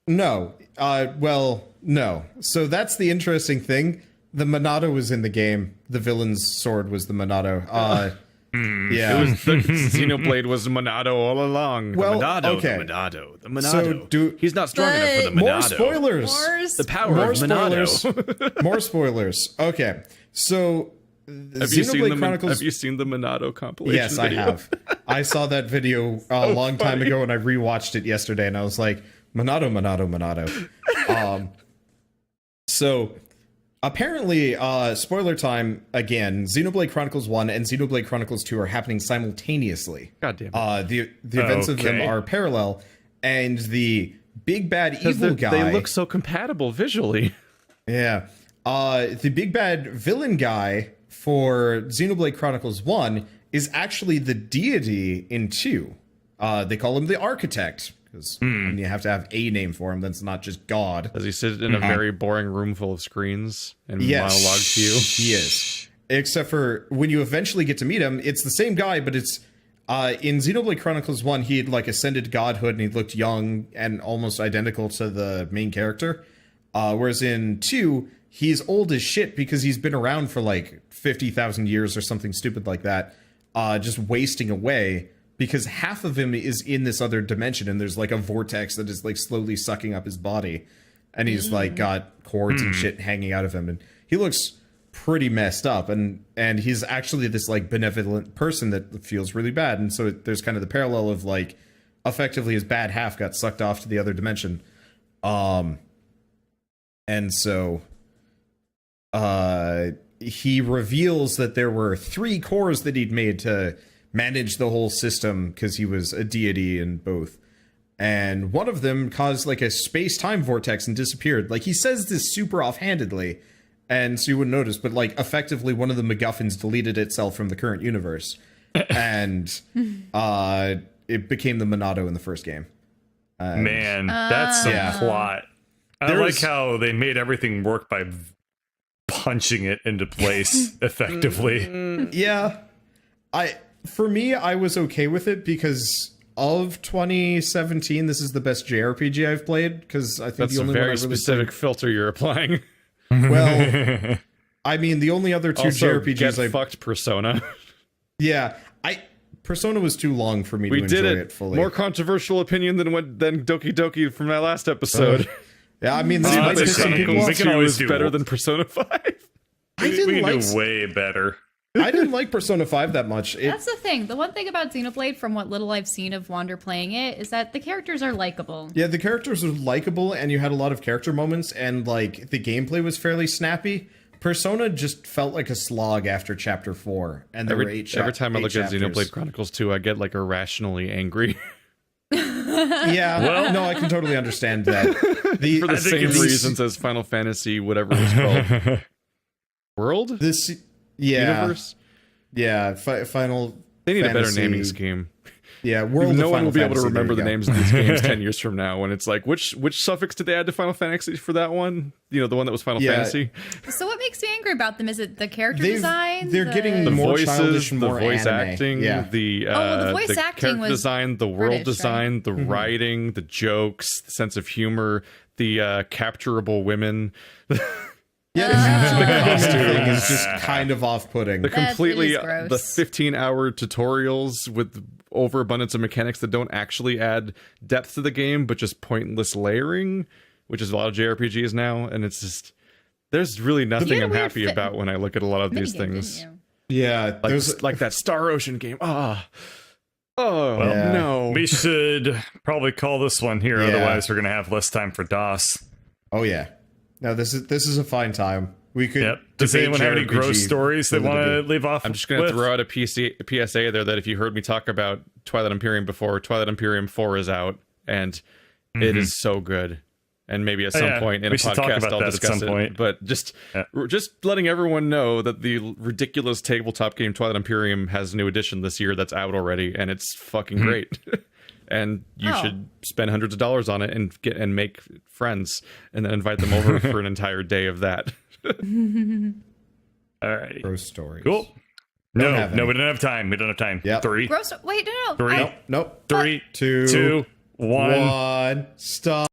No. No. So that's the interesting thing. The Monado was in the game. The villain's sword was the Monado. Yeah. The Xenoblade was the Monado all along. Well, the Monado, okay. the Monado. So he's not strong enough for the Monado. More spoilers. The power of Monado. More spoilers. Okay. So Have you seen the Monado compilation? Yes, video? I have. I saw that video a long time ago, and I rewatched it yesterday, and I was like, Monado. So apparently, spoiler time again, Xenoblade Chronicles 1 and Xenoblade Chronicles 2 are happening simultaneously. God damn it. The events of them are parallel, and the big bad evil guy... They look so compatible visually. Yeah. The big bad villain guy for Xenoblade Chronicles 1 is actually the deity in 2. They call him the Architect, because you have to have a name for him, then it's not just God. Does he sit in a very boring room full of screens and monologue to you? He is. Except for when you eventually get to meet him, it's the same guy, but it's in Xenoblade Chronicles 1, he had like ascended to godhood, and he looked young and almost identical to the main character. Whereas in 2, he's old as shit because he's been around for like 50,000 years or something stupid like that, just wasting away. Because half of him is in this other dimension, and there's like a vortex that is like slowly sucking up his body. and he's like got cords and shit hanging out of him, and he looks pretty messed up, and he's actually this like benevolent person that feels really bad, and so there's kind of the parallel of like effectively his bad half got sucked off to the other dimension, and so he reveals that there were 3 cores that he'd made to manage the whole system because he was a deity in both. And one of them caused like a space-time vortex and disappeared. Like, he says this super offhandedly, and so you wouldn't notice, but like effectively one of the MacGuffins deleted itself from the current universe. And it became the Monado in the first game. Man, that's some plot. I like how they made everything work by punching it into place effectively. Yeah. For me, I was okay with it because of 2017, this is the best JRPG I've played, because I think that's the only a very one I really specific filter you're applying. Well, I mean, the only other 2 also, JRPGs I fucked Persona. Yeah, Persona was too long for me to enjoy it fully. More controversial opinion than Doki Doki from that last episode. Yeah, I mean, this might piss some people off. We can always do better than Persona 5. We can do way better. I didn't like Persona 5 that much. That's the thing. The one thing about Xenoblade, from what little I've seen of Wander playing it, is that the characters are likable. Yeah, the characters are likable, and you had a lot of character moments, and like the gameplay was fairly snappy. Persona just felt like a slog after Chapter 4, and there were 8 Every time I look chapters. at Xenoblade Chronicles 2, I get like irrationally angry. Yeah, well, no, I can totally understand that. For the same reasons as Final Fantasy, whatever it was called. World? Universe? Yeah, Final They need Fantasy. a better naming scheme. Yeah, World No of one Final will be able to Fantasy, remember the there you names of these games 10 years from now when it's like, which suffix did they add to Final Fantasy for that one? You know, the one that was Final Fantasy? So what makes me angry about them? Is it the character design? They're getting The more voices, childish, the more voice anime. acting, Yeah. the voice the acting character was design, the world British, design, right? the writing, the jokes, the sense of humor, the capturable women. Yeah, the thing is just kind of off-putting. The completely It is gross. the 15-hour tutorials with overabundance of mechanics that don't actually add depth to the game, but just pointless layering, which is a lot of JRPGs now, and it's just there's really nothing I'm happy about when I look at a lot of these things. Yeah, Like that Star Ocean game. No. We should probably call this one here, otherwise we're gonna have less time for DOS. Oh yeah. No, this is a fine time. We could. Yep. Does anyone have any gross stories they want to leave off? I'm just going to throw out a PSA there that if you heard me talk about Twilight Imperium before, Twilight Imperium 4 is out, and it is so good. And maybe at some point in a podcast I'll discuss it. But just letting everyone know that the ridiculous tabletop game Twilight Imperium has a new edition this year that's out already, and it's fucking great. And you should spend hundreds of dollars on it and make friends, and then invite them over for an entire day of that. All right. Gross stories. Cool. No, we don't have time. We don't have time. Yep. 3. Gross. Wait, no. 3. Nope. 3. 2. 2. 1. 1. Stop.